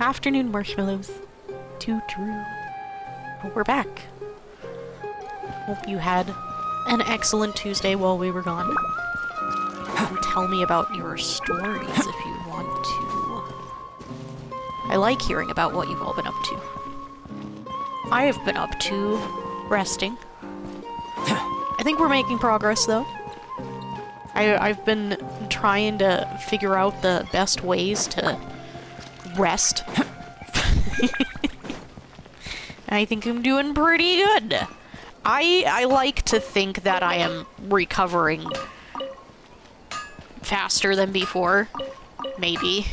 Afternoon, marshmallows. Too true. But we're back. Hope you had an excellent Tuesday while we were gone. And tell me about your stories if you want to. I like hearing about what you've all been up to. I have been up to resting. I think we're making progress, though. I've been trying to figure out the best ways to rest. I think I'm doing pretty good. I like to think that I am recovering faster than before. Maybe.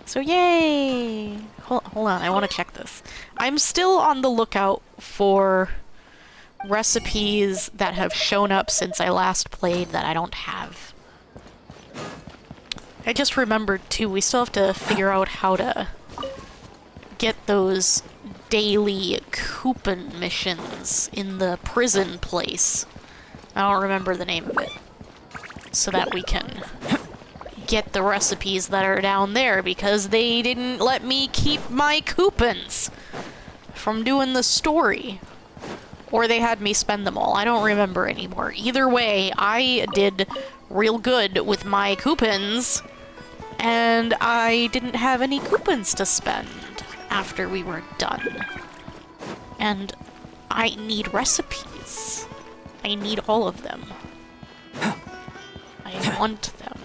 So Yay! Hold on, I want to check this. I'm still on the lookout for recipes that have shown up since I last played that I don't have. I just remembered, too, we still have to figure out how to get those daily coupon missions in the prison place. I don't remember the name of it. So that we can get the recipes that are down there, because they didn't let me keep my coupons from doing the story. Or they had me spend them all. I don't remember anymore. Either way, I did real good with my coupons, and I didn't have any coupons to spend after we were done. And I need recipes. I need all of them. I want them.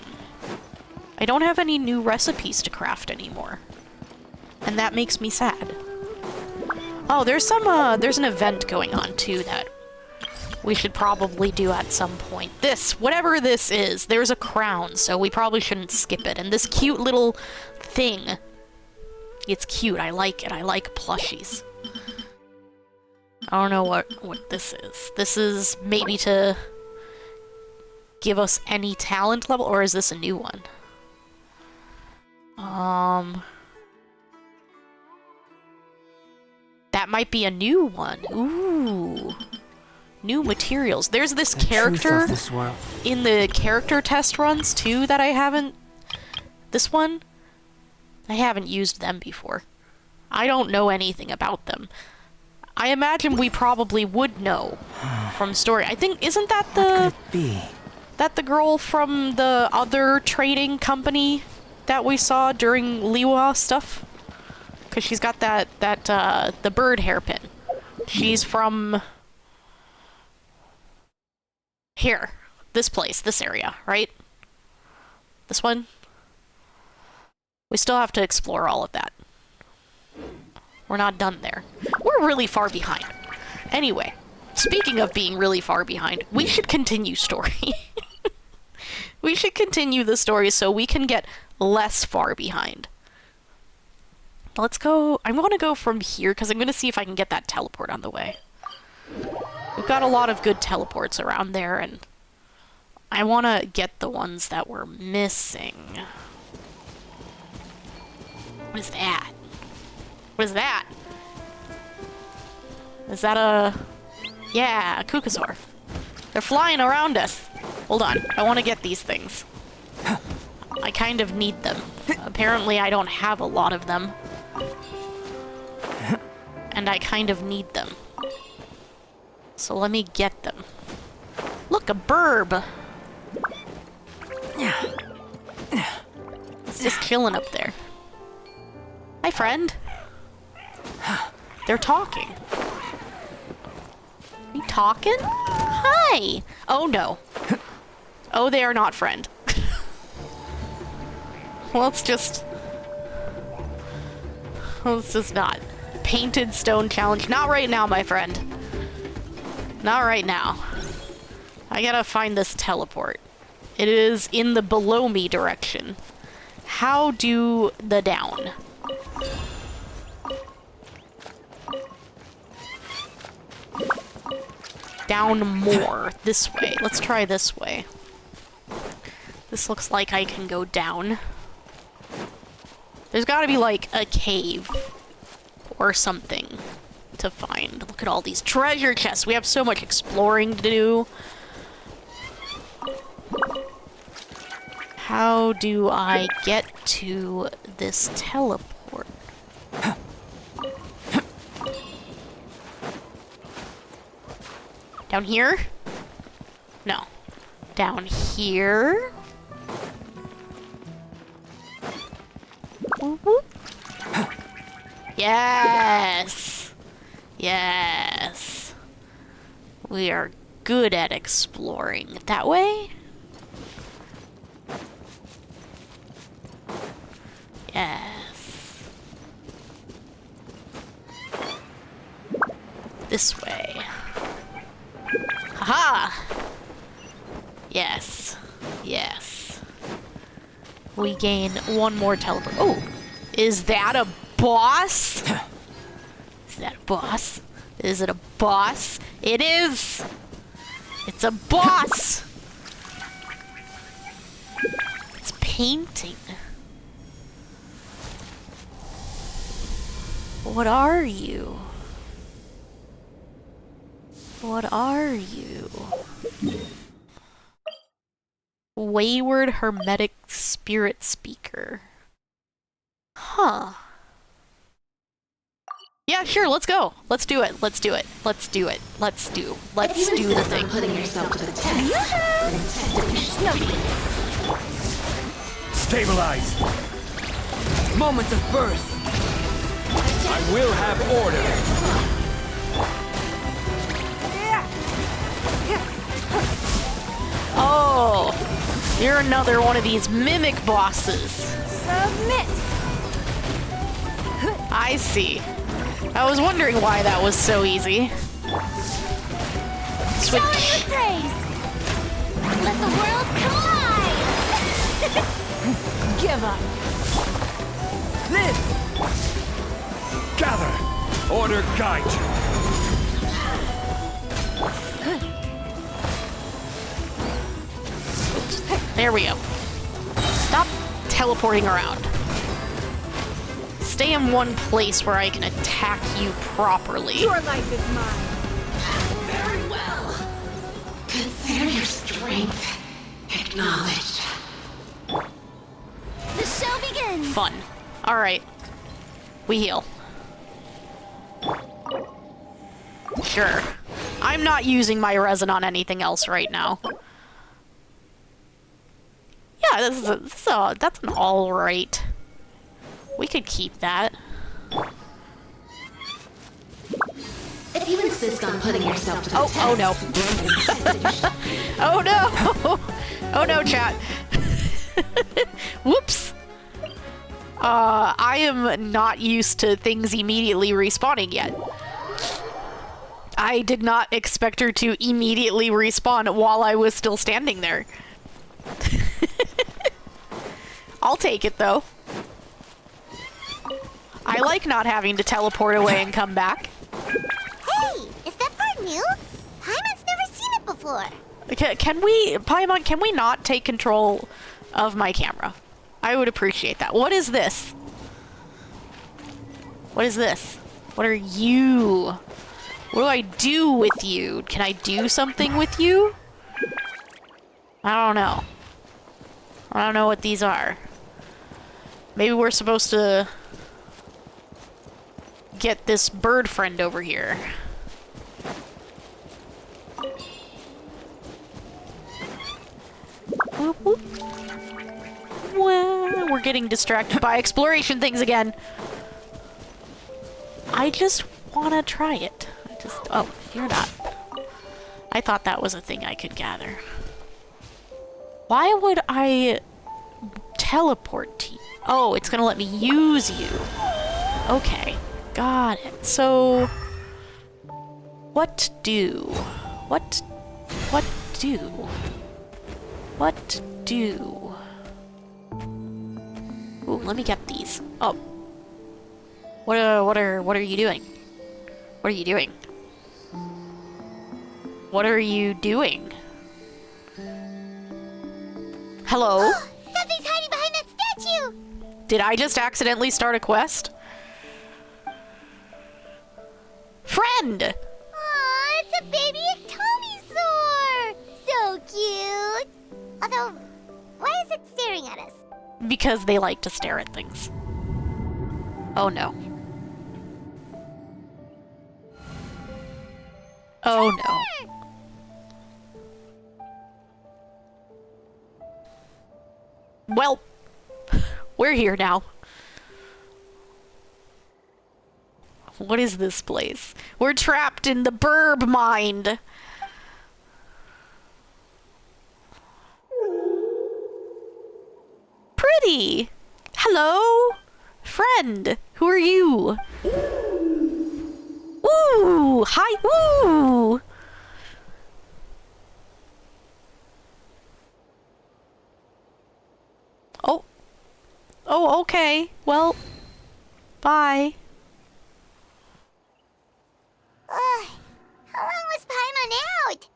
I don't have any new recipes to craft anymore. And that makes me sad. Oh, there's an event going on, too, that we should probably do at some point. Whatever this is, there's a crown, so we probably shouldn't skip it. And this cute little thing, it's cute, I like it, I like plushies. I don't know what this is. This is maybe to give us any talent level, or is this a new one? That might be a new one. Ooh. New materials. There's this character in the character test runs, too, that I haven't... This one? I haven't used them before. I don't know anything about them. I imagine we probably would know from story. I think, isn't that the... What could it be? That the girl from the other trading company that we saw during Liwa stuff? Because she's got the bird hairpin. She's from... Here. This place, this area, right? This one? We still have to explore all of that. We're not done there. We're really far behind. Anyway, speaking of being really far behind, we should continue story. We should continue the story so we can get less far behind. Let's go... I want to go from here, because I'm going to see if I can get that teleport on the way. We've got a lot of good teleports around there, and I want to get the ones that we're missing. What is that? What is that? Is that a... Yeah, a Kukasaur. They're flying around us. Hold on, I want to get these things. I kind of need them. Apparently I don't have a lot of them. And I kind of need them. So let me get them. Look, a burb! It's just chilling up there. Hi, friend. They're talking. Are you talking? Hi! Oh, no. Oh, they are not friend. Let's just not. Painted stone challenge. Not right now, my friend. Not right now. I gotta find this teleport. It is in the below me direction. How do the down? Down more. This way. Let's try this way. This looks like I can go down. There's gotta be, like, a cave or something to find. Look at all these treasure chests. We have so much exploring to do. How do I get to this teleport? Down here? No. Down here? Whoop, whoop. Yes! Yes. We are good at exploring. That way? Yes. This way. Haha! Yes. Yes. We gain one more teleport. Oh! Is that a boss? Is that a boss? Is it a boss? It is! It's a boss! It's painting. What are you? What are you? Wayward Hermetic Spirit Speaker. Huh. Yeah, sure, let's go. Let's do it. Let's do it. Let's do it. Let's do the thing. Putting yourself to the test. Stabilize. Moments of birth. I will have order. Oh, you're another one of these mimic bosses. Submit. I see. I was wondering why that was so easy. Shower with praise. Let the world collide. Give up. Live. Gather. Order guide you. There we go. Stop teleporting around. Stay in one place where I can attack you properly. Your life is mine. Very well. Consider your strength acknowledged. The show begins. Fun. Alright. We heal. Sure. I'm not using my resin on anything else right now. Yeah, that's an alright. We could keep that. If you insist on putting yourself to the test. Oh no. Oh no! Oh no, chat. Whoops. I am not used to things immediately respawning yet. I did not expect her to immediately respawn while I was still standing there. I'll take it though. I like not having to teleport away and come back. Hey, is that part new? Paimon's never seen it before. Can we, Paimon, can we not take control of my camera? I would appreciate that. What is this? What is this? What are you? What do I do with you? Can I do something with you? I don't know. I don't know what these are. Maybe we're supposed to get this bird friend over here. Whoop, whoop. Well, we're getting distracted by exploration things again. I just want to try it. Oh, you're not. I thought that was a thing I could gather. Why would I teleport to you? Oh, it's gonna let me use you. Okay, got it. So, what do? What do? What do? Ooh, let me get these. Oh. What are you doing? What are you doing? What are you doing? Hello? Something's hiding behind that statue. Did I just accidentally start a quest? Friend! Aw, it's a baby ectomisaur. So cute. Although, why is it staring at us? Because they like to stare at things. Oh no. Oh no. We're here now. What is this place? We're trapped in the burb mind. Pretty. Hello? Friend. Who are you? Ooh. Hi. Ooh. Oh. Oh, okay. Well, bye. How long was Paimon out?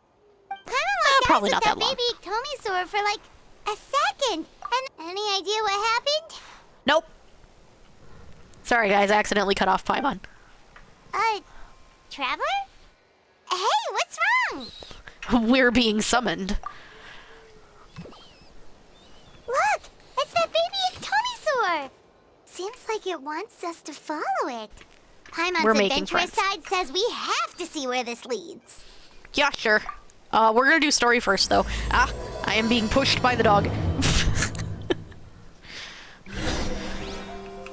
Paimon looked Probably with not that that long. baby Tomisaur for like a second. And any idea what happened? Nope. Sorry, guys. I accidentally cut off Paimon. Traveler? Hey, what's wrong? We're being summoned. Look, it's that baby Tomisaur. Seems like it wants us to follow it. Paimon's We're making adventurous friends. side says we have to see where this leads. Yeah, sure. We're gonna do story first, though. Ah, I am being pushed by the dog.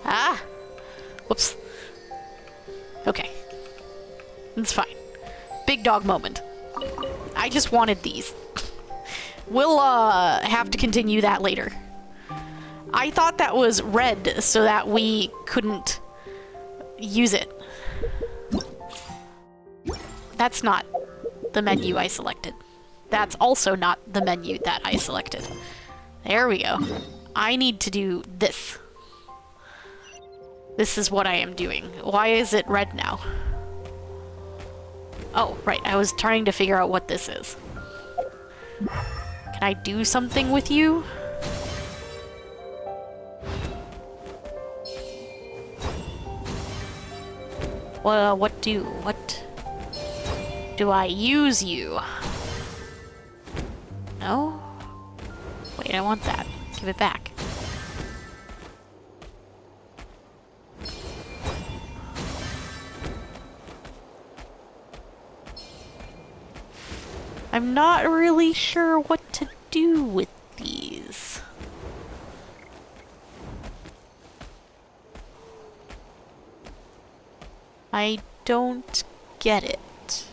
Ah. Whoops. Okay. It's fine. Big dog moment. I just wanted these. We'll, have to continue that later. I thought that was red so that we couldn't use it. That's not the menu I selected. That's also not the menu that I selected. There we go. I need to do this. This is what I am doing. Why is it red now? Oh, right. I was trying to figure out what this is. Can I do something with you? Well, what do I use you? No? Wait, I want that. Give it back. I'm not really sure what to do with these. I don't get it.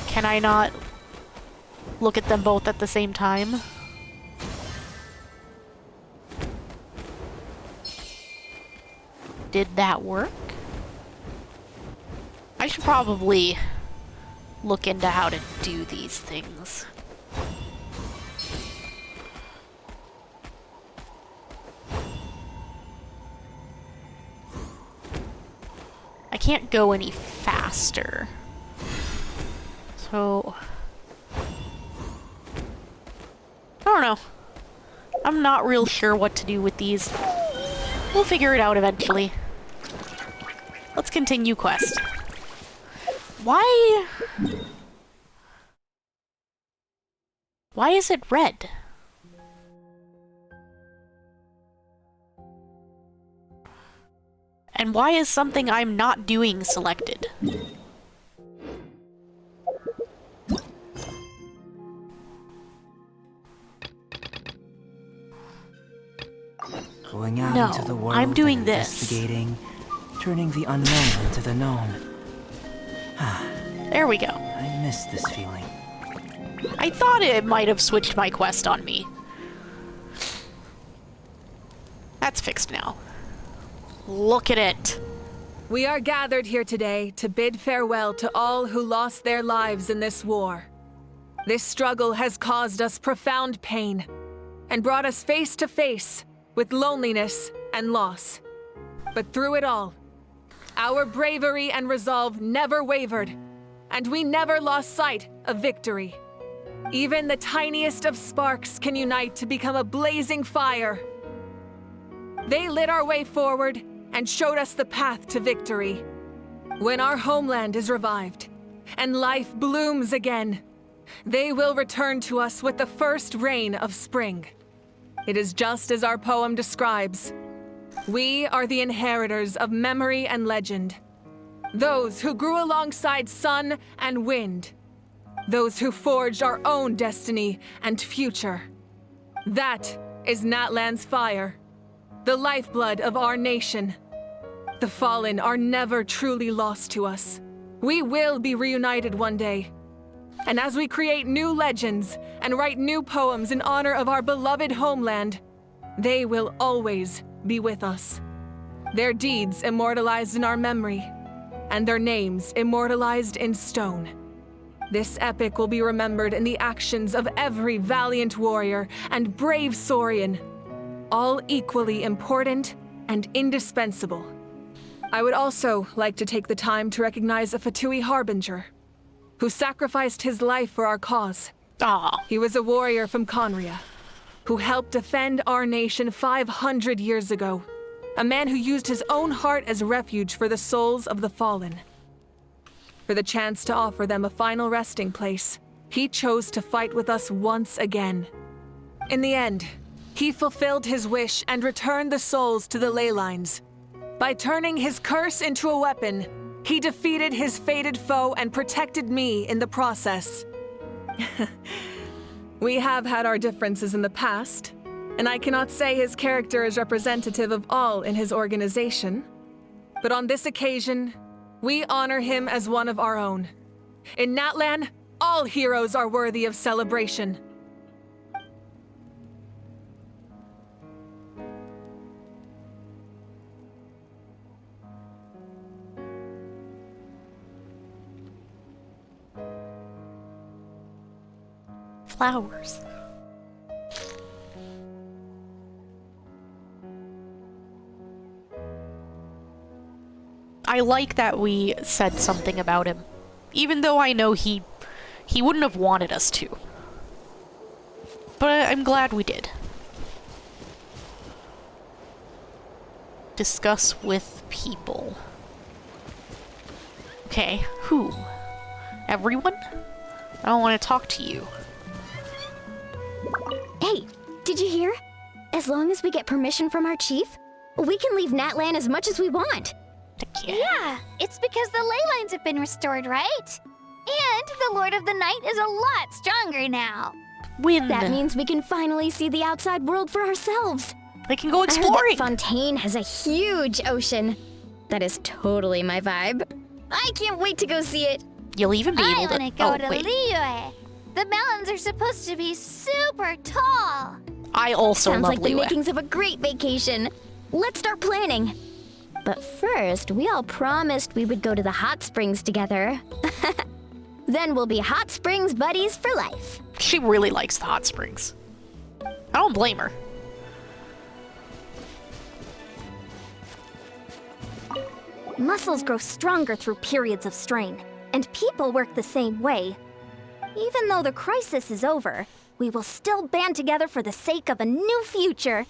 Can I not look at them both at the same time? Did that work? I should probably look into how to do these things. I can't go any faster. So I don't know. I'm not real sure what to do with these. We'll figure it out eventually. Let's continue quest. Why is it red? And why is something I'm not doing selected? Going out No, into the world, I'm doing and this. investigating, turning the unknown into the known. There we go. I miss this feeling. I thought it might have switched my quest on me. That's fixed now. Look at it. We are gathered here today to bid farewell to all who lost their lives in this war. This struggle has caused us profound pain and brought us face to face with loneliness and loss. But through it all, our bravery and resolve never wavered, and we never lost sight of victory. Even the tiniest of sparks can unite to become a blazing fire. They lit our way forward and showed us the path to victory. When our homeland is revived and life blooms again, they will return to us with the first rain of spring. It is just as our poem describes. We are the inheritors of memory and legend. Those who grew alongside sun and wind. those who forged our own destiny and future. That is Natlan's fire, the lifeblood of our nation. The fallen are never truly lost to us. We will be reunited one day. And as we create new legends and write new poems in honor of our beloved homeland, they will always be with us. Their deeds immortalized in our memory, and their names immortalized in stone. This epic will be remembered in the actions of every valiant warrior and brave Saurian, all equally important and indispensable. I would also like to take the time to recognize a Fatui Harbinger, who sacrificed his life for our cause. He was a warrior from Conria, who helped defend our nation 500 years ago. A man who used his own heart as refuge for the souls of the fallen. For the chance to offer them a final resting place, he chose to fight with us once again. In the end, he fulfilled his wish and returned the souls to the ley lines. By turning his curse into a weapon, he defeated his fated foe and protected me in the process. We have had our differences in the past, and I cannot say his character is representative of all in his organization. But on this occasion, we honor him as one of our own. In Natlan, all heroes are worthy of celebration. Flowers. I like that we said something about him, even though I know he wouldn't have wanted us to. But I'm glad we did. Discuss with people. Okay, who? Everyone? I don't want to talk to you. Hey, did you hear? As long as we get permission from our chief, we can leave Natlan as much as we want. Yeah. It's because the ley lines have been restored, right? And the Lord of the Night is a lot stronger now. Win. That means we can finally see the outside world for ourselves. I can go I heard exploring. that Fontaine has a huge ocean. That is totally my vibe. I can't wait to go see it. You'll even be able to. I want to go to wait. Liyue. The mountains are supposed to be super tall. I also Sounds love like the Liyue. makings of a great vacation. Let's start planning. But first, we all promised we would go to the hot springs together. Then we'll be hot springs buddies for life. She really likes the hot springs. I don't blame her. Muscles grow stronger through periods of strain, and people work the same way. Even though the crisis is over, we will still band together for the sake of a new future.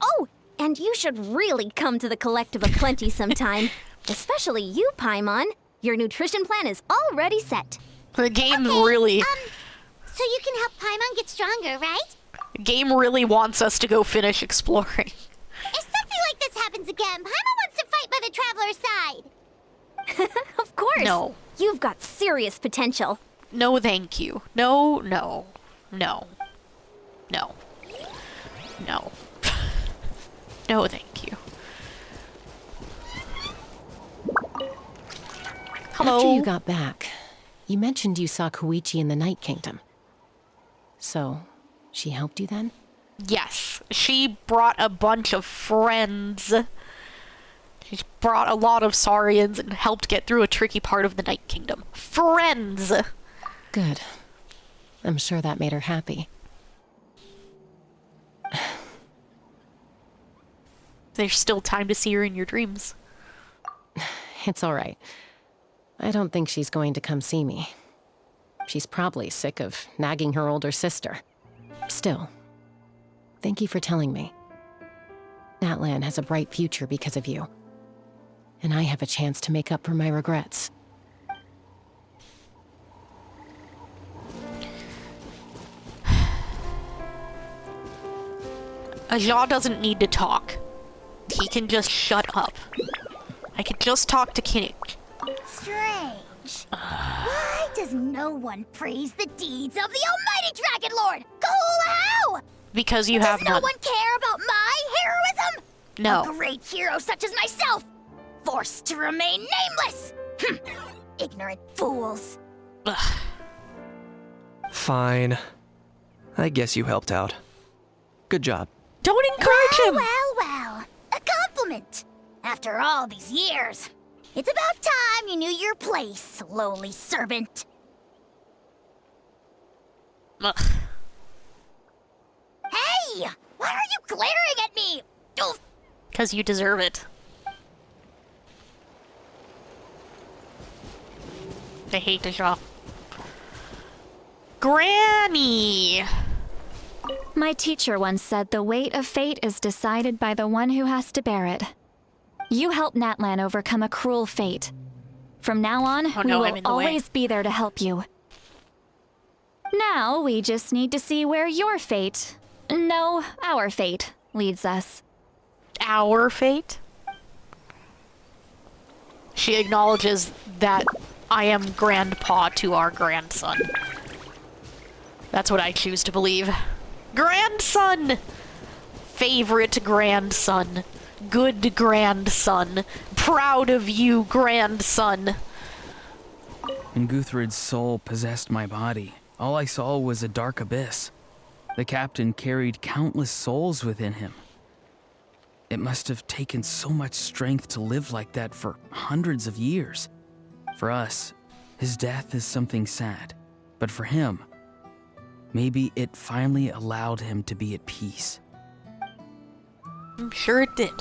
Oh, and you should really come to the Collective of Plenty sometime. Especially you, Paimon. Your nutrition plan is already set. The game really... So you can help Paimon get stronger, right? The game really wants us to go finish exploring. If something like this happens again, Paimon wants to fight by the Traveler's side. Of course. No. You've got serious potential. No, thank you. No, no. No. No. No. No, thank you. Hello? After you got back, you mentioned you saw Koichi in the Night Kingdom. So, she helped you then? Yes. She brought a bunch of friends. She brought a lot of Saurians and helped get through a tricky part of the Night Kingdom. Friends! Good. I'm sure that made her happy. There's still time to see her in your dreams. It's all right. I don't think she's going to come see me. She's probably sick of nagging her older sister. Still, thank you for telling me. Natlan has a bright future because of you. And I have a chance to make up for my regrets. Aja doesn't need to talk. He can just shut up. I could just talk to Kinnick. Strange. Why Does no one praise the deeds of the Almighty Dragon Lord? Cool how? Because you Does have no none. one care about my heroism? No. A great hero such as myself, forced to remain nameless. Ignorant fools. Ugh. Fine. I guess you helped out. Good job. Don't encourage him! Well. A compliment. After all these years, it's about time you knew your place, lowly servant. Ugh. Hey! Why are you glaring at me? Oof. Because you deserve it. I hate this job. Granny! My teacher once said the weight of fate is decided by the one who has to bear it. You helped Natlan overcome a cruel fate. From now on, Oh we no, will I'm in the way. always be there to help you. Now, we just need to see where your fate, no, our fate, leads us. Our fate? She acknowledges that I am grandpa to our grandson. That's what I choose to believe. Grandson! Favorite grandson. Good grandson. Proud of you, grandson. When Guthred's soul possessed my body, all I saw was a dark abyss. The captain carried countless souls within him. It must have taken so much strength to live like that for hundreds of years. For us, his death is something sad. But for him, maybe it finally allowed him to be at peace. I'm sure it did.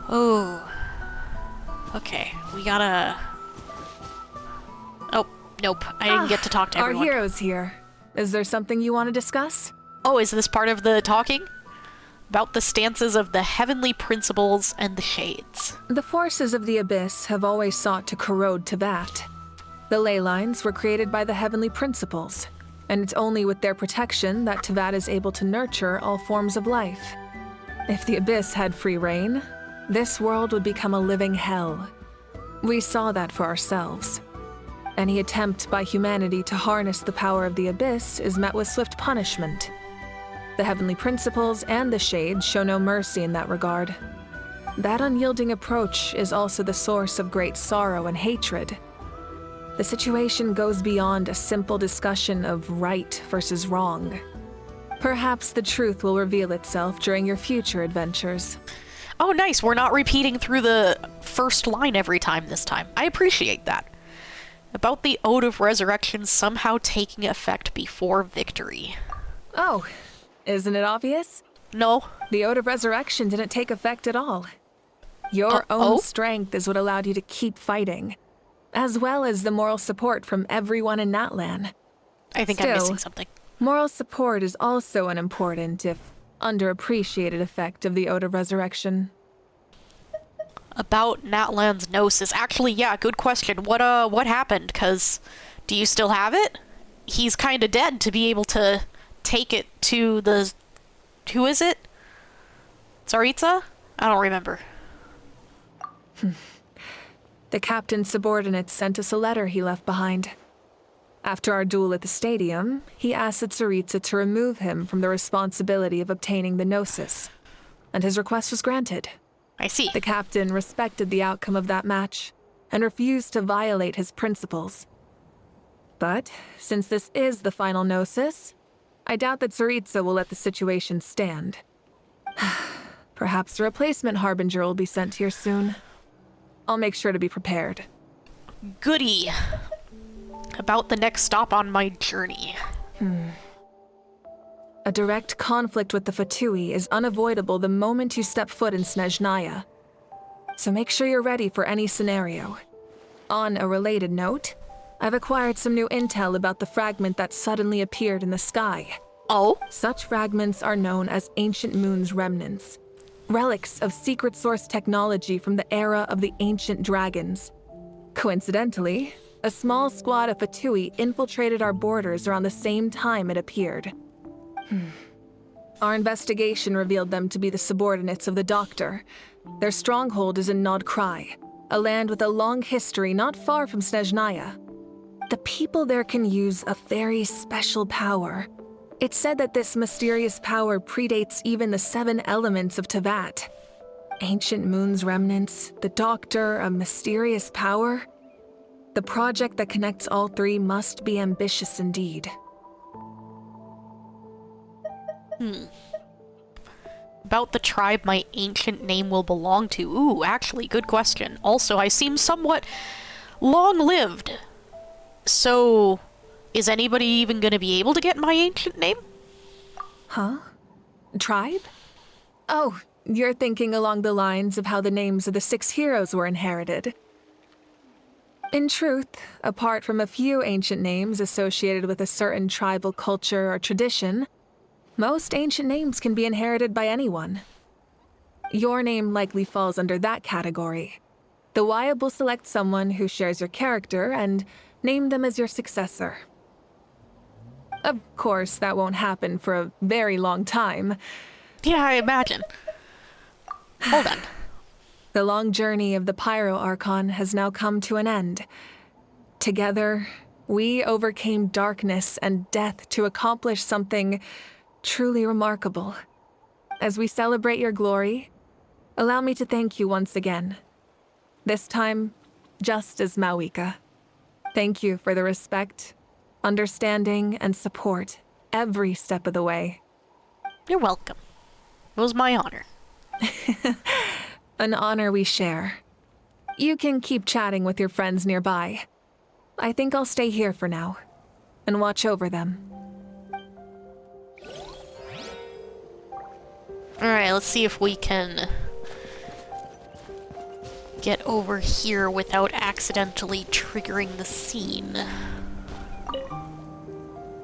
Oh. Okay, we gotta... Oh, nope. I didn't get to talk to Our everyone. hero's here. Is there something you want to discuss? Oh, is this part of the talking? About the stances of the heavenly principles and the shades. The forces of the Abyss have always sought to corrode Tevat. The ley lines were created by the heavenly principles, and it's only with their protection that Tevat is able to nurture all forms of life. If the Abyss had free reign, this world would become a living hell. We saw that for ourselves. Any attempt by humanity to harness the power of the Abyss is met with swift punishment. The heavenly principles and the shades show no mercy in that regard. That unyielding approach is also the source of great sorrow and hatred. The situation goes beyond a simple discussion of right versus wrong. Perhaps the truth will reveal itself during your future adventures. Oh, nice. We're not repeating through the first line every time this time. I appreciate that. About the Ode of Resurrection somehow taking effect before victory. Oh, isn't it obvious? No. The Ode of Resurrection didn't take effect at all. Your own strength is what allowed you to keep fighting, as well as the moral support from everyone in Natlan. I think I'm missing something. Moral support is also an important, if underappreciated, effect of the Ode of Resurrection. About Natlan's Gnosis. Actually, yeah, good question. What happened? 'Cause do you still have it? He's kind of dead to be able to take it to the... Who is it? Tsaritsa? I don't remember. The captain's subordinates sent us a letter he left behind. After our duel at the stadium, he asked Tsaritsa to remove him from the responsibility of obtaining the Gnosis, and his request was granted. I see. The captain respected the outcome of that match and refused to violate his principles. But since this is the final Gnosis, I doubt that Tsaritsa will let the situation stand. Perhaps a replacement Harbinger will be sent here soon. I'll make sure to be prepared. Goody. About the next stop on my journey. A direct conflict with the Fatui is unavoidable the moment you step foot in Snezhnaya. So make sure you're ready for any scenario. On a related note, I've acquired some new intel about the fragment that suddenly appeared in the sky. Oh? Such fragments are known as Ancient Moon's remnants, relics of secret source technology from the era of the Ancient Dragons. Coincidentally, a small squad of Fatui infiltrated our borders around the same time it appeared. Our investigation revealed them to be the subordinates of the Doctor. Their stronghold is in Nod Krai, a land with a long history not far from Snezhnaya. The people there can use a very special power. It's said that this mysterious power predates even the 7 elements of Tevat. Ancient Moon's remnants, the Doctor, a mysterious power. The project that connects all 3 must be ambitious indeed. About the tribe my ancient name will belong to. Ooh, actually, good question. Also, I seem somewhat long-lived. So, is anybody even gonna be able to get my ancient name? Huh? Tribe? Oh, you're thinking along the lines of how the names of the 6 heroes were inherited. In truth, apart from a few ancient names associated with a certain tribal culture or tradition, most ancient names can be inherited by anyone. Your name likely falls under that category. The Wyatt will select someone who shares your character and name them as your successor. Of course, that won't happen for a very long time. Yeah, I imagine. Hold on. The long journey of the Pyro Archon has now come to an end. Together, we overcame darkness and death to accomplish something truly remarkable. As we celebrate your glory, allow me to thank you once again. This time, just as Mawika. Thank you for the respect, understanding, and support every step of the way. You're welcome. It was my honor. An honor we share. You can keep chatting with your friends nearby. I think I'll stay here for now and watch over them. Alright, let's see if we can get over here without accidentally triggering the scene.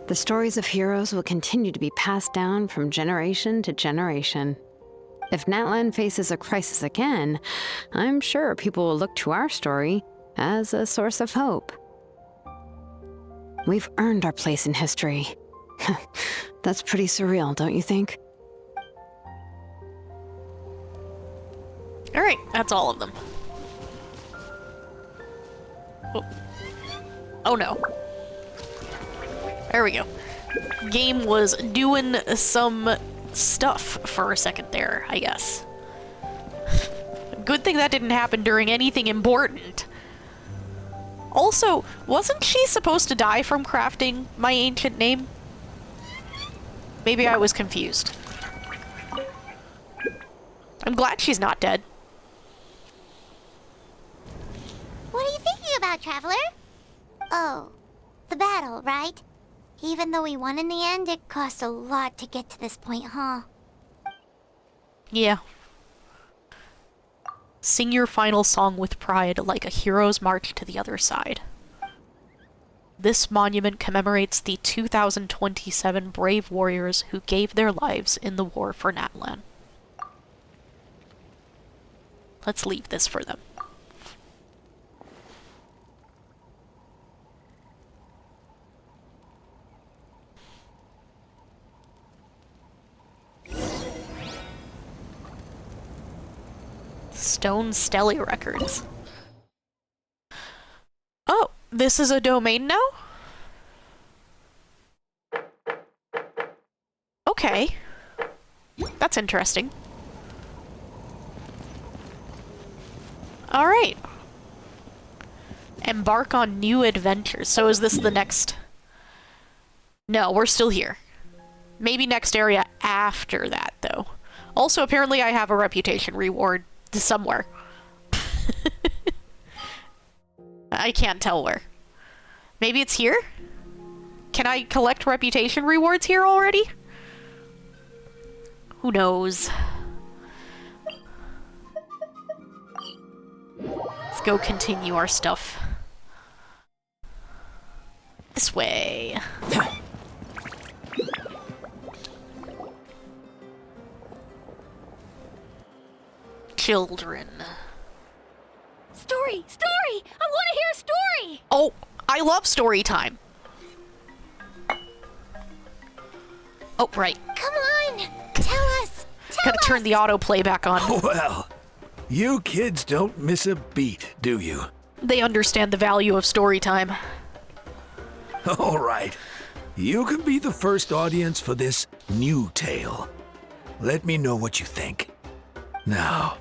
The stories of heroes will continue to be passed down from generation to generation. If Natlan faces a crisis again, I'm sure people will look to our story as a source of hope. We've earned our place in history. That's pretty surreal, don't you think? Alright, that's all of them. Oh. Oh no. There we go. Game was doing some stuff for a second there, I guess. Good thing that didn't happen during anything important. Also, wasn't she supposed to die from crafting my ancient name? Maybe I was confused. I'm glad she's not dead. What are you thinking about, Traveler? Oh, the battle, right? Even though we won in the end, it cost a lot to get to this point, huh? Yeah. Sing your final song with pride like a hero's march to the other side. This monument commemorates the 2027 brave warriors who gave their lives in the war for Natlan. Let's leave this for them. Stone Stelly Records. Oh, this is a domain now? Okay. That's interesting. Alright. Embark on new adventures. So is this the next... No, we're still here. Maybe next area after that, though. Also, apparently I have a reputation reward somewhere. I can't tell where. Maybe it's here? Can I collect reputation rewards here already? Who knows? Let's go continue our stuff. This way. Children. Story! Story! I want to hear a story! Oh, I love story time. Oh, right. Come on! Tell us! Gotta turn the autoplay back on. Well, You kids don't miss a beat, do you? They understand the value of story time. All right. You can be the first audience for this new tale. Let me know what you think. Now,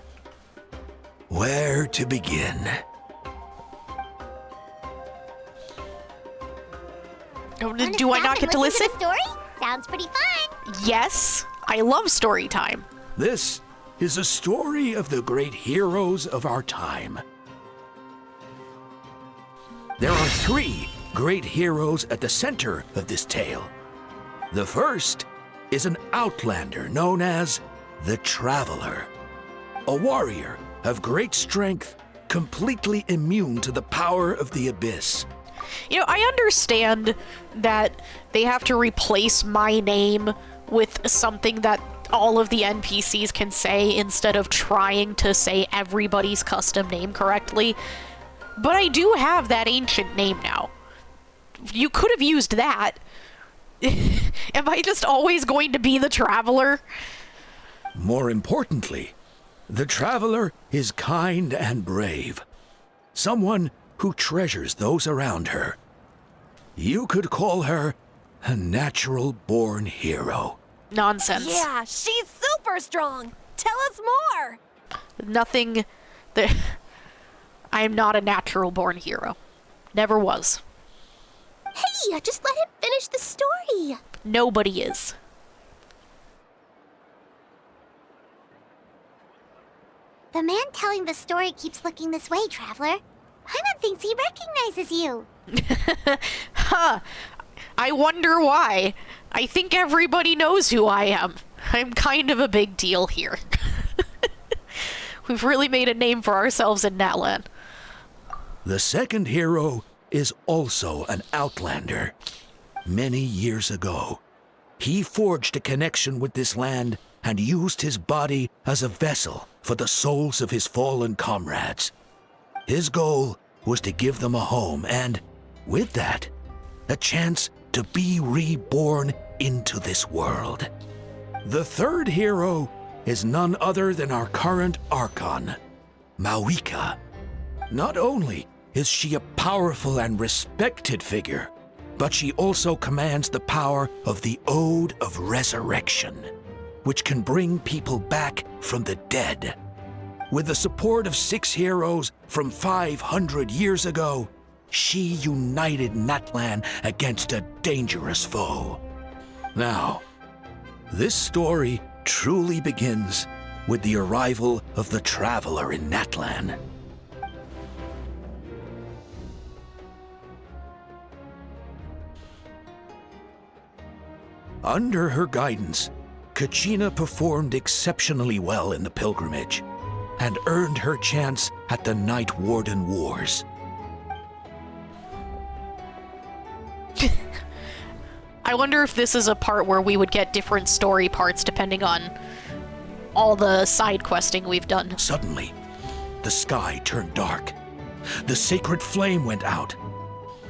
where to begin? Do I not get to listen? To the story? Sounds pretty fun. Yes, I love story time. This is a story of the great heroes of our time. There are 3 great heroes at the center of this tale. The first is an outlander known as the Traveler, a warrior of great strength, completely immune to the power of the abyss. You know, I understand that they have to replace my name with something that all of the NPCs can say instead of trying to say everybody's custom name correctly. But I do have that ancient name now. You could have used that. Am I just always going to be the Traveler? More importantly, the Traveler is kind and brave. Someone who treasures those around her. You could call her a natural-born hero. Nonsense. Yeah, she's super strong. Tell us more. Nothing that... I am not a natural-born hero. Never was. Hey, just let him finish the story. Nobody is. The man telling the story keeps looking this way, Traveler. Paimon thinks he recognizes you. Huh. I wonder why. I think everybody knows who I am. I'm kind of a big deal here. We've really made a name for ourselves in Natlan. The second hero is also an outlander. Many years ago, he forged a connection with this land and used his body as a vessel for the souls of his fallen comrades. His goal was to give them a home and, with that, a chance to be reborn into this world. The third hero is none other than our current Archon, Mawika. Not only is she a powerful and respected figure, but she also commands the power of the Ode of Resurrection, which can bring people back from the dead. With the support of 6 heroes from 500 years ago, she united Natlan against a dangerous foe. Now, this story truly begins with the arrival of the Traveler in Natlan. Under her guidance, Kachina performed exceptionally well in the pilgrimage and earned her chance at the Night Warden Wars. I wonder if this is a part where we would get different story parts depending on all the side questing we've done. Suddenly, the sky turned dark. The sacred flame went out,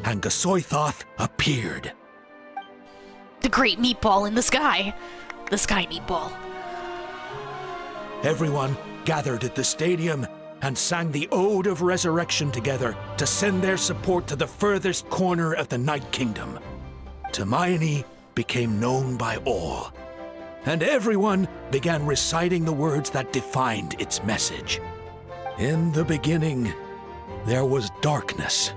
and Gasoithoth appeared. The great meatball in the sky. The sky meatball. Everyone gathered at the stadium and sang the Ode of Resurrection together to send their support to the furthest corner of the Night Kingdom. Hermione became known by all, and everyone began reciting the words that defined its message. In the beginning, there was darkness,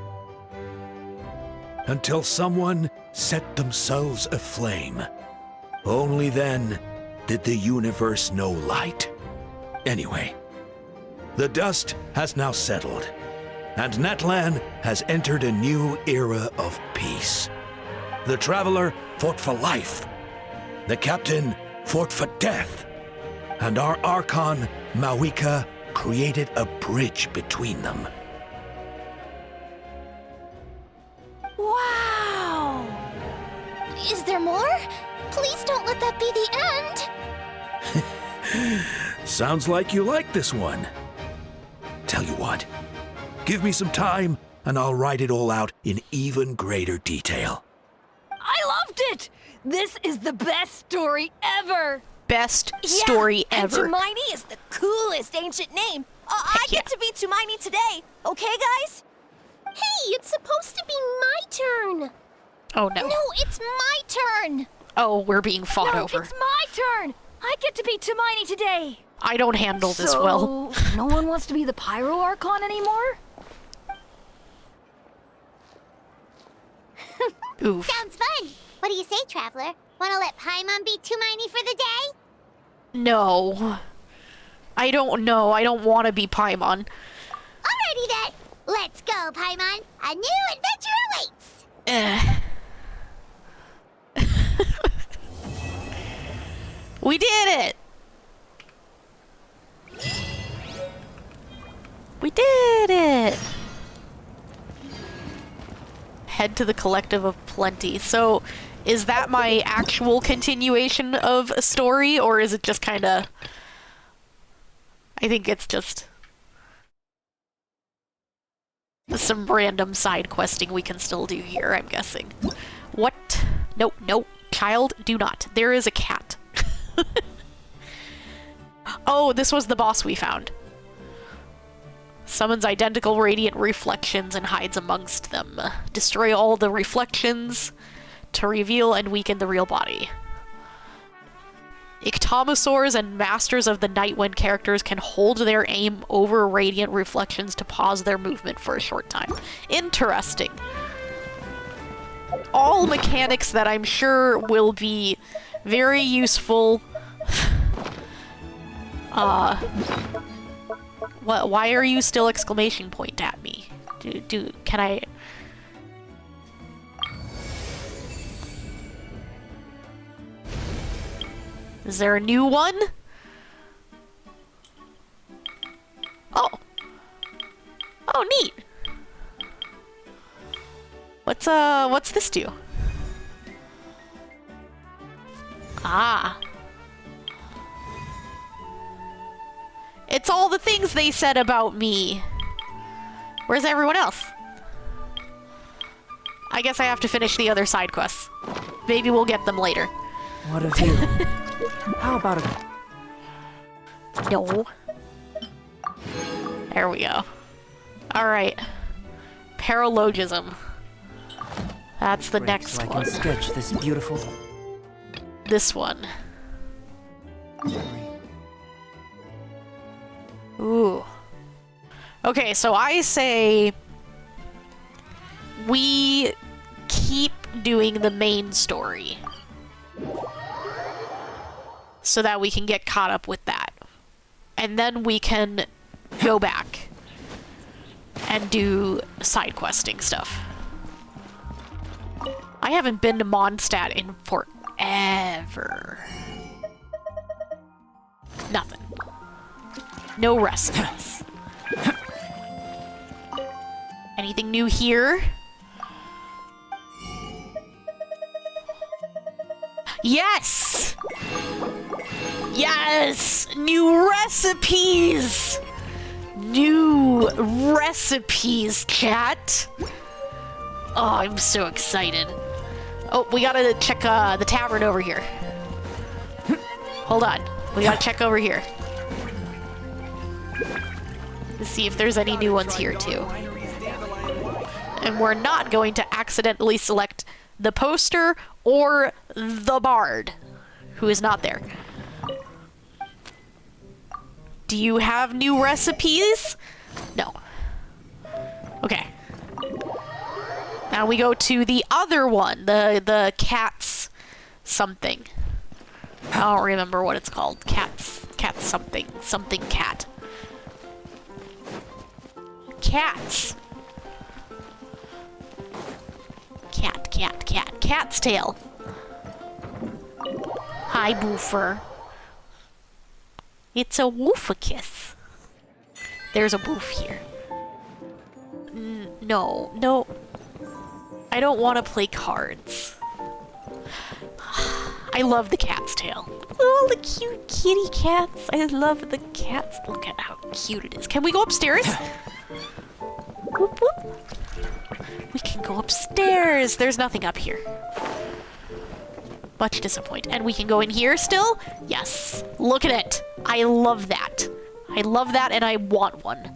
until someone set themselves aflame. Only then did the universe know light. Anyway, the dust has now settled, and Natlan has entered a new era of peace. The Traveler fought for life, the Captain fought for death, and our Archon, Mawika, created a bridge between them. Wow! Is there more? Please don't let that be the end! Sounds like you like this one. Tell you what, give me some time and I'll write it all out in even greater detail. I loved it! This is the best story ever! best story ever. And Tumaini is the coolest ancient name. I get to be Tumaini today, okay, guys? Hey, it's supposed to be my turn. Oh no. No, it's my turn. Oh, we're being fought over. It's my turn. I get to be Tumaini today. I don't handle this well. No one wants to be the Pyro Archon anymore? Oof. Sounds fun. What do you say, Traveler? Wanna let Paimon be Tumaini for the day? No. I don't know. I don't want to be Paimon. Alrighty then. Let's go, Paimon. A new adventure awaits. We did it! We did it! Head to the Collective of Plenty. So, is that my actual continuation of a story, or is it just kinda... I think it's just... some random side questing we can still do here, I'm guessing. What? No, no. Child, do not. There is a cat. Oh, this was the boss we found. Summons identical radiant reflections and hides amongst them. Destroy all the reflections to reveal and weaken the real body. Ictomosaurs and Masters of the Nightwind characters can hold their aim over radiant reflections to pause their movement for a short time. Interesting. All mechanics that I'm sure will be very useful. Why are you still exclamation point at me? Can I... Is there a new one? Oh. Oh, neat. What's this do? Ah. It's all the things they said about me. Where's everyone else? I guess I have to finish the other side quests. Maybe we'll get them later. What of you? How about a... No. There we go. Alright. Paralogism. That's the next so I one. can sketch this beautiful... This one. Ooh. Okay, so I say we keep doing the main story so that we can get caught up with that. And then we can go back and do side questing stuff. I haven't been to Mondstadt in forever. Nothing. No recipes. Anything new here? Yes! Yes! New recipes! New recipes, chat! Oh, I'm so excited. Oh, we gotta check the tavern over here. Hold on. We gotta check over here. To see if there's any new ones here, too. And we're not going to accidentally select the poster or the bard, who is not there. Do you have new recipes? No. Okay. Now we go to the other one, the cat's something. I don't remember what it's called. Cat's something. Something cat. Cats. Cat. Cat's tail. Hi, Boofer. It's a Woofakis. There's a boof here. No. I don't want to play cards. I love the cat's tail. Oh, the cute kitty cats. I love the cats. Look at how cute it is. Can we go upstairs? Whoop, whoop. We can go upstairs. There's nothing up here. Much disappointed. And we can go in here still? Yes. Look at it. I love that. I love that, and I want one.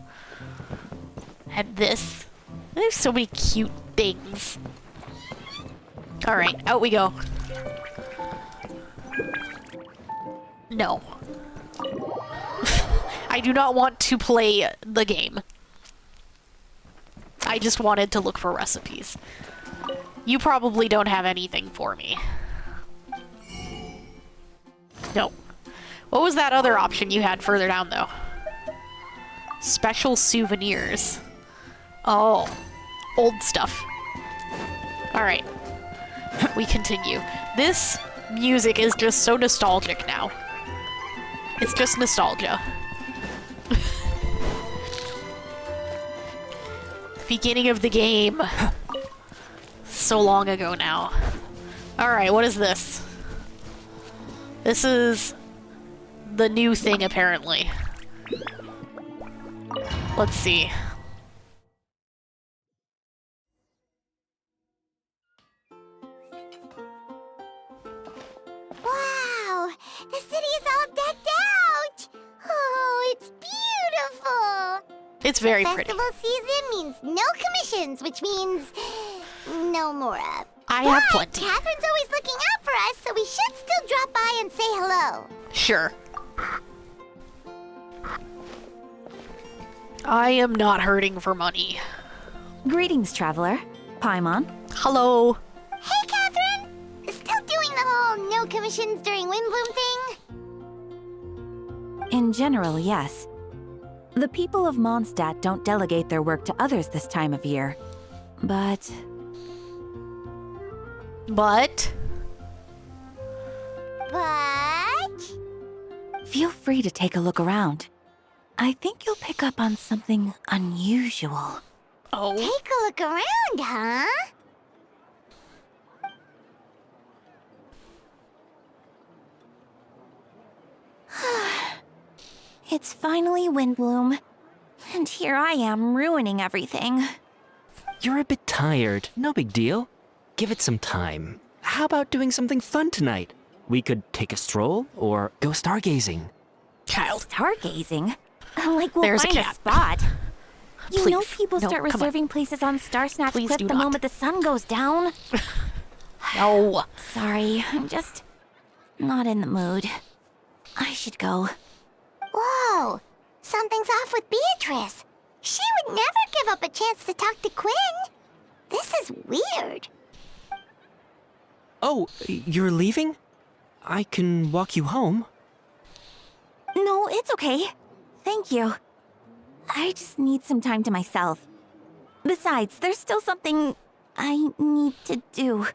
And this. There's so many cute things. Alright, out we go. No. I do not want to play the game. I just wanted to look for recipes. You probably don't have anything for me. No. What was that other option you had further down, though? Special souvenirs. Oh. Old stuff. Alright. We continue. This music is just so nostalgic now. It's just nostalgia. Beginning of the game. So long ago now. Alright, what is this? This is the new thing, apparently. Let's see. Wow! The city is all decked out! Oh, it's beautiful! It's very pretty. Festival season means no commissions, which means no Mora. I have plenty. Catherine's always looking out for us, so we should still drop by and say hello. Sure. I am not hurting for money. Greetings, traveler. Paimon. Hello. Hey, Catherine! Still doing the whole no commissions during Windbloom thing? In general, yes. The people of Mondstadt don't delegate their work to others this time of year. But... But? Feel free to take a look around. I think you'll pick up on something unusual. Oh? Take a look around, huh? It's finally Windbloom. And here I am ruining everything. You're a bit tired. No big deal. Give it some time. How about doing something fun tonight? We could take a stroll or go stargazing. Child. Stargazing? Like we'll There's find a a cat. spot. You Please. know people No, start come on. reserving places on Star Snatch Please Cliff do the not. moment the sun goes down. No. Sorry, I'm just not in the mood. I should go. Whoa! Something's off with Beatrice. She would never give up a chance to talk to Quinn. This is weird. Oh, you're leaving? I can walk you home. No, it's okay. Thank you. I just need some time to myself. Besides, there's still something I need to do.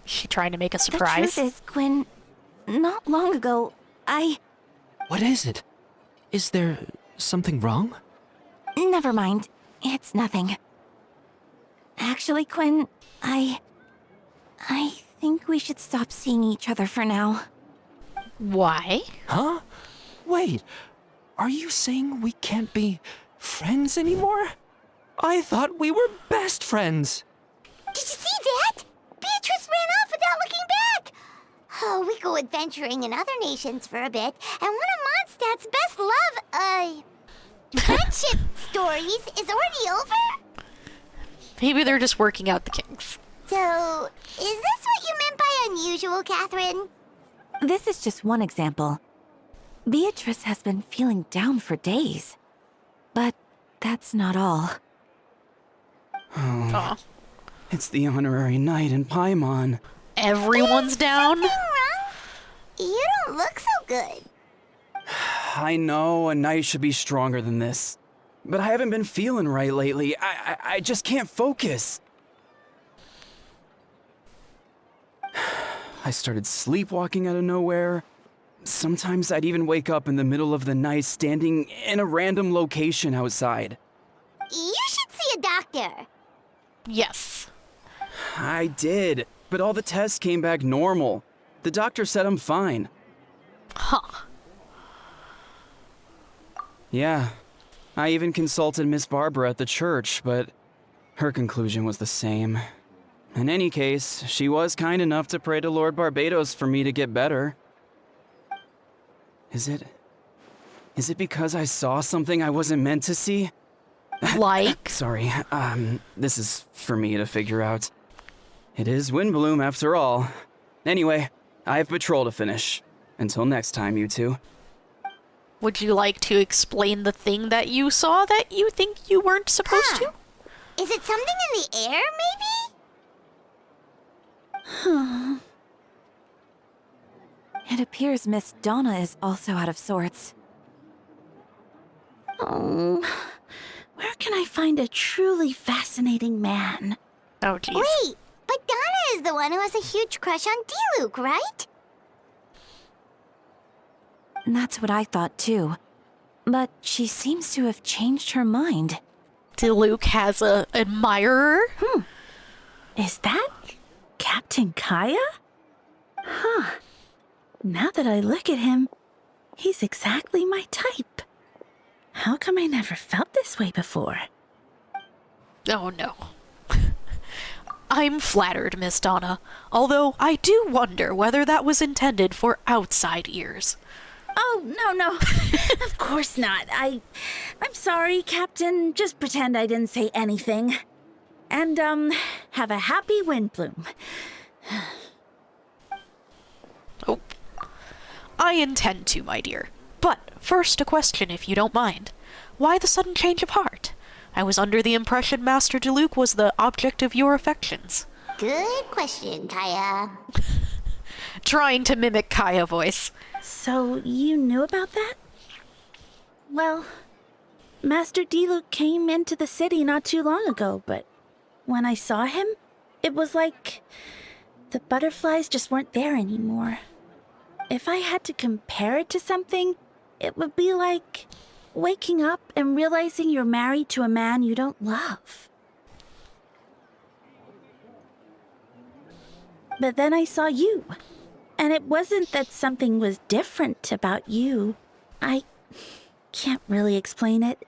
She trying to make a surprise? The truth is, Quinn, not long ago, What is it? Is there something wrong? Never mind. It's nothing. Actually, Quinn, I think we should stop seeing each other for now. Why? Huh? Wait, are you saying we can't be friends anymore? I thought we were best friends. Did you see that? Beatrice ran off without looking back. Oh, we go adventuring in other nations for a bit, and one of Mondstadt's best friendship stories is already over? Maybe they're just working out the kinks. So, is this what you meant by unusual, Catherine? This is just one example. Beatrice has been feeling down for days. But that's not all. Aw. It's the honorary knight in Paimon. Everyone's down? Something wrong? You don't look so good. I know a knight should be stronger than this. But I haven't been feeling right lately. I just can't focus. I started sleepwalking out of nowhere. Sometimes I'd even wake up in the middle of the night standing in a random location outside. You should see a doctor. Yes. I did, but all the tests came back normal. The doctor said I'm fine. Huh. Yeah, I even consulted Miss Barbara at the church, but her conclusion was the same. In any case, she was kind enough to pray to Lord Barbados for me to get better. Is it because I saw something I wasn't meant to see? Like? Sorry, this is for me to figure out. It is Windbloom after all. Anyway, I have patrol to finish. Until next time, you two. Would you like to explain the thing that you saw that you think you weren't supposed to? Is it something in the air, maybe? It appears Miss Donna is also out of sorts. Oh, where can I find a truly fascinating man? Oh, jeez. Wait, but Donna is the one who has a huge crush on D-Luke, right? That's what I thought too. But she seems to have changed her mind. D-Luke has a admirer? Is that Captain Kaya? Huh. Now that I look at him, he's exactly my type. How come I never felt this way before? Oh, no. I'm flattered, Miss Donna, although I do wonder whether that was intended for outside ears. Oh, no. Of course not. I'm sorry, Captain. Just pretend I didn't say anything. And, have a happy Windbloom. Oh. I intend to, my dear. But first a question, if you don't mind. Why the sudden change of heart? I was under the impression Master DeLuke was the object of your affections. Good question, Kaya. Trying to mimic Kaya voice. So, you knew about that? Well, Master D-Luke came into the city not too long ago, but when I saw him, it was like the butterflies just weren't there anymore. If I had to compare it to something, it would be like waking up and realizing you're married to a man you don't love. But then I saw you. And it wasn't that something was different about you. I can't really explain it.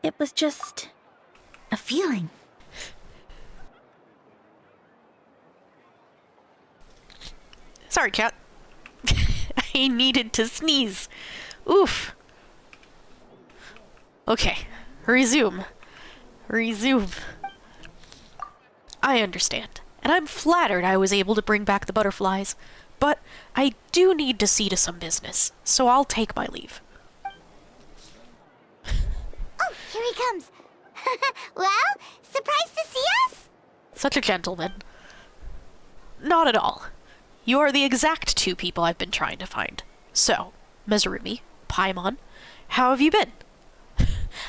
It was just a feeling. Sorry, cat. I needed to sneeze. Oof. Okay. Resume. I understand. And I'm flattered I was able to bring back the butterflies. But I do need to see to some business, so I'll take my leave. Oh, here he comes. Well, surprised to see us? Such a gentleman. Not at all. You are the exact two people I've been trying to find. So, Mezarumi, Paimon, how have you been?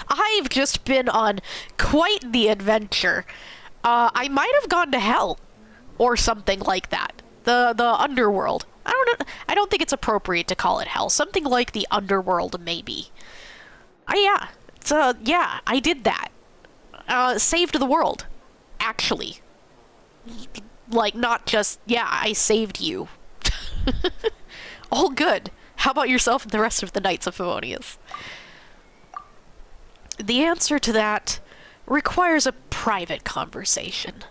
I've just been on quite the adventure. I might have gone to hell, or something like that. The underworld. I don't know. I don't think it's appropriate to call it hell. Something like the underworld, maybe. Yeah. Yeah, I did that. Saved the world. Actually. Like, not just, yeah, I saved you. All good. How about yourself and the rest of the Knights of Favonius? The answer to that requires a private conversation.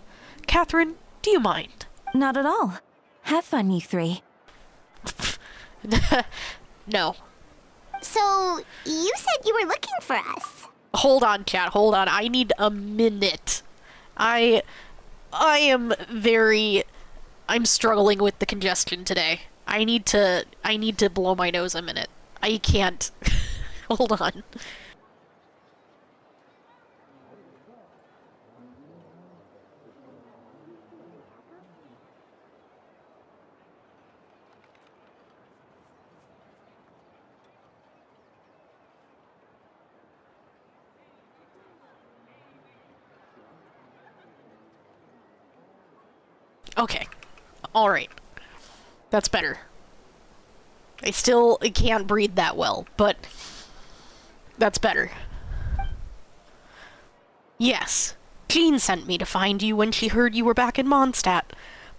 Catherine, do you mind? Not at all. Have fun, you three. No. So, you said you were looking for us. Hold on, chat. Hold on. I need a minute. I'm struggling with the congestion today. I need to blow my nose a minute. I can't. Hold on. Okay. Alright. That's better. I still can't breathe that well, but that's better. Yes. Jean sent me to find you when she heard you were back in Mondstadt.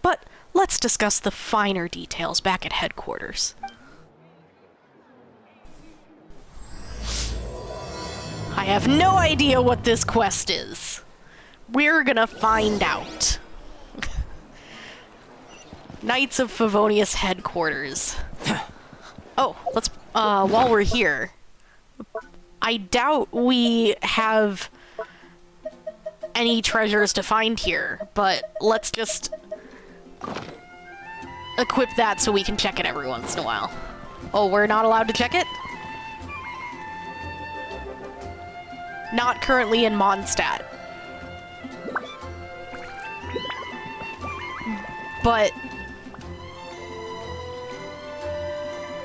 But let's discuss the finer details back at headquarters. I have no idea what this quest is. We're gonna find out. Knights of Favonius headquarters. Oh, let's, while we're here, I doubt we have any treasures to find here, but let's just equip that so we can check it every once in a while. Oh, we're not allowed to check it? Not currently in Mondstadt. But...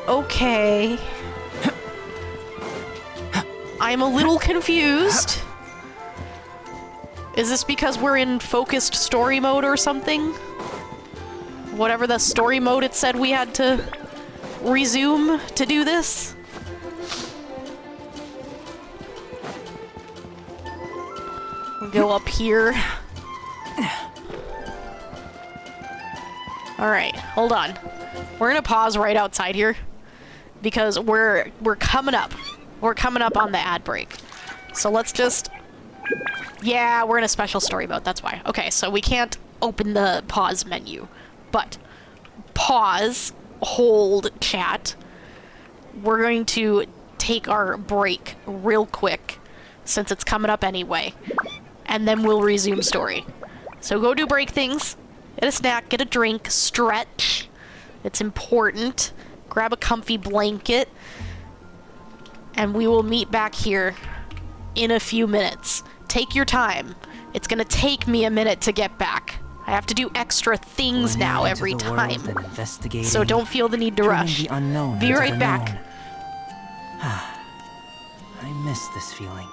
okay. I'm a little confused. Is this because we're in focused story mode or something? Whatever the story mode it said we had to resume to do this? We'll go up here. Alright, hold on. We're gonna pause right outside here because we're coming up. We're coming up on the ad break. So let's just... yeah, we're in a special story mode, that's why. Okay, so we can't open the pause menu. But pause, hold, chat. We're going to take our break real quick since it's coming up anyway. And then we'll resume story. So go do break things. Get a snack, get a drink, stretch. It's important. Grab a comfy blanket. And we will meet back here in a few minutes. Take your time. It's gonna take me a minute to get back. I have to do extra things now every time. So don't feel the need to rush. Be right back. I miss this feeling.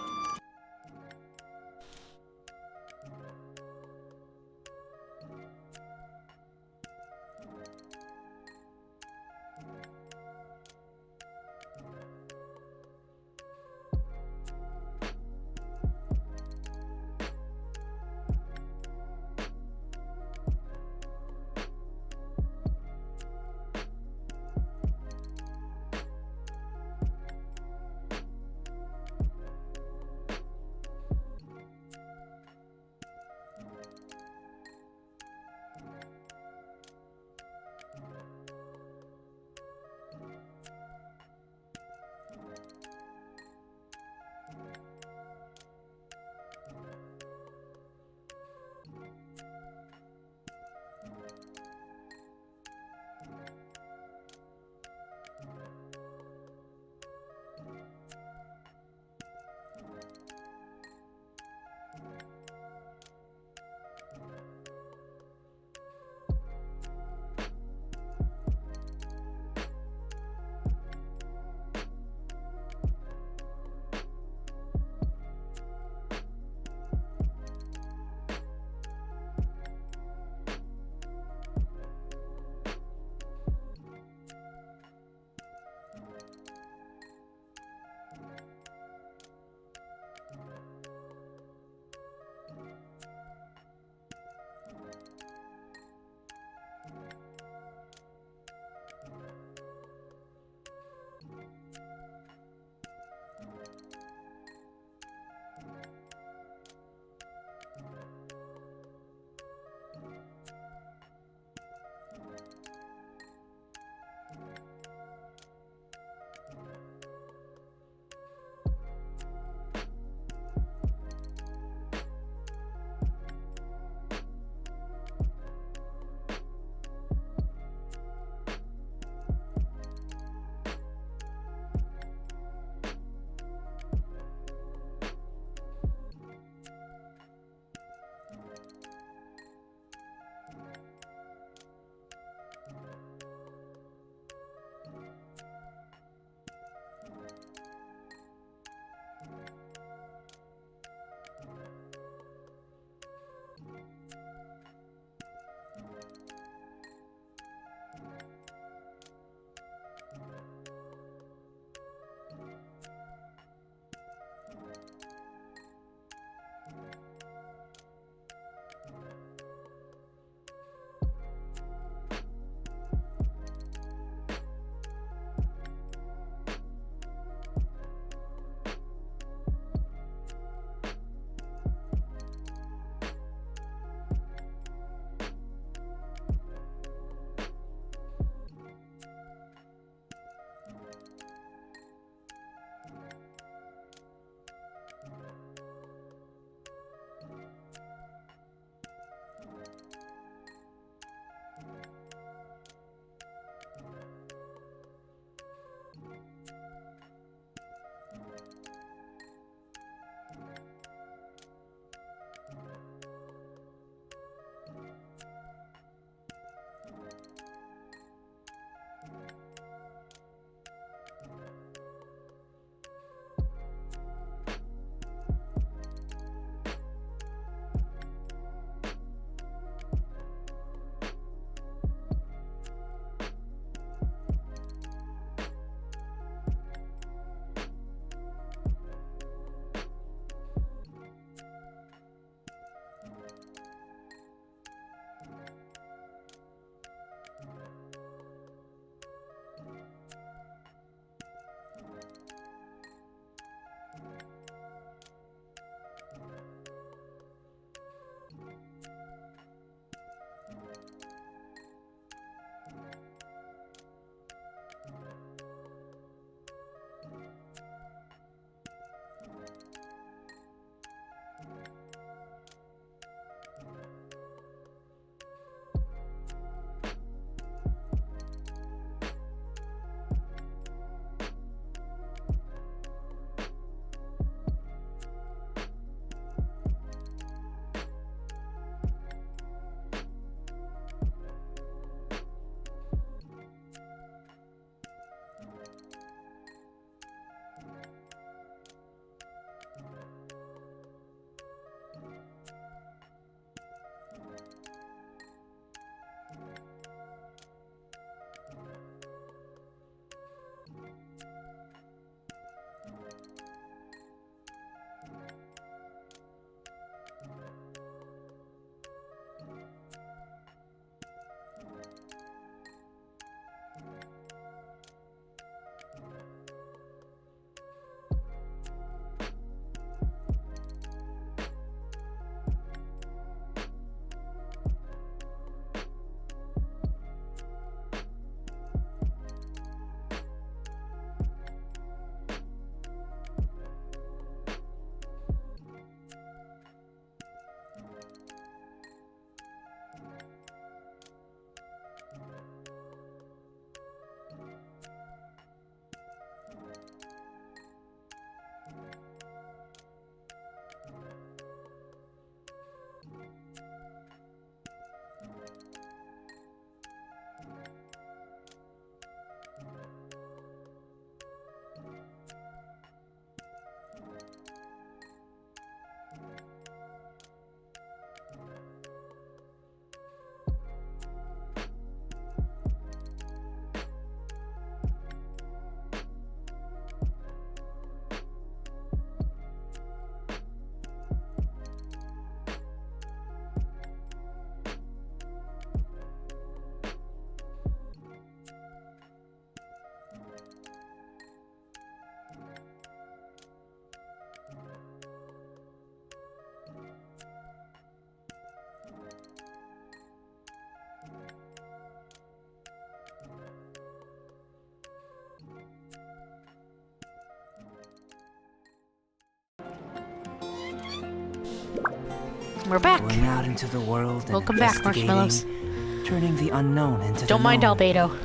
We're back. Going out into the world and Welcome back, investigating, Marshmallows. turning the unknown into Don't the mind known. Albedo.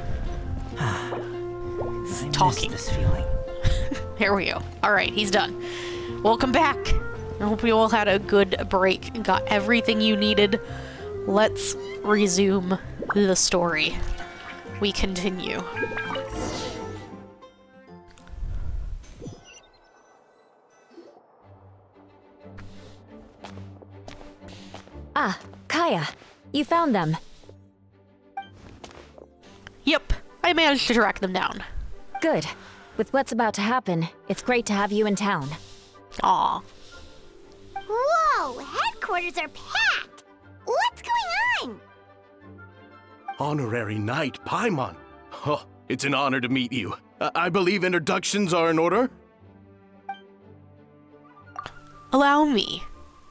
I Talking. miss this feeling. Here we go. Alright, he's done. Welcome back. I hope you all had a good break and got everything you needed. Let's resume the story. We continue. Ah, Kaya, you found them. Yep, I managed to track them down. Good. With what's about to happen, it's great to have you in town. Aw. Whoa! Headquarters are packed! What's going on? Honorary Knight Paimon. Oh, it's an honor to meet you. I believe introductions are in order? Allow me.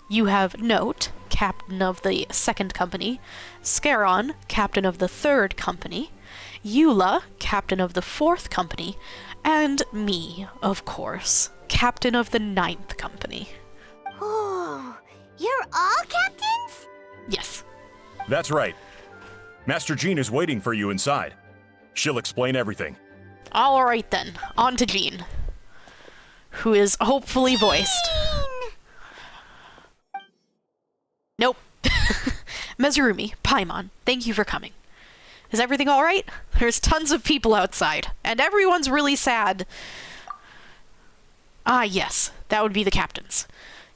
You have Note, captain of the 2nd Company, Scaron, captain of the 3rd Company, Eula, captain of the 4th Company, and me, of course, captain of the 9th Company. Oh, you're all captains? Yes. That's right. Master Jean is waiting for you inside. She'll explain everything. Alright then, on to Jean, who is hopefully voiced. Nope. Mezarumi, Paimon, thank you for coming. Is everything alright? There's tons of people outside, and everyone's really sad. Ah, yes, that would be the captains.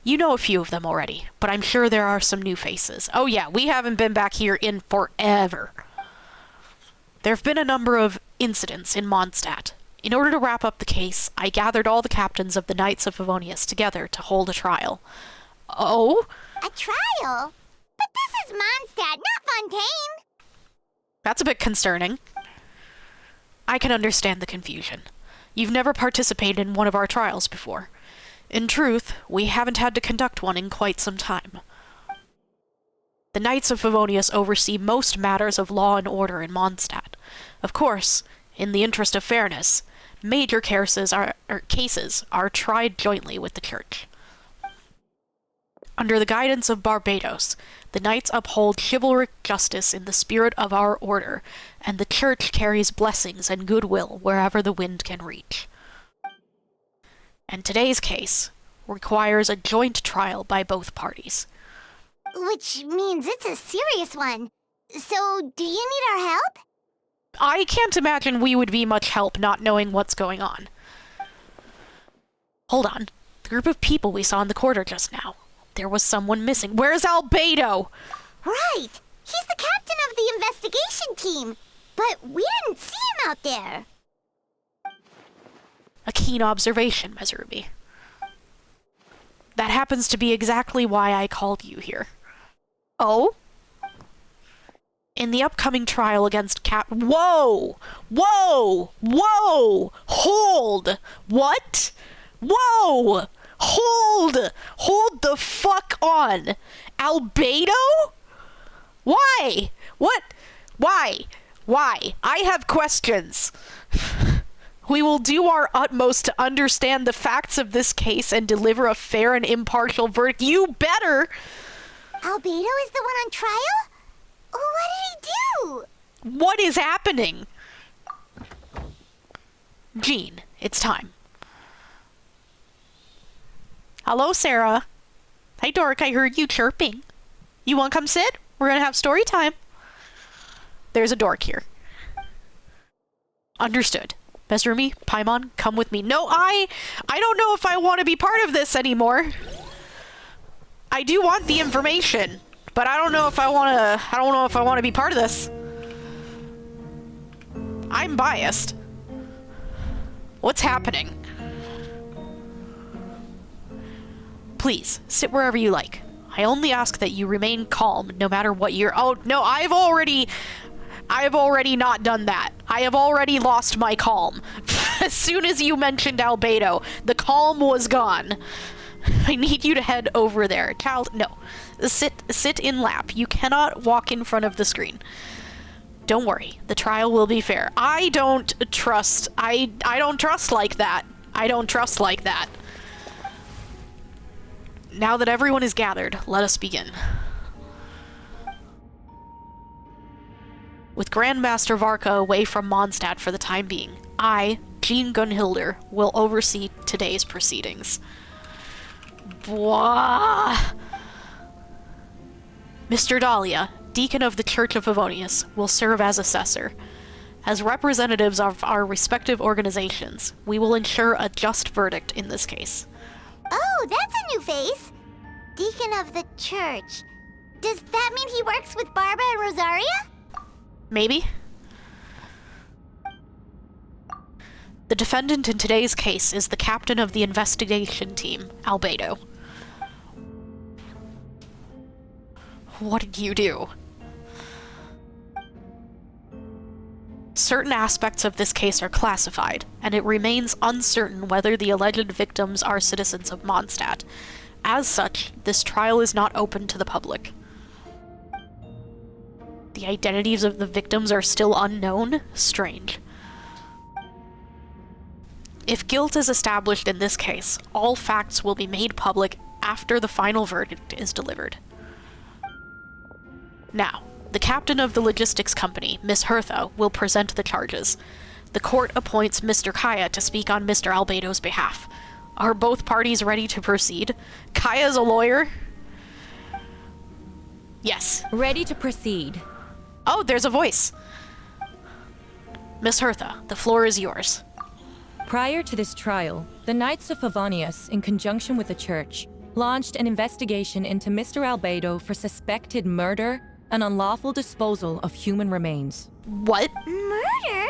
You know a few of them already, but I'm sure there are some new faces. Oh yeah, we haven't been back here in forever. There have been a number of incidents in Mondstadt. In order to wrap up the case, I gathered all the captains of the Knights of Favonius together to hold a trial. Oh? A trial? But this is Mondstadt, not Fontaine! That's a bit concerning. I can understand the confusion. You've never participated in one of our trials before. In truth, we haven't had to conduct one in quite some time. The Knights of Favonius oversee most matters of law and order in Mondstadt. Of course, in the interest of fairness, major cases are tried jointly with the Church. Under the guidance of Barbados, the Knights uphold chivalric justice in the spirit of our order, and the Church carries blessings and goodwill wherever the wind can reach. And today's case requires a joint trial by both parties. Which means it's a serious one. So, do you need our help? I can't imagine we would be much help not knowing what's going on. Hold on. The group of people we saw in the corridor just now. There was someone missing. Where's Albedo? Right! He's the captain of the investigation team. But we didn't see him out there. A keen observation, Mezarumi. That happens to be exactly why I called you here. Oh? In the upcoming trial against Whoa! Whoa! Whoa! Hold! What? Whoa! Hold! Hold the fuck on! Albedo? Why? What? Why? Why? I have questions. We will do our utmost to understand the facts of this case and deliver a fair and impartial verdict. You better! Albedo is the one on trial? What did he do? What is happening? Jean, it's time. Hello, Sarah. Hi, Dork, I heard you chirping. You want to come sit? We're gonna have story time. There's a Dork here. Understood. Mezarumi, Paimon, come with me. No, I don't know if I want to be part of this anymore. I do want the information, but I don't know if I want to be part of this. I'm biased. What's happening? Please, sit wherever you like. I only ask that you remain calm no matter what you're— Oh, no, I've already not done that. I have already lost my calm. As soon as you mentioned Albedo, the calm was gone. I need you to head over there. Child, no. Sit in lap. You cannot walk in front of the screen. Don't worry. The trial will be fair. I don't trust like that. I don't trust like that. Now that everyone is gathered, let us begin. With Grandmaster Varka away from Mondstadt for the time being, I, Jean Gunhilder, will oversee today's proceedings. Blah. Mr. Dahlia, Deacon of the Church of Favonius, will serve as assessor. As representatives of our respective organizations, we will ensure a just verdict in this case. Oh, that's a new face. Deacon of the church. Does that mean he works with Barbara and Rosaria? Maybe. The defendant in today's case is the captain of the investigation team, Albedo. What did you do? Certain aspects of this case are classified, and it remains uncertain whether the alleged victims are citizens of Mondstadt. As such, this trial is not open to the public. The identities of the victims are still unknown? Strange. If guilt is established in this case, all facts will be made public after the final verdict is delivered. Now, the captain of the logistics company, Miss Hertha, will present the charges. The court appoints Mr. Kaya to speak on Mr. Albedo's behalf. Are both parties ready to proceed? Kaya's a lawyer? Yes. Ready to proceed. Oh, there's a voice. Miss Hertha, the floor is yours. Prior to this trial, the Knights of Favonius, in conjunction with the church, launched an investigation into Mr. Albedo for suspected murder and unlawful disposal of human remains. What? Murder?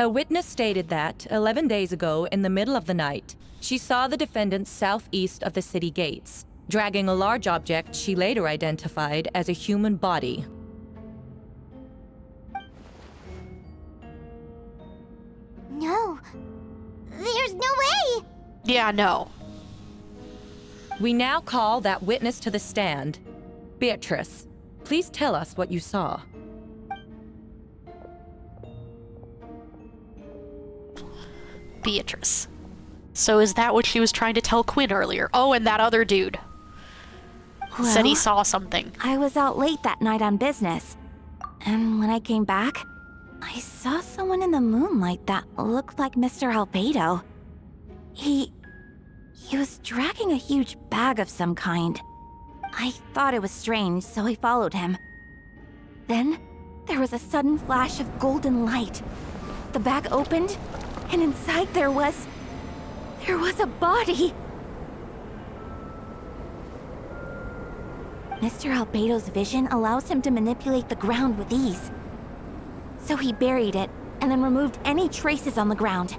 A witness stated that, 11 days ago, in the middle of the night, she saw the defendant southeast of the city gates, dragging a large object she later identified as a human body. No. There's no way! Yeah, no. We now call that witness to the stand. Beatrice, please tell us what you saw. Beatrice. So is that what she was trying to tell Quinn earlier? Oh, and that other dude. Well, said he saw something. I was out late that night on business. And when I came back, I saw someone in the moonlight that looked like Mr. Albedo. He was dragging a huge bag of some kind. I thought it was strange, so I followed him. Then, there was a sudden flash of golden light. The bag opened, and inside there was a body. Mr. Albedo's vision allows him to manipulate the ground with ease. So he buried it, and then removed any traces on the ground.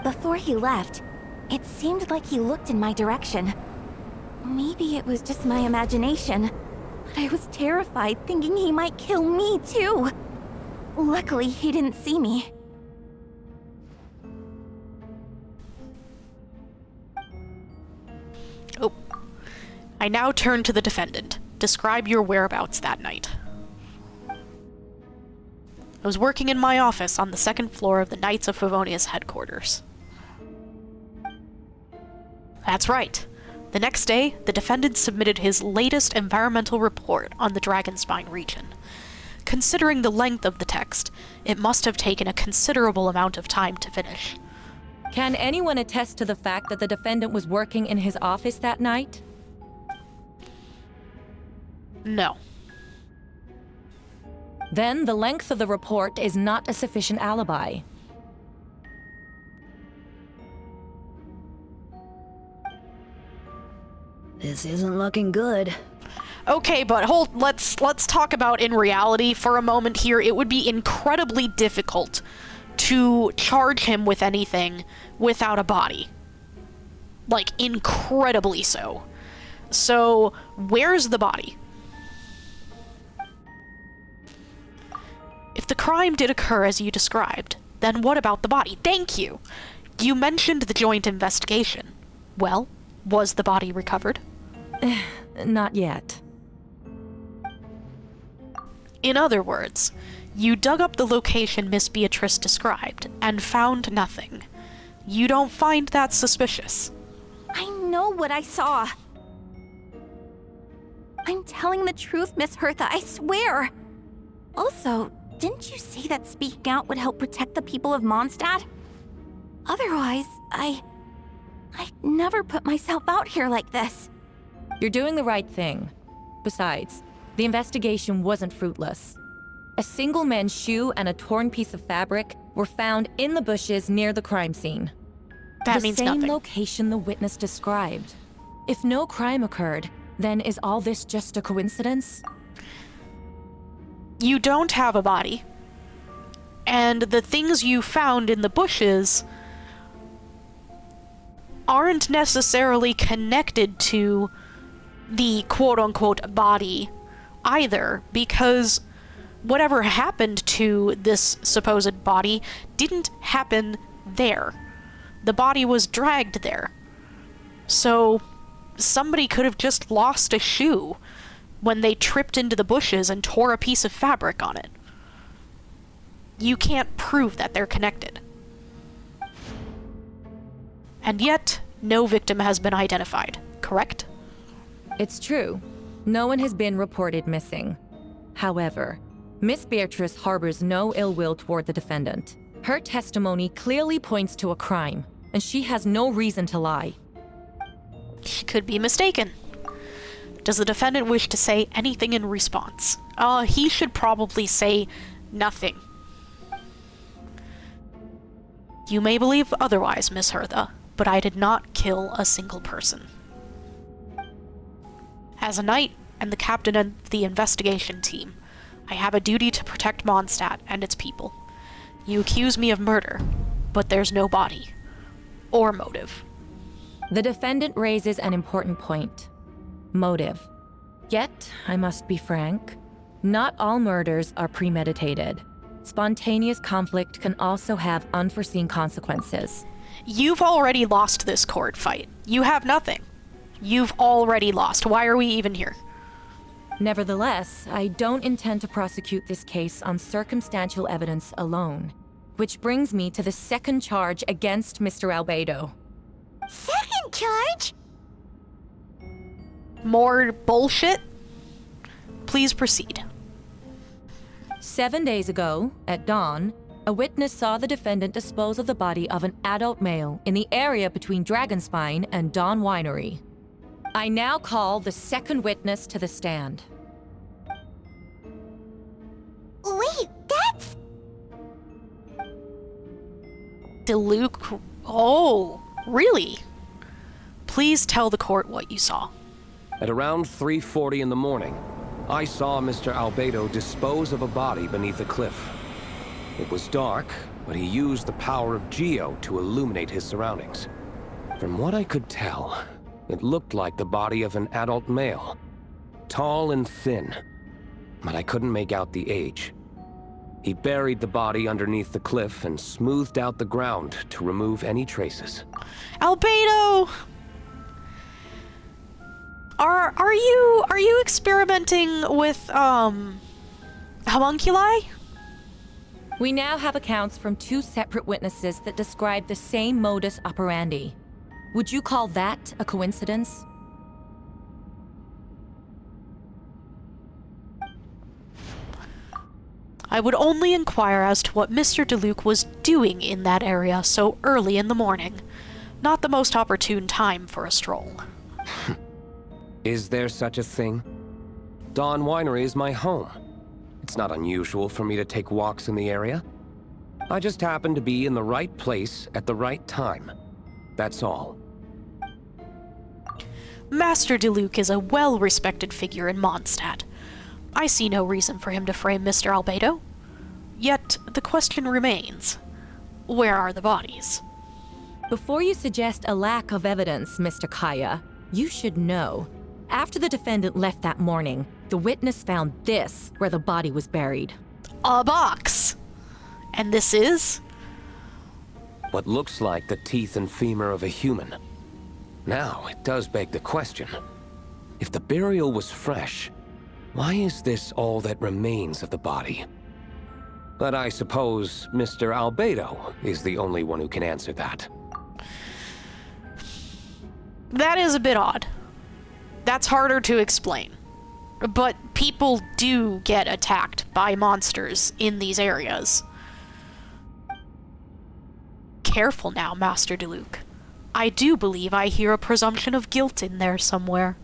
Before he left, it seemed like he looked in my direction. Maybe it was just my imagination, but I was terrified thinking he might kill me too. Luckily, he didn't see me. Oh. I now turn to the defendant. Describe your whereabouts that night. I was working in my office on the second floor of the Knights of Favonius headquarters. That's right. The next day, the defendant submitted his latest environmental report on the Dragonspine region. Considering the length of the text, it must have taken a considerable amount of time to finish. Can anyone attest to the fact that the defendant was working in his office that night? No. Then the length of the report is not a sufficient alibi. This isn't looking good. Okay, but let's talk about in reality for a moment here. It would be incredibly difficult to charge him with anything without a body. Like, incredibly so. So, where's the body? If the crime did occur as you described, then what about the body? Thank you! You mentioned the joint investigation. Well, was the body recovered? Not yet. In other words, You dug up the location Miss Beatrice described and found nothing. You don't find that suspicious. I know what I saw. I'm telling the truth, Miss Hertha, I swear. Also, didn't you say that speaking out would help protect the people of Mondstadt? Otherwise, I'd never put myself out here like this. You're doing the right thing. Besides, the investigation wasn't fruitless. A single man's shoe and a torn piece of fabric were found in the bushes near the crime scene. That means nothing. The same location the witness described. If no crime occurred, then is all this just a coincidence? You don't have a body. And the things you found in the bushes aren't necessarily connected to the quote-unquote body either, because whatever happened to this supposed body didn't happen there. The body was dragged there. So somebody could have just lost a shoe when they tripped into the bushes and tore a piece of fabric on it. You can't prove that they're connected. And yet, no victim has been identified, correct? It's true. No one has been reported missing. However, Miss Beatrice harbors no ill will toward the defendant. Her testimony clearly points to a crime, and she has no reason to lie. She could be mistaken. Does the defendant wish to say anything in response? He should probably say nothing. You may believe otherwise, Miss Hertha, but I did not kill a single person. As a knight and the captain of the investigation team, I have a duty to protect Mondstadt and its people. You accuse me of murder, but there's no body. Or motive. The defendant raises an important point. Motive. Yet, I must be frank, not all murders are premeditated. Spontaneous conflict can also have unforeseen consequences. You've already lost this court fight. You have nothing. You've already lost. Why are we even here? Nevertheless, I don't intend to prosecute this case on circumstantial evidence alone. Which brings me to the second charge against Mr. Albedo. Second charge? More bullshit? Please proceed. 7 days ago, at dawn, a witness saw the defendant dispose of the body of an adult male in the area between Dragonspine and Dawn Winery. I now call the second witness to the stand. Wait, that's... Diluc... Oh, really? Please tell the court what you saw. At around 3:40 in the morning, I saw Mr. Albedo dispose of a body beneath a cliff. It was dark, but he used the power of Geo to illuminate his surroundings. From what I could tell, it looked like the body of an adult male. Tall and thin, but I couldn't make out the age. He buried the body underneath the cliff and smoothed out the ground to remove any traces. Albedo! Are you experimenting with, homunculi? We now have accounts from 2 separate witnesses that describe the same modus operandi. Would you call that a coincidence? I would only inquire as to what Mr. Diluc was doing in that area so early in the morning. Not the most opportune time for a stroll. Is there such a thing? Dawn Winery is my home. It's not unusual for me to take walks in the area. I just happen to be in the right place at the right time. That's all. Master Diluc is a well-respected figure in Mondstadt. I see no reason for him to frame Mr. Albedo. Yet, the question remains, where are the bodies? Before you suggest a lack of evidence, Mr. Kaya, you should know. After the defendant left that morning, the witness found this where the body was buried. A box! And this is? What looks like the teeth and femur of a human. Now, it does beg the question. If the burial was fresh, why is this all that remains of the body? But I suppose Mr. Albedo is the only one who can answer that. That is a bit odd. That's harder to explain. But people do get attacked by monsters in these areas. Careful now, Master Diluc. I do believe I hear a presumption of guilt in there somewhere.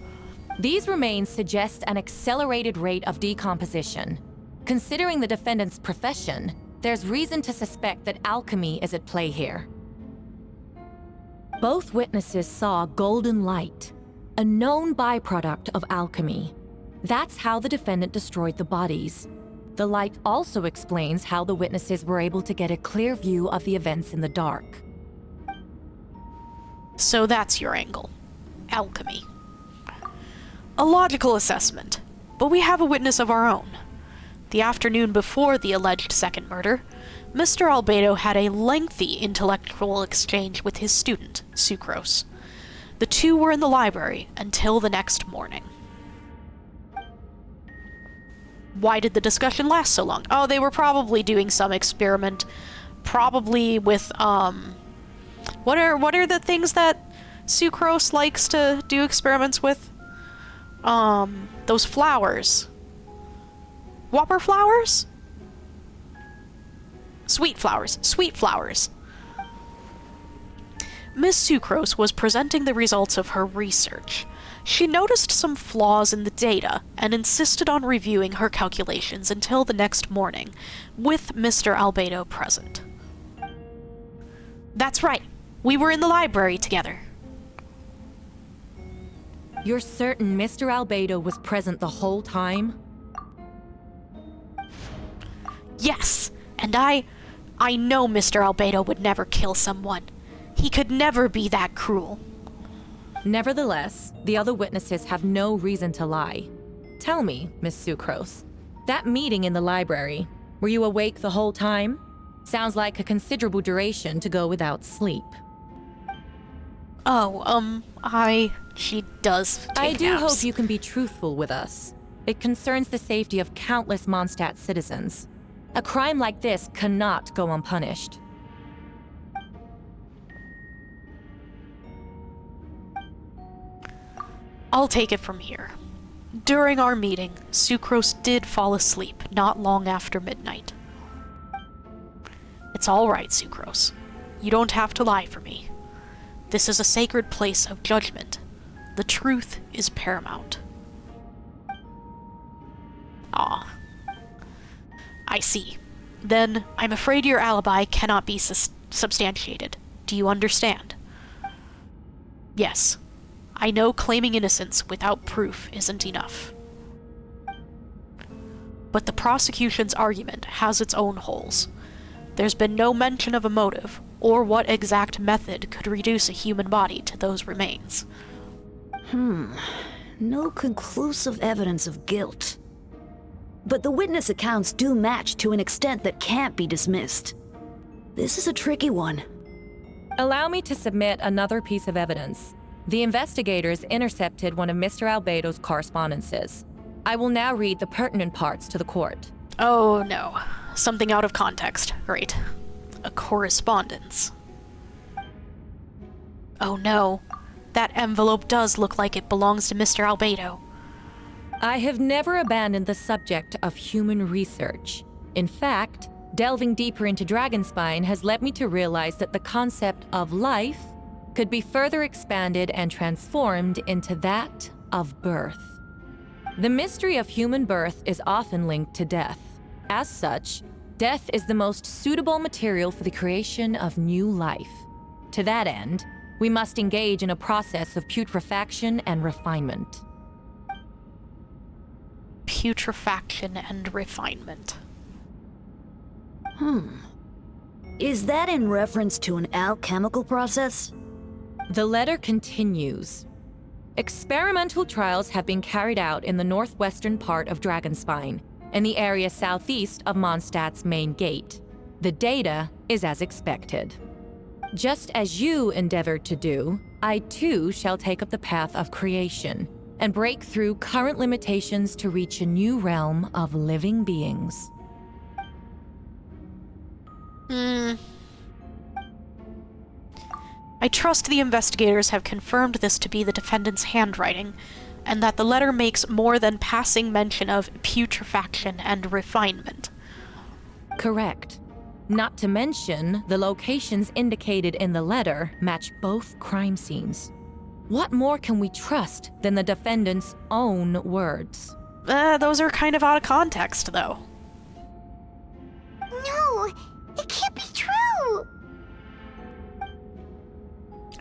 These remains suggest an accelerated rate of decomposition. Considering the defendant's profession, there's reason to suspect that alchemy is at play here. Both witnesses saw golden light, a known byproduct of alchemy. That's how the defendant destroyed the bodies. The light also explains how the witnesses were able to get a clear view of the events in the dark. So that's your angle. Alchemy. A logical assessment, but we have a witness of our own. The afternoon before the alleged second murder, Mr. Albedo had a lengthy intellectual exchange with his student, Sucrose. The two were in the library until the next morning. Why did the discussion last so long? Oh, they were probably doing some experiment. Probably with, What are the things that Sucrose likes to do experiments with? Those flowers. Whopper flowers? Sweet flowers. Sweet flowers. Miss Sucrose was presenting the results of her research. She noticed some flaws in the data and insisted on reviewing her calculations until the next morning, with Mr. Albedo present. That's right. We were in the library together. You're certain Mr. Albedo was present the whole time? Yes, and I know Mr. Albedo would never kill someone. He could never be that cruel. Nevertheless, the other witnesses have no reason to lie. Tell me, Miss Sucrose, that meeting in the library, were you awake the whole time? Sounds like a considerable duration to go without sleep. Oh, she does take I do naps. hope you can be truthful with us. It concerns the safety of countless Mondstadt citizens. A crime like this cannot go unpunished. I'll take it from here. During our meeting, Sucrose did fall asleep not long after midnight. It's all right, Sucrose. You don't have to lie for me. This is a sacred place of judgment. The truth is paramount. Ah. I see. Then, I'm afraid your alibi cannot be substantiated. Do you understand? Yes. I know claiming innocence without proof isn't enough. But the prosecution's argument has its own holes. There's been no mention of a motive, or what exact method could reduce a human body to those remains. No conclusive evidence of guilt. But the witness accounts do match to an extent that can't be dismissed. This is a tricky one. Allow me to submit another piece of evidence. The investigators intercepted one of Mr. Albedo's correspondences. I will now read the pertinent parts to the court. Oh no. Something out of context. Great. A correspondence. Oh no. That envelope does look like it belongs to Mr. Albedo. I have never abandoned the subject of human research. In fact, delving deeper into Dragonspine has led me to realize that the concept of life could be further expanded and transformed into that of birth. The mystery of human birth is often linked to death. As such, death is the most suitable material for the creation of new life. To that end, we must engage in a process of putrefaction and refinement. Putrefaction and refinement. Is that in reference to an alchemical process? The letter continues. Experimental trials have been carried out in the northwestern part of Dragonspine, in the area southeast of Mondstadt's main gate. The data is as expected. Just as you endeavored to do, I too shall take up the path of creation and break through current limitations to reach a new realm of living beings. I trust the investigators have confirmed this to be the defendant's handwriting, and that the letter makes more than passing mention of putrefaction and refinement. Correct. Not to mention, the locations indicated in the letter match both crime scenes. What more can we trust than the defendant's own words? Those are kind of out of context, though. No, it can't be true.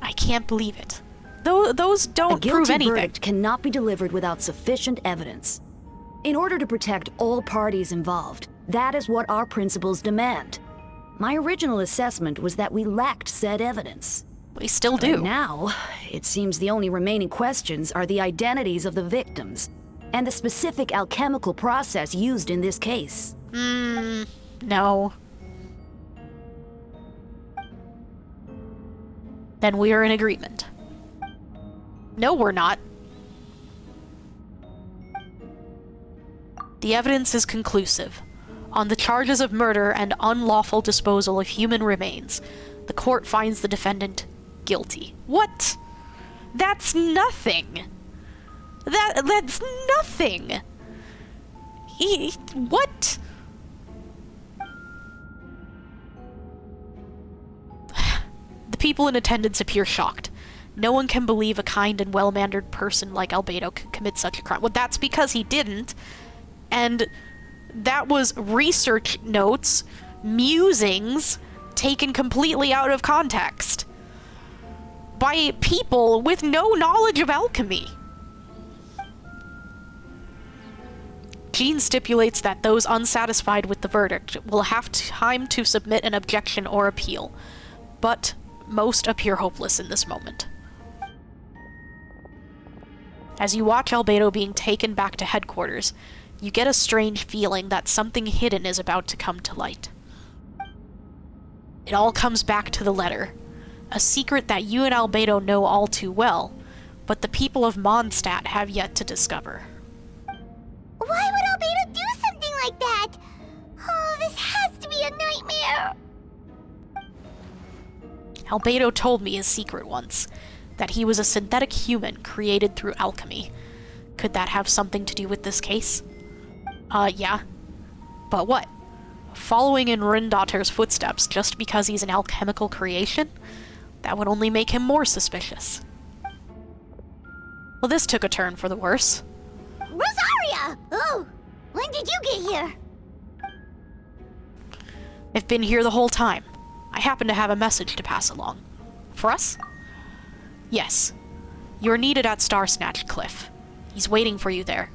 I can't believe it. Those don't prove anything. A guilty verdict cannot be delivered without sufficient evidence. In order to protect all parties involved, that is what our principles demand. My original assessment was that we lacked said evidence. We still do. But now, it seems the only remaining questions are the identities of the victims and the specific alchemical process used in this case. No. Then we are in agreement. No, we're not. The evidence is conclusive. On the charges of murder and unlawful disposal of human remains, the court finds the defendant guilty. What? That's nothing. That's nothing. What? The people in attendance appear shocked. No one can believe a kind and well-mannered person like Albedo could commit such a crime. Well, that's because he didn't. And that was research notes, musings, taken completely out of context by people with no knowledge of alchemy. Jean stipulates that those unsatisfied with the verdict will have time to submit an objection or appeal, but most appear hopeless in this moment. As you watch Albedo being taken back to headquarters, you get a strange feeling that something hidden is about to come to light. It all comes back to the letter, a secret that you and Albedo know all too well, but the people of Mondstadt have yet to discover. Why would Albedo do something like that? Oh, this has to be a nightmare. Albedo told me his secret once, that he was a synthetic human created through alchemy. Could that have something to do with this case? Yeah. But what? Following in Rindotter's footsteps just because he's an alchemical creation? That would only make him more suspicious. Well, this took a turn for the worse. Rosaria! Oh, when did you get here? I've been here the whole time. I happen to have a message to pass along. For us? Yes. You're needed at Starsnatch Cliff. He's waiting for you there.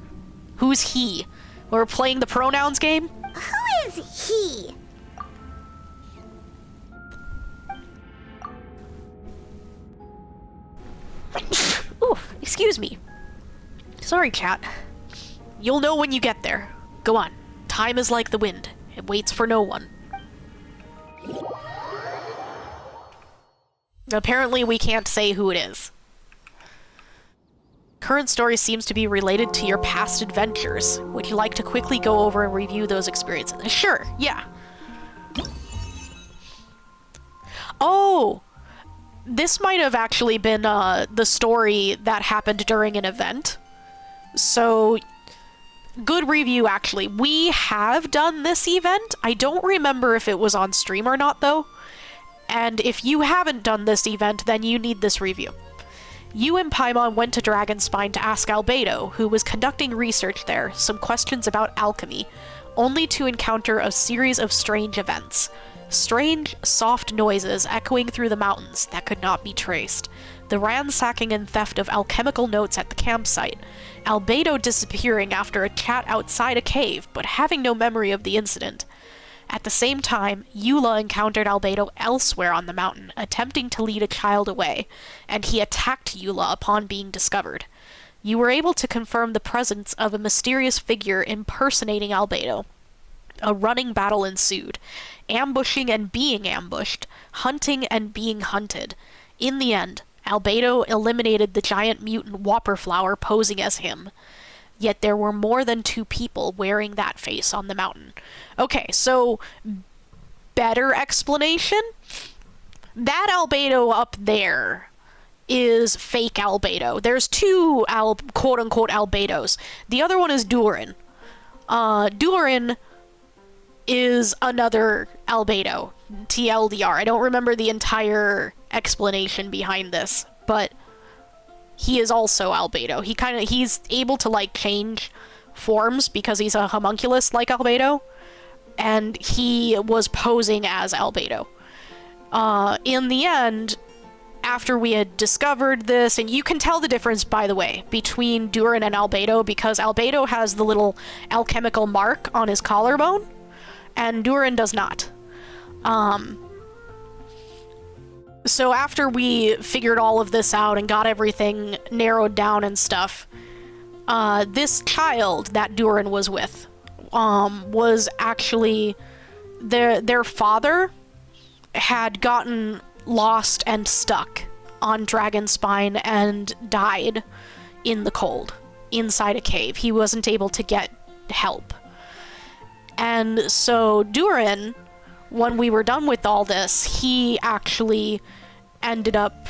Who's he? We're playing the pronouns game? Who is he? Oof, excuse me. Sorry, chat. You'll know when you get there. Go on. Time is like the wind. It waits for no one. Apparently we can't say who it is. Current story seems to be related to your past adventures. Would you like to quickly go over and review those experiences? Sure, yeah. Oh! This might have actually been the story that happened during an event. So, good review actually. We have done this event. I don't remember if it was on stream or not though. And if you haven't done this event, then you need this review. You and Paimon went to Dragonspine to ask Albedo, who was conducting research there, some questions about alchemy, only to encounter a series of strange events. Strange, soft noises echoing through the mountains that could not be traced. The ransacking and theft of alchemical notes at the campsite. Albedo disappearing after a chat outside a cave, but having no memory of the incident. At the same time, Eula encountered Albedo elsewhere on the mountain, attempting to lead a child away, and he attacked Eula upon being discovered. You were able to confirm the presence of a mysterious figure impersonating Albedo. A running battle ensued, ambushing and being ambushed, hunting and being hunted. In the end, Albedo eliminated the giant mutant Whopperflower posing as him. Yet there were more than 2 people wearing that face on the mountain. Okay, so better explanation, that albedo up there is fake albedo. There's two quote-unquote albedos. The other one is Durin. Durin is another albedo. TLDR. I don't remember the entire explanation behind this, but he is also albedo. He's able to, like, change forms because he's a homunculus like albedo, and he was posing as albedo. In the end, after we had discovered this, and you can tell the difference, by the way, between Durin and albedo, because albedo has the little alchemical mark on his collarbone, and Durin does not. So after we figured all of this out and got everything narrowed down and stuff, this child that Durin was with was actually their father had gotten lost and stuck on Dragonspine and died in the cold inside a cave. He wasn't able to get help. And so Durin, when we were done with all this, he actually ended up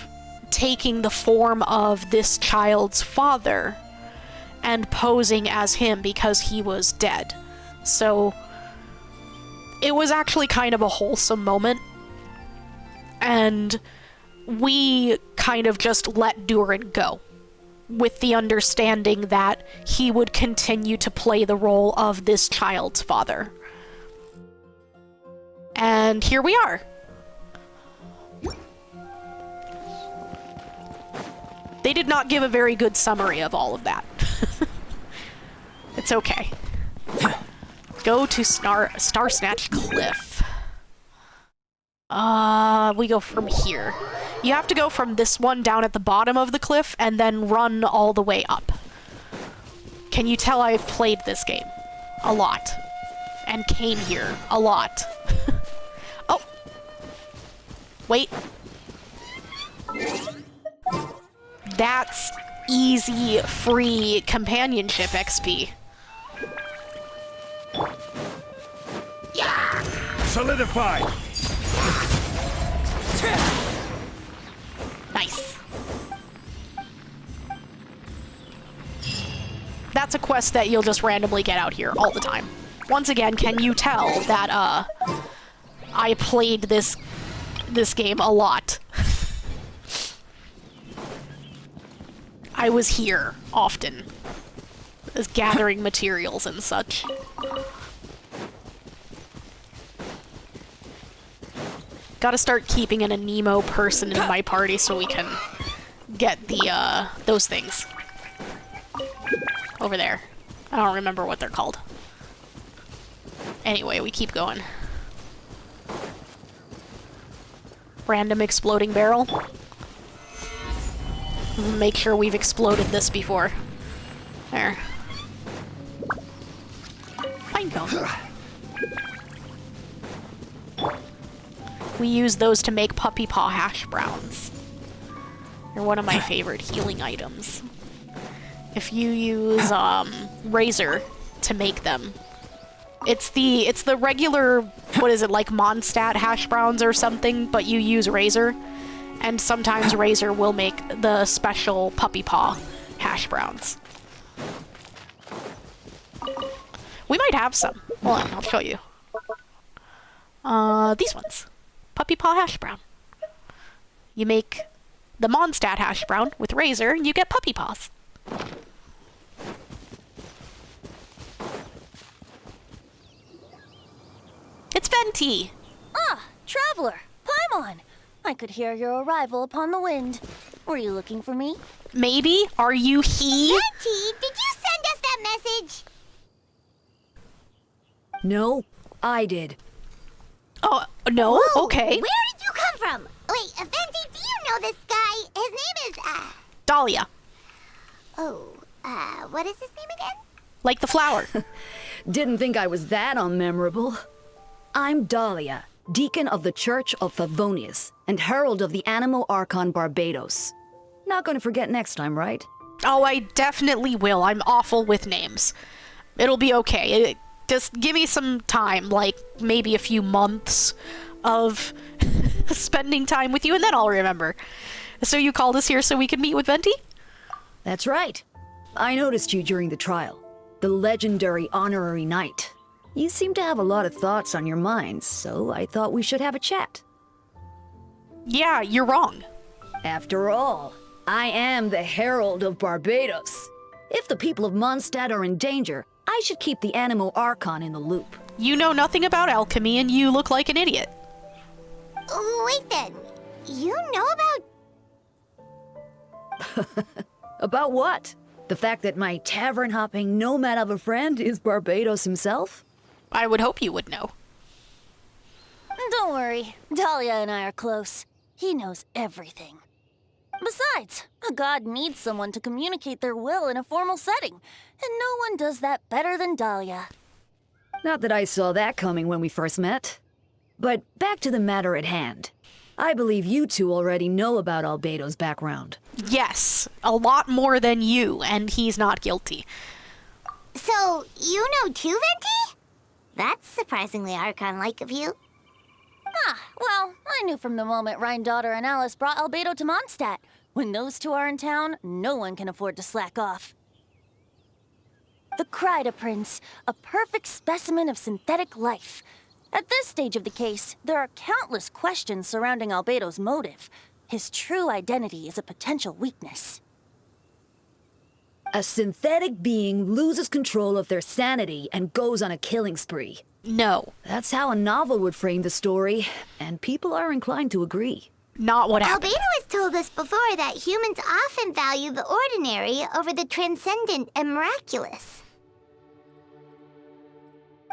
taking the form of this child's father and posing as him because he was dead. So it was actually kind of a wholesome moment, and we kind of just let Durin go, with the understanding that he would continue to play the role of this child's father. And here we are. They did not give a very good summary of all of that. It's okay. Go to Starsnatch Cliff. We go from here. You have to go from this one down at the bottom of the cliff and then run all the way up. Can you tell I've played this game a lot and came here a lot? Oh! Wait. That's easy, free companionship XP. Yeah! Solidify! Nice. That's a quest that you'll just randomly get out here all the time. Once again, can you tell that, I played this game a lot? I was here often, as gathering materials and such. Gotta start keeping an Anemo person in my party so we can get the, those things. Over there. I don't remember what they're called. Anyway, we keep going. Random exploding barrel. Make sure we've exploded this before. There. Pinecone. We use those to make puppy paw hash browns. They're one of my favorite healing items. If you use Razor to make them, it's the regular, what is it, like Mondstadt hash browns or something, but you use Razor, and sometimes Razor will make the special puppy paw hash browns. We might have some. Hold on, I'll show you. These ones. Puppy paw hash brown. You make the Mondstadt hash brown with Razor, and you get puppy paws. It's Venti! Ah, traveler! Paimon! I could hear your arrival upon the wind. Were you looking for me? Maybe? Are you he? Venti, did you send us that message? No, I did. Oh, no? Whoa, Okay. Where did you come from? Wait, Venti, do you know this guy? His name is, Dahlia. Oh, what is his name again? Like the flower. Didn't think I was that unmemorable. I'm Dahlia, Deacon of the Church of Favonius, and Herald of the Animo Archon Barbados. Not gonna forget next time, right? Oh, I definitely will. I'm awful with names. It'll be okay. Just give me some time, like maybe a few months of spending time with you, and then I'll remember. So you called us here so we could meet with Venti? That's right. I noticed you during the trial. The legendary honorary knight. You seem to have a lot of thoughts on your mind, so I thought we should have a chat. Yeah, you're wrong. After all, I am the Herald of Barbados. If the people of Mondstadt are in danger, I should keep the Animo Archon in the loop. You know nothing about alchemy, and you look like an idiot. Wait then. You know about... About what? The fact that my tavern-hopping nomad of a friend is Barbados himself? I would hope you would know. Don't worry. Dahlia and I are close. He knows everything. Besides, a god needs someone to communicate their will in a formal setting, and no one does that better than Dahlia. Not that I saw that coming when we first met. But back to the matter at hand. I believe you two already know about Albedo's background. Yes, a lot more than you, and he's not guilty. So, you know too, Venti? That's surprisingly Archon-like of you. Ah, well, I knew from the moment Rhine-Daughter and Alice brought Albedo to Mondstadt. When those two are in town, no one can afford to slack off. The Kryda Prince, a perfect specimen of synthetic life. At this stage of the case, there are countless questions surrounding Albedo's motive. His true identity is a potential weakness. A synthetic being loses control of their sanity and goes on a killing spree. No. That's how a novel would frame the story, and people are inclined to agree. Not what happened. Albedo has told us before that humans often value the ordinary over the transcendent and miraculous.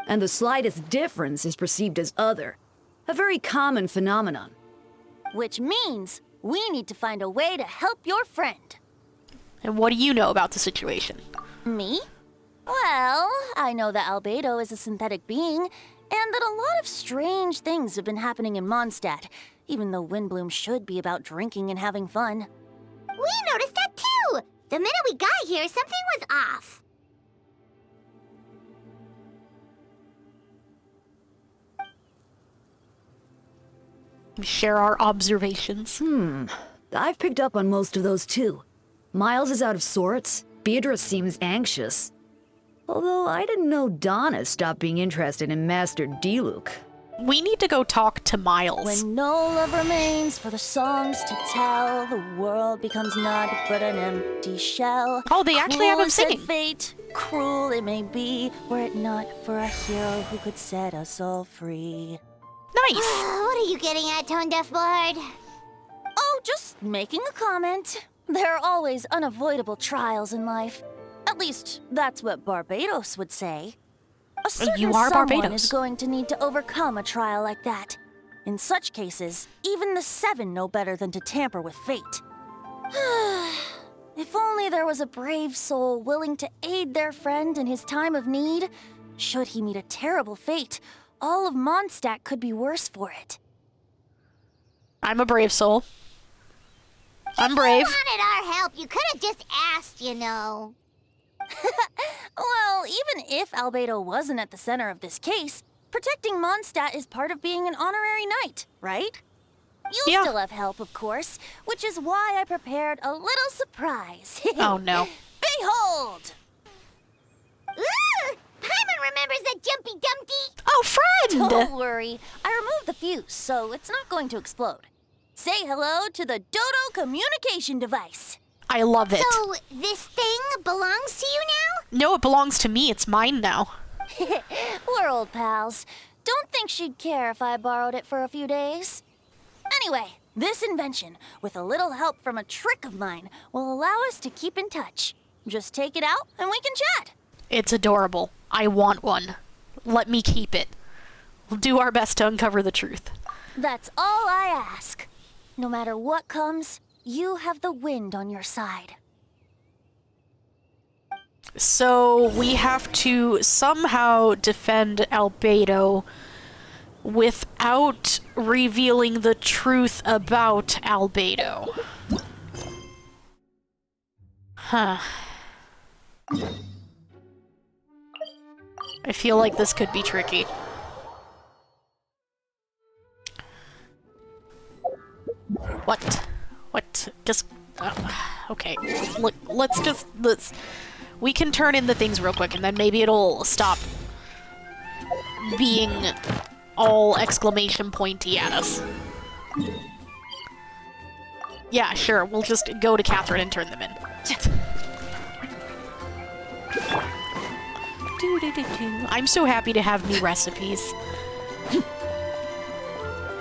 And the slightest difference is perceived as other. A very common phenomenon. Which means we need to find a way to help your friend. And what do you know about the situation? Me? Well, I know that Albedo is a synthetic being, and that a lot of strange things have been happening in Mondstadt, even though Windbloom should be about drinking and having fun. We noticed that too! The minute we got here, something was off. Share our observations. I've picked up on most of those too. Miles is out of sorts. Beatrice seems anxious. Although I didn't know Donna stopped being interested in Master Diluc. We need to go talk to Miles. When no love remains for the songs to tell, the world becomes naught but an empty shell. Oh, they actually have him singing. Fate, cruel it may be, were it not for a hero who could set us all free. Nice. What are you getting at, Tone Deaf Bard? Oh, just making a comment. There are always unavoidable trials in life. At least, that's what Barbados would say. A certain You are someone Barbados. is going to need to overcome a trial like that. In such cases, even the Seven know better than to tamper with fate. If only there was a brave soul willing to aid their friend in his time of need. Should he meet a terrible fate, all of Mondstadt could be worse for it. I'm a brave soul. I'm brave. If you wanted our help, you could have just asked, you know. Well, even if Albedo wasn't at the center of this case, protecting Mondstadt is part of being an honorary knight, right? You'll still have help, of course, which is why I prepared a little surprise. Oh, no. Behold! Ooh! Paimon remembers that Jumpy Dumpty! Oh, friend! Don't worry. I removed the fuse, so it's not going to explode. Say hello to the Dodo communication device. I love it. So, this thing belongs to you now? No, it belongs to me. It's mine now. We're old pals. Don't think she'd care if I borrowed it for a few days. Anyway, this invention, with a little help from a trick of mine, will allow us to keep in touch. Just take it out and we can chat. It's adorable. I want one. Let me keep it. We'll do our best to uncover the truth. That's all I ask. No matter what comes, you have the wind on your side. So we have to somehow defend Albedo without revealing the truth about Albedo. Huh. I feel like this could be tricky. What? What? Just... okay. Look, let's... We can turn in the things real quick, and then maybe it'll stop being all exclamation pointy at us. Yeah, sure. We'll just go to Catherine and turn them in. I'm so happy to have new recipes.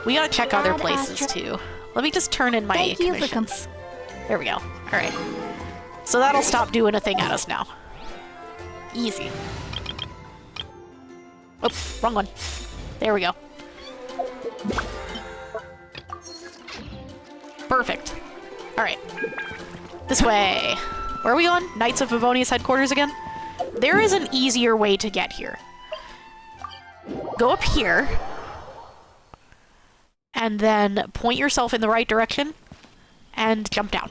We gotta check other places too. Let me just turn in my commissions. There we go. Alright. So that'll stop doing a thing at us now. Easy. Oh, wrong one. There we go. Perfect. Alright. This way. Where are we going? Knights of Favonius headquarters again? There is an easier way to get here. Go up here. And then point yourself in the right direction. And jump down.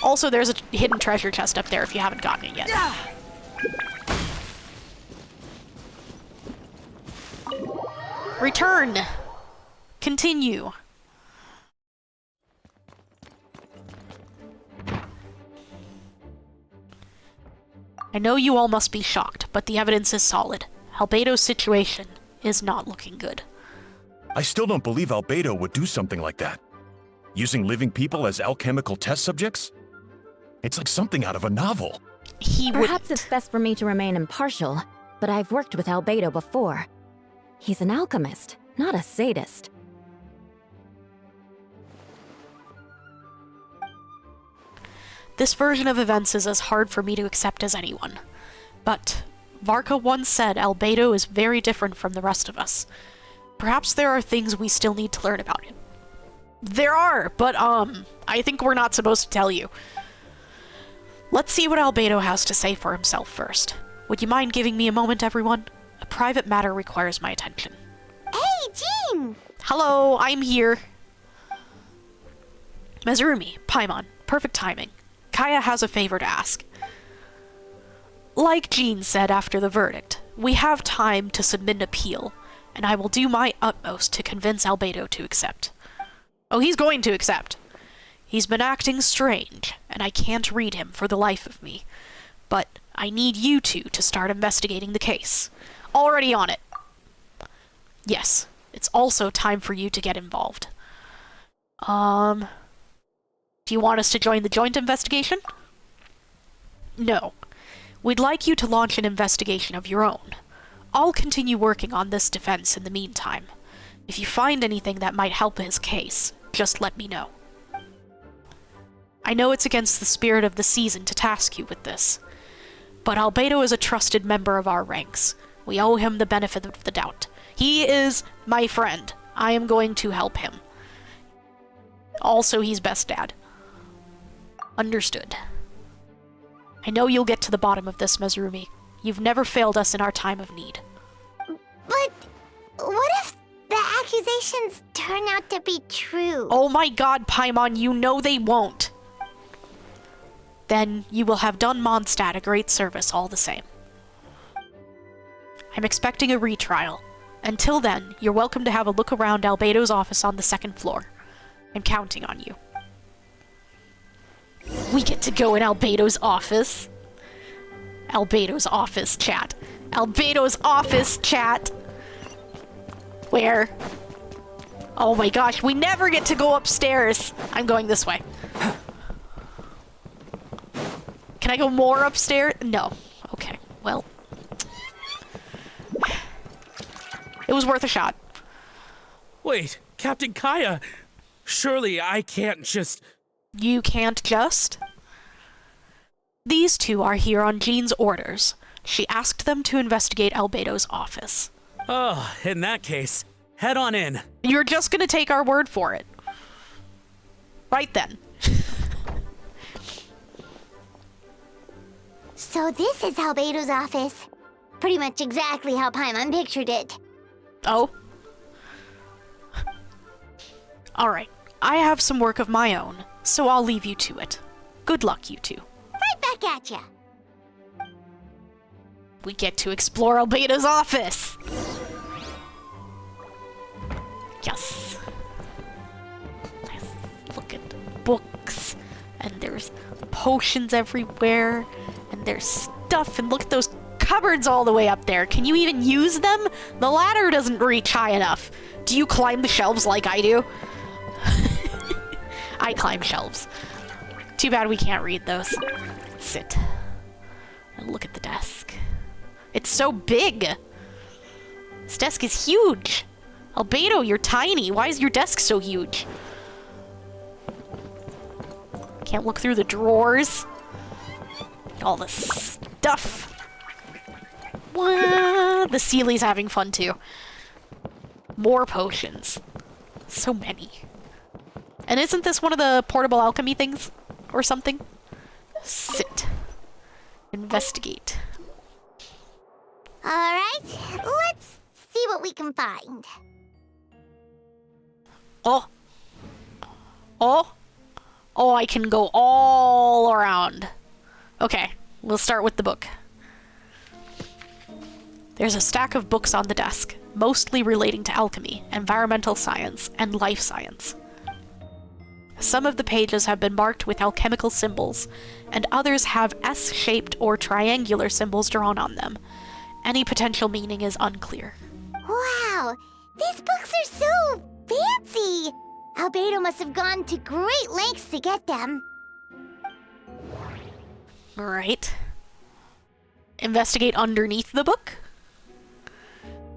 Also, there's a hidden treasure chest up there if you haven't gotten it yet. Return! Continue. I know you all must be shocked, but the evidence is solid. Albedo's situation is not looking good. I still don't believe Albedo would do something like that. Using living people as alchemical test subjects? It's like something out of a novel. Perhaps it's best for me to remain impartial, but I've worked with Albedo before. He's an alchemist, not a sadist. This version of events is as hard for me to accept as anyone. But Varka once said Albedo is very different from the rest of us. Perhaps there are things we still need to learn about him. There are, but I think we're not supposed to tell you. Let's see what Albedo has to say for himself first. Would you mind giving me a moment, everyone? A private matter requires my attention. Hey, Jean! Hello, I'm here. Mezarumi, Paimon, perfect timing. Kaya has a favor to ask. Like Jean said after the verdict, we have time to submit an appeal, and I will do my utmost to convince Albedo to accept. Oh, he's going to accept. He's been acting strange, and I can't read him for the life of me. But I need you two to start investigating the case. Already on it. Yes, it's also time for you to get involved. Do you want us to join the joint investigation? No. We'd like you to launch an investigation of your own. I'll continue working on this defense in the meantime. If you find anything that might help his case, just let me know. I know it's against the spirit of the season to task you with this, but Albedo is a trusted member of our ranks. We owe him the benefit of the doubt. He is my friend. I am going to help him. Also, he's best dad. Understood. I know you'll get to the bottom of this, Mezarumi. You've never failed us in our time of need. But what if the accusations turn out to be true? Oh my god, Paimon, you know they won't. Then you will have done Mondstadt a great service all the same. I'm expecting a retrial. Until then, you're welcome to have a look around Albedo's office on the second floor. I'm counting on you. We get to go in Albedo's office. Albedo's office, chat. Albedo's office, chat. Where? Oh my gosh, we never get to go upstairs. I'm going this way. Can I go more upstairs? No. Okay, well. It was worth a shot. Wait, Captain Kaya! Surely I can't just... You can't just? These two are here on Jean's orders. She asked them to investigate Albedo's office. Oh, in that case, head on in. You're just gonna take our word for it. Right then. So this is Albedo's office. Pretty much exactly how Paimon pictured it. Oh? Alright, I have some work of my own, so I'll leave you to it. Good luck, you two. Right back at ya. We get to explore Albedo's office! Yes. Let's look at the books, and there's potions everywhere, and there's stuff, and look at those cupboards all the way up there. Can you even use them? The ladder doesn't reach high enough. Do you climb the shelves like I do? I climb shelves. Too bad we can't read those. Sit. And look at the desk. It's so big! This desk is huge! Albedo, you're tiny. Why is your desk so huge? Can't look through the drawers. All the stuff. What? The Seely's having fun too. More potions. So many. And isn't this one of the portable alchemy things? Or something? Sit. Investigate. Alright, let's see what we can find. Oh. Oh. Oh, I can go all around. Okay, we'll start with the book. There's a stack of books on the desk, mostly relating to alchemy, environmental science, and life science. Some of the pages have been marked with alchemical symbols, and others have S-shaped or triangular symbols drawn on them. Any potential meaning is unclear. Wow, these books are so fancy! Albedo must have gone to great lengths to get them. Alright. Investigate underneath the book.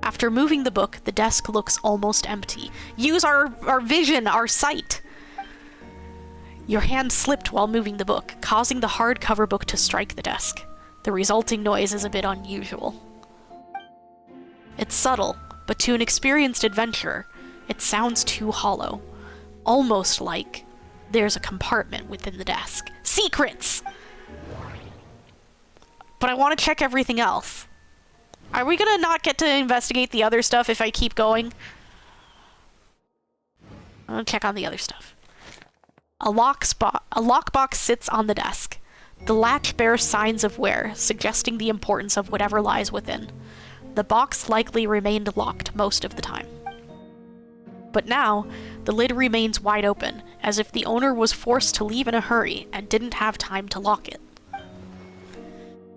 After moving the book, the desk looks almost empty. Use our vision, our sight! Your hand slipped while moving the book, causing the hardcover book to strike the desk. The resulting noise is a bit unusual. It's subtle, but to an experienced adventurer, it sounds too hollow. Almost like there's a compartment within the desk. Secrets! But I want to check everything else. Are we gonna not get to investigate the other stuff if I keep going? I'll check on the other stuff. A lockbox sits on the desk. The latch bears signs of wear, suggesting the importance of whatever lies within. The box likely remained locked most of the time. But now, the lid remains wide open, as if the owner was forced to leave in a hurry and didn't have time to lock it.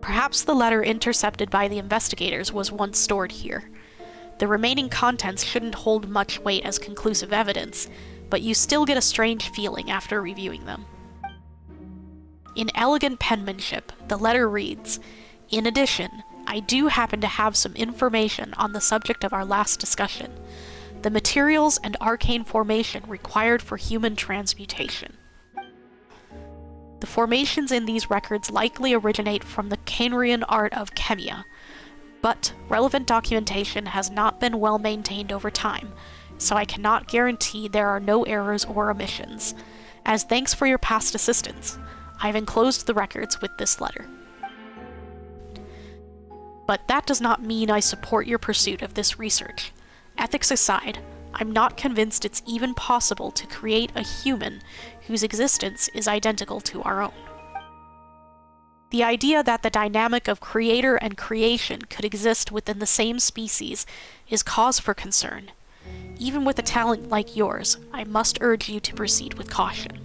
Perhaps the letter intercepted by the investigators was once stored here. The remaining contents shouldn't hold much weight as conclusive evidence, but you still get a strange feeling after reviewing them. In elegant penmanship, the letter reads, "In addition, I do happen to have some information on the subject of our last discussion, the materials and arcane formation required for human transmutation. The formations in these records likely originate from the Canarian art of chemia, but relevant documentation has not been well maintained over time, so I cannot guarantee there are no errors or omissions. As thanks for your past assistance, I've enclosed the records with this letter. But that does not mean I support your pursuit of this research. Ethics aside, I'm not convinced it's even possible to create a human whose existence is identical to our own. The idea that the dynamic of creator and creation could exist within the same species is cause for concern. Even with a talent like yours, I must urge you to proceed with caution."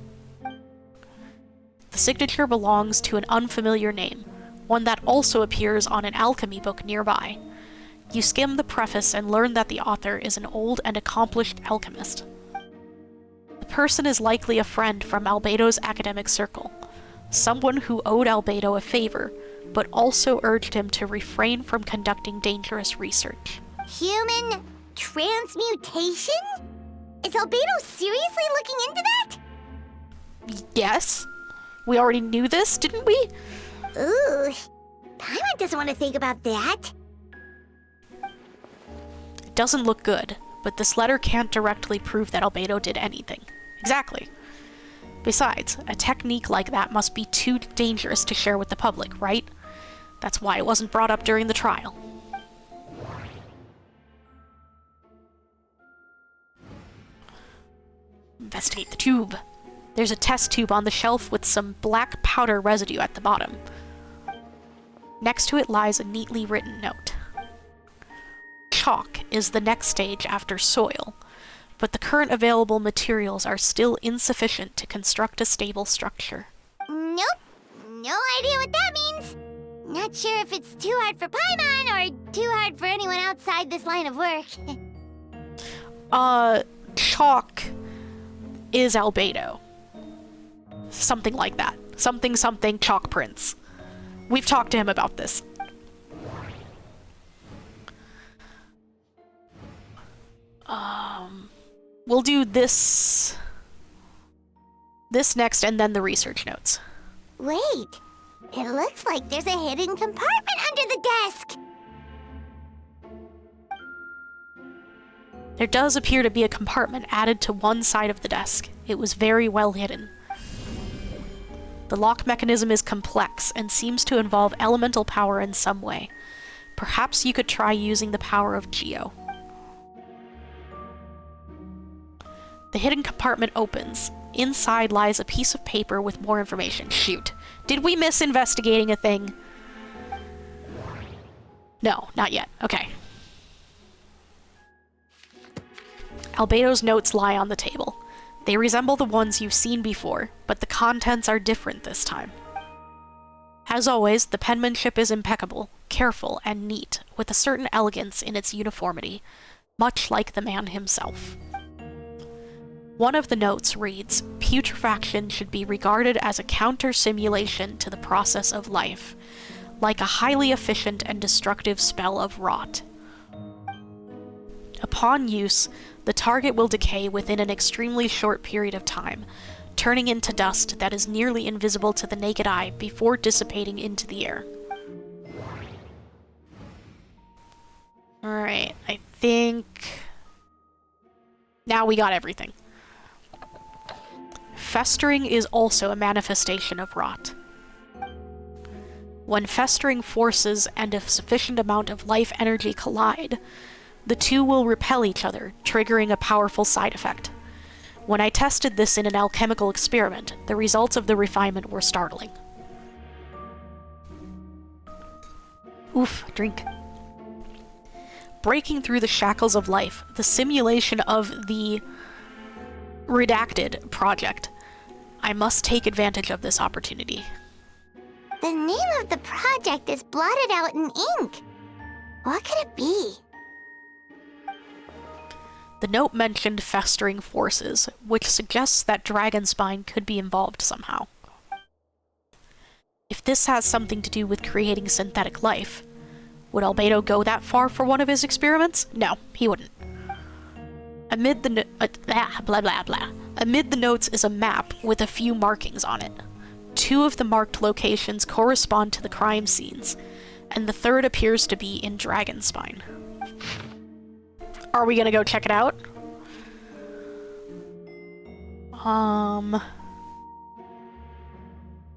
The signature belongs to an unfamiliar name, one that also appears on an alchemy book nearby. You skim the preface and learn that the author is an old and accomplished alchemist. The person is likely a friend from Albedo's academic circle, someone who owed Albedo a favor, but also urged him to refrain from conducting dangerous research. Human transmutation? Is Albedo seriously looking into that? Yes. We already knew this, didn't we? Ooh, Paimon doesn't want to think about that. It doesn't look good, but this letter can't directly prove that Albedo did anything. Exactly. Besides, a technique like that must be too dangerous to share with the public, right? That's why it wasn't brought up during the trial. Investigate the tube. There's a test tube on the shelf with some black powder residue at the bottom. Next to it lies a neatly written note. Chalk is the next stage after soil, but the current available materials are still insufficient to construct a stable structure. Nope. No idea what that means. Not sure if it's too hard for Paimon or too hard for anyone outside this line of work. Chalk is Albedo. Something like that. Something Chalk Prince. We've talked to him about this. We'll do this next and then the research notes. Wait, it looks like there's a hidden compartment under the desk. There does appear to be a compartment added to one side of the desk. It was very well hidden. The lock mechanism is complex and seems to involve elemental power in some way. Perhaps you could try using the power of Geo. The hidden compartment opens. Inside lies a piece of paper with more information. Shoot. Did we miss investigating a thing? No, not yet. Okay. Albedo's notes lie on the table. They resemble the ones you've seen before, but the contents are different this time. As always, the penmanship is impeccable, careful, and neat, with a certain elegance in its uniformity, much like the man himself. One of the notes reads, "Putrefaction should be regarded as a counter-simulation to the process of life, like a highly efficient and destructive spell of rot. Upon use, the target will decay within an extremely short period of time, turning into dust that is nearly invisible to the naked eye before dissipating into the air." Alright, I think... now we got everything. Festering is also a manifestation of rot. When festering forces and a sufficient amount of life energy collide, the two will repel each other, triggering a powerful side effect. When I tested this in an alchemical experiment, the results of the refinement were startling. Oof, drink. Breaking through the shackles of life, the simulation of the Redacted project. I must take advantage of this opportunity. The name of the project is blotted out in ink. What could it be? The note mentioned festering forces, which suggests that Dragonspine could be involved somehow. If this has something to do with creating synthetic life, would Albedo go that far for one of his experiments? No, he wouldn't. Amid the Amid the notes is a map with a few markings on it. 2 of the marked locations correspond to the crime scenes, and the third appears to be in Dragonspine. Are we gonna go check it out? I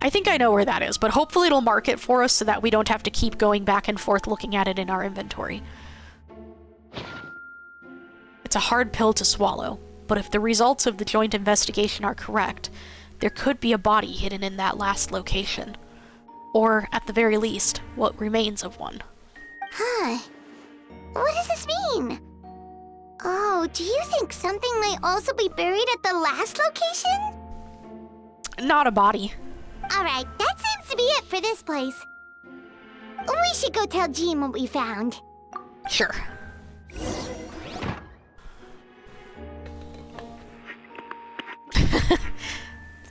think I know where that is, but hopefully it'll mark it for us so that we don't have to keep going back and forth looking at it in our inventory. It's a hard pill to swallow, but if the results of the joint investigation are correct, there could be a body hidden in that last location. Or, at the very least, what remains of one. Huh. What does this mean? Oh, do you think something might also be buried at the last location? Not a body. Alright, that seems to be it for this place. We should go tell Jean what we found. Sure.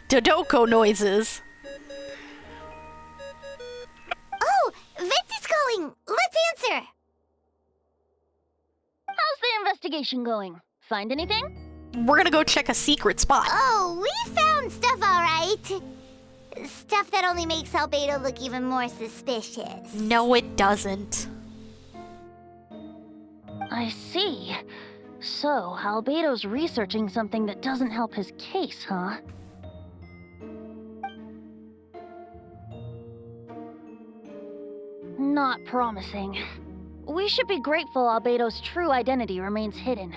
Dodoko noises. Oh, Vent is calling. Let's answer. How's the investigation going? Find anything? We're gonna go check a secret spot. Oh, we found stuff, all right. Stuff that only makes Albedo look even more suspicious. No, it doesn't. I see. So, Albedo's researching something that doesn't help his case, huh? Not promising. We should be grateful Albedo's true identity remains hidden.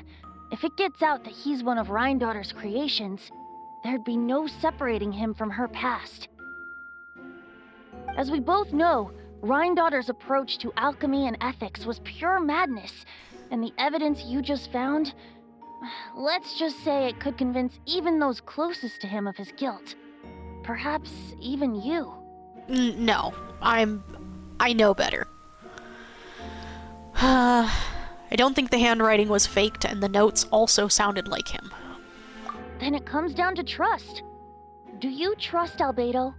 If it gets out that he's one of Rhindaughter's creations, there'd be no separating him from her past. As we both know, Rhindaughter's approach to alchemy and ethics was pure madness, and the evidence you just found, let's just say it could convince even those closest to him of his guilt. Perhaps even you. No, I know better. I don't think the handwriting was faked, and the notes also sounded like him. Then it comes down to trust. Do you trust Albedo?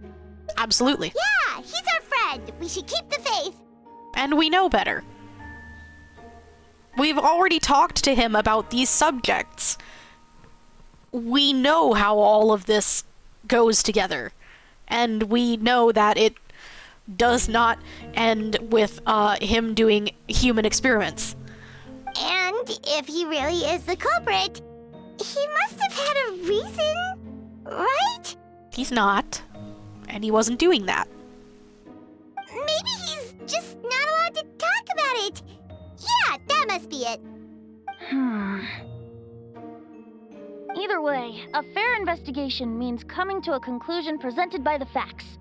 Absolutely. Yeah, he's our friend. We should keep the faith. And we know better. We've already talked to him about these subjects. We know how all of this goes together. And we know that it does not end with him doing human experiments. And if he really is the culprit, he must have had a reason, right? He's not. And he wasn't doing that. Maybe he's just not allowed to talk about it. Yeah, that must be it. Either way, a fair investigation means coming to a conclusion presented by the facts.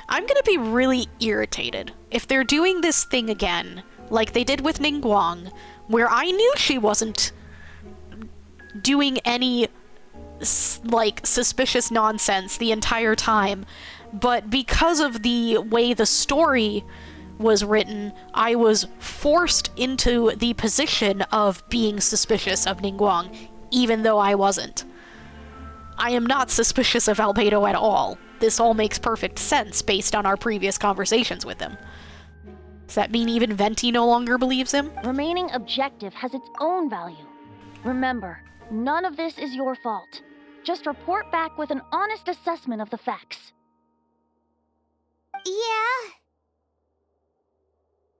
I'm gonna be really irritated if they're doing this thing again, like they did with Ningguang, where I knew she wasn't doing any suspicious nonsense the entire time, but because of the way the story was written, I was forced into the position of being suspicious of Ningguang, even though I wasn't. I am not suspicious of Albedo at all. This all makes perfect sense based on our previous conversations with him. Does that mean even Venti no longer believes him? Remaining objective has its own value. Remember, none of this is your fault. Just report back with an honest assessment of the facts. Yeah.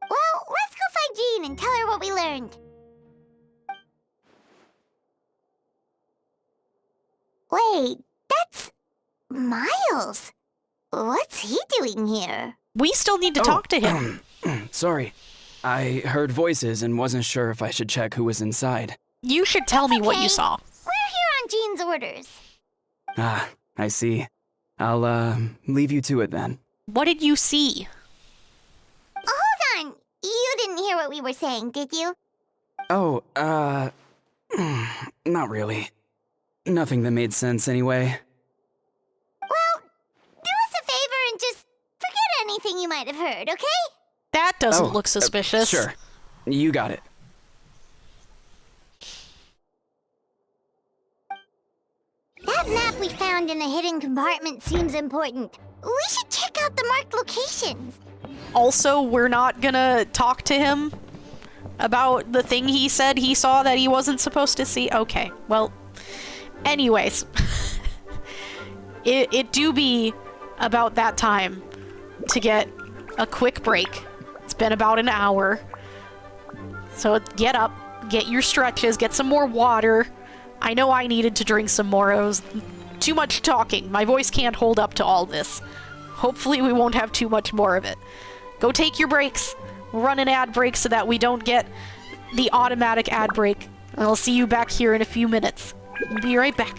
Well, let's go find Jean and tell her what we learned. Wait, that's Miles. What's he doing here? We still need to talk to him. Sorry. I heard voices and wasn't sure if I should check who was inside. You should tell me what you saw. We're here on Jean's orders. Ah, I see. I'll, leave you to it then. What did you see? Hold on. You didn't hear what we were saying, did you? Oh, not really. Nothing that made sense anyway. Well, do us a favor and just forget anything you might have heard, okay? That doesn't look suspicious. Sure. You got it. That map we found in the hidden compartment seems important. We should check out the marked locations. Also, we're not gonna talk to him about the thing he said he saw that he wasn't supposed to see? Okay, well, anyways. it do be about that time to get a quick break. It's been about an hour. So get up, get your stretches, get some more water. I know I needed to drink some more. It was too much talking. My voice can't hold up to all this. Hopefully we won't have too much more of it. Go take your breaks. Run an ad break so that we don't get the automatic ad break. And I'll see you back here in a few minutes. Be right back.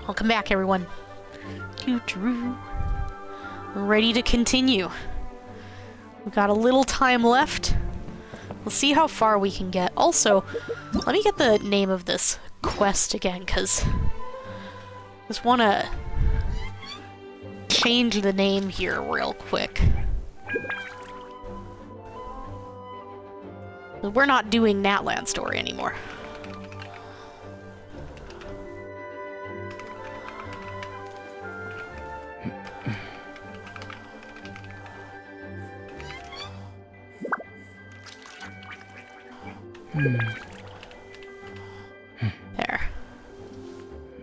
Welcome back, everyone. Ready to continue. We've got a little time left. We'll see how far we can get. Also, let me get the name of this quest again, because I just want to change the name here real quick. We're not doing Natlan story anymore. There.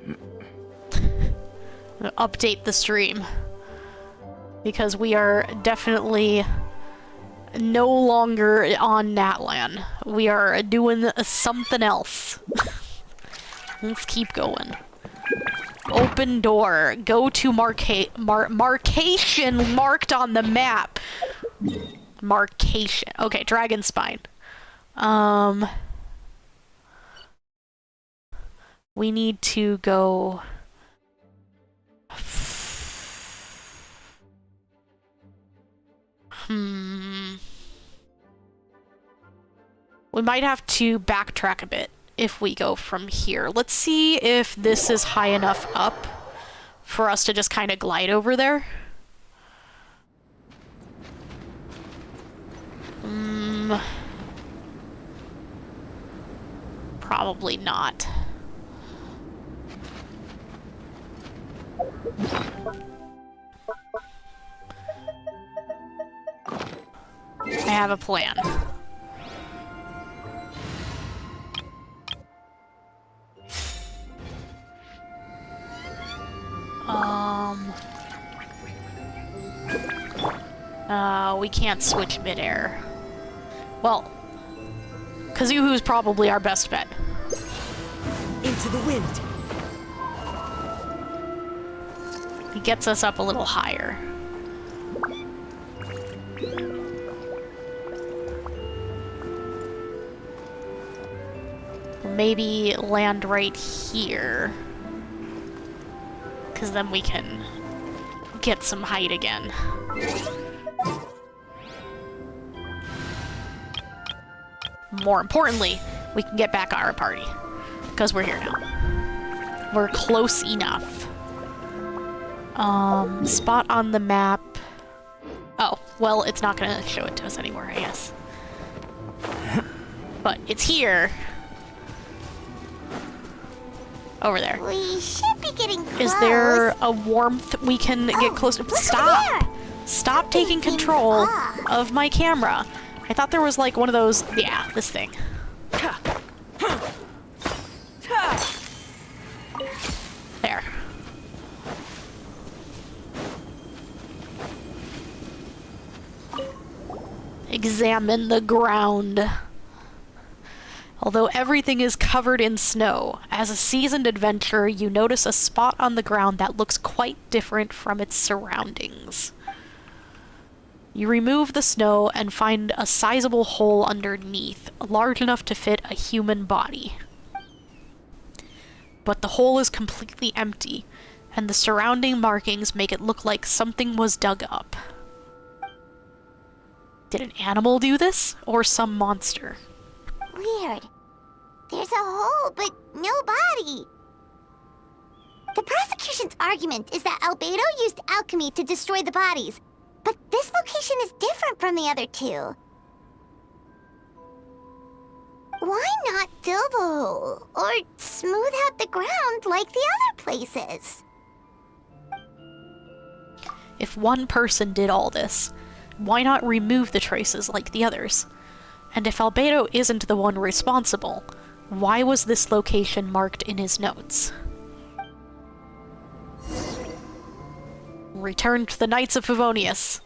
I'm gonna update the stream because we are definitely no longer on Natlan. We are doing something else. Let's keep going. Open door. Go to marcation marked on the map. Marcation. Okay, Dragon Spine. We need to go... We might have to backtrack a bit if we go from here. Let's see if this is high enough up for us to just kind of glide over there. Probably not. I have a plan. We can't switch midair. Well, Kazuhu's probably our best bet. Into the wind. He gets us up a little higher. Maybe land right here. Because then we can get some height again. More importantly, we can get back our party. Because we're here now. We're close enough. Spot on the map. Oh, well, it's not gonna show it to us anymore, I guess. But it's here. Over there. We should be getting close. Is there a warmth we can get close to? Stop! Stop taking control of my camera. I thought there was like one of those... Yeah, this thing. There. Examine the ground. Although everything is covered in snow, as a seasoned adventurer, you notice a spot on the ground that looks quite different from its surroundings. You remove the snow and find a sizable hole underneath, large enough to fit a human body. But the hole is completely empty, and the surrounding markings make it look like something was dug up. Did an animal do this, or some monster? Weird. There's a hole, but no body. The prosecution's argument is that Albedo used alchemy to destroy the bodies, but this location is different from the other two. Why not fill the hole, or smooth out the ground like the other places? If one person did all this, why not remove the traces like the others? And if Albedo isn't the one responsible, why was this location marked in his notes? Return to the Knights of Favonius.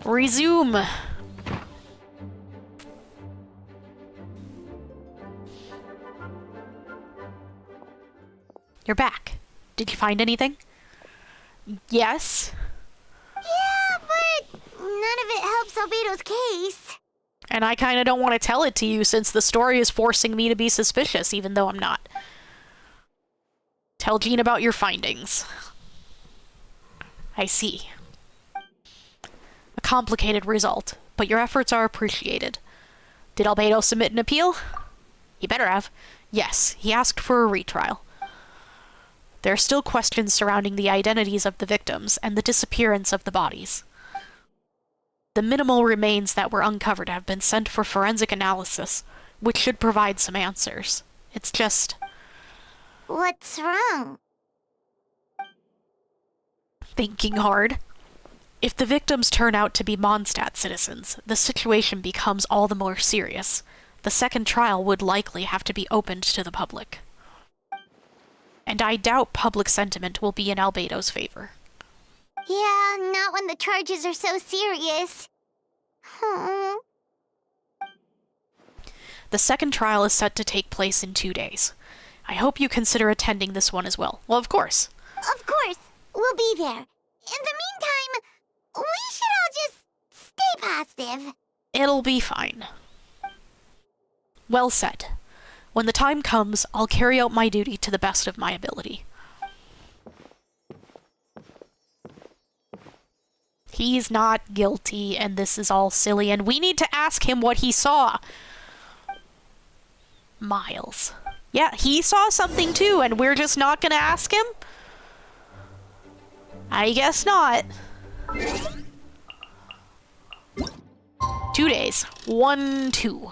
Resume! You're back. Did you find anything? Yes? Yeah, but none of it helps Albedo's case. And I kind of don't want to tell it to you since the story is forcing me to be suspicious, even though I'm not. Tell Jean about your findings. I see. A complicated result, but your efforts are appreciated. Did Albedo submit an appeal? He better have. Yes, he asked for a retrial. There are still questions surrounding the identities of the victims and the disappearance of the bodies. The minimal remains that were uncovered have been sent for forensic analysis, which should provide some answers. It's just... What's wrong? Thinking hard. If the victims turn out to be Mondstadt citizens, the situation becomes all the more serious. The second trial would likely have to be opened to the public. And I doubt public sentiment will be in Albedo's favor. Yeah, not when the charges are so serious. The second trial is set to take place in 2 days. I hope you consider attending this one as well. Well, of course. Of course, we'll be there. In the meantime, we should all just stay positive. It'll be fine. Well said. When the time comes, I'll carry out my duty to the best of my ability. He's not guilty, and this is all silly, and we need to ask him what he saw. Miles. Yeah, he saw something too, and we're just not gonna ask him? I guess not. 2 days. 1, 2.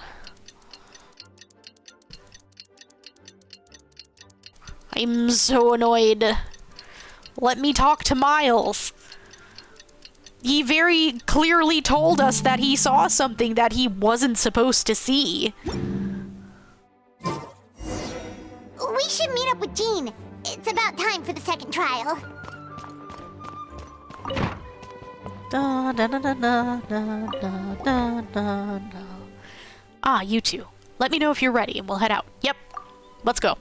I'm so annoyed. Let me talk to Miles. He very clearly told us that he saw something that he wasn't supposed to see. We should meet up with Jean. It's about time for the second trial. Da, da, da, da, da, da, da, da, da. Ah, you two. Let me know if you're ready and we'll head out. Yep. Let's go.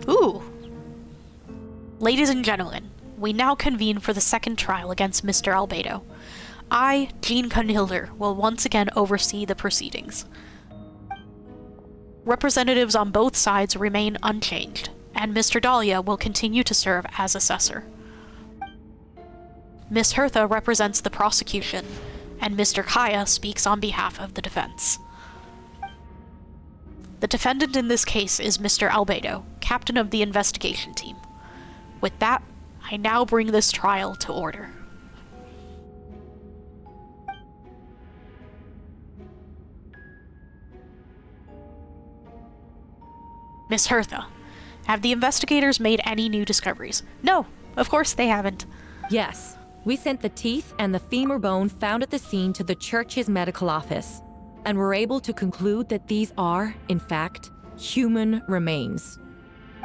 Ooh. Ladies and gentlemen, we now convene for the second trial against Mr. Albedo. I, Jean Cunhilder, will once again oversee the proceedings. Representatives on both sides remain unchanged, and Mr. Dahlia will continue to serve as assessor. Miss Hertha represents the prosecution, and Mr. Kaya speaks on behalf of the defense. The defendant in this case is Mr. Albedo, captain of the investigation team. With that, I now bring this trial to order. Miss Hertha, have the investigators made any new discoveries? No, of course they haven't. Yes. We sent the teeth and the femur bone found at the scene to the church's medical office, and were able to conclude that these are, in fact, human remains.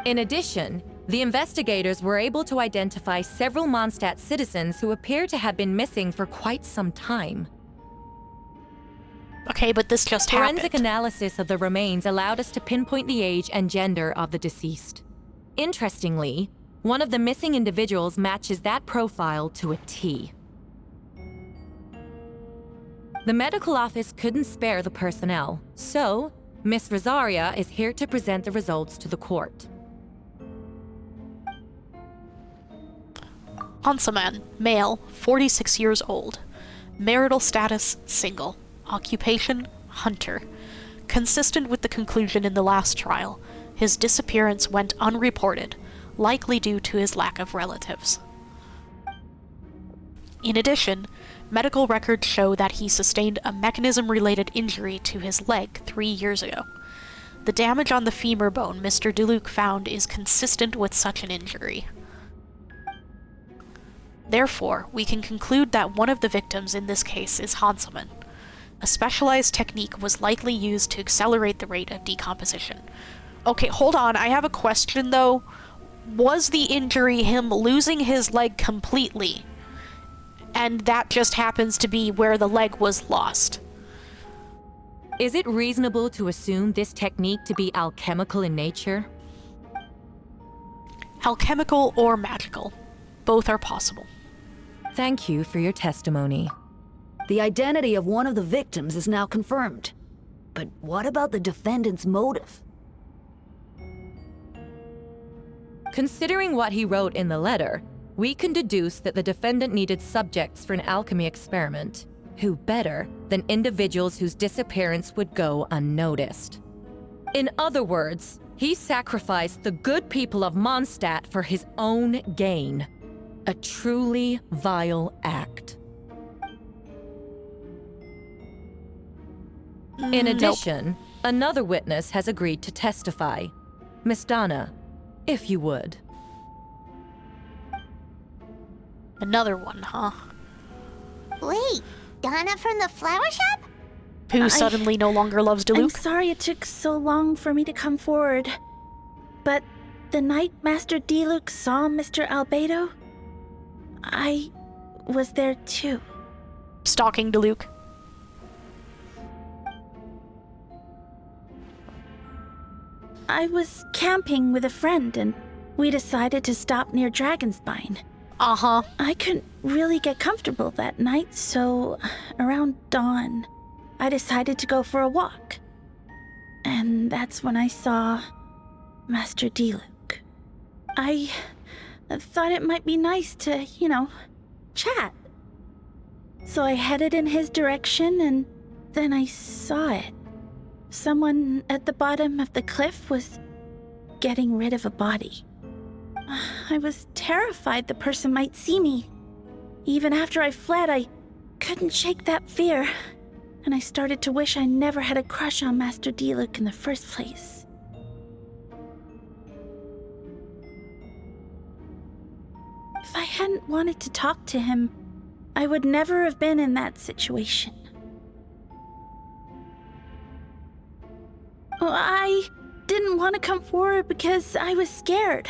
In addition, the investigators were able to identify several Mondstadt citizens who appear to have been missing for quite some time. Okay, but this just happened. Forensic analysis of the remains allowed us to pinpoint the age and gender of the deceased. Interestingly, one of the missing individuals matches that profile to a T. The medical office couldn't spare the personnel, so Miss Rosaria is here to present the results to the court. Hansaman, male, 46 years old. Marital status, single. Occupation, hunter. Consistent with the conclusion in the last trial, his disappearance went unreported, likely due to his lack of relatives. In addition, medical records show that he sustained a mechanism-related injury to his leg 3 years ago. The damage on the femur bone Mr. Deluc found is consistent with such an injury. Therefore, we can conclude that one of the victims in this case is Hanselman. A specialized technique was likely used to accelerate the rate of decomposition. Okay, hold on, I have a question though. Was the injury him losing his leg completely? And that just happens to be where the leg was lost. Is it reasonable to assume this technique to be alchemical in nature? Alchemical or magical. Both are possible. Thank you for your testimony. The identity of one of the victims is now confirmed. But what about the defendant's motive? Considering what he wrote in the letter, we can deduce that the defendant needed subjects for an alchemy experiment. Who better than individuals whose disappearance would go unnoticed? In other words, he sacrificed the good people of Mondstadt for his own gain. A truly vile act. In addition, another witness has agreed to testify. Miss Donna, if you would. Another one, huh? Wait, Donna from the flower shop? Who suddenly no longer loves Diluc? I'm sorry it took so long for me to come forward. But the night Master Diluc saw Mr. Albedo, I was there too. Stalking Diluc. I was camping with a friend and we decided to stop near Dragonspine. Uh-huh. I couldn't really get comfortable that night, so around dawn, I decided to go for a walk. And that's when I saw Master Diluc. I thought it might be nice to, chat. So I headed in his direction and then I saw it. Someone at the bottom of the cliff was getting rid of a body. I was terrified the person might see me. Even after I fled, I couldn't shake that fear. And I started to wish I never had a crush on Master Diluc in the first place. If I hadn't wanted to talk to him, I would never have been in that situation. I didn't want to come forward because I was scared.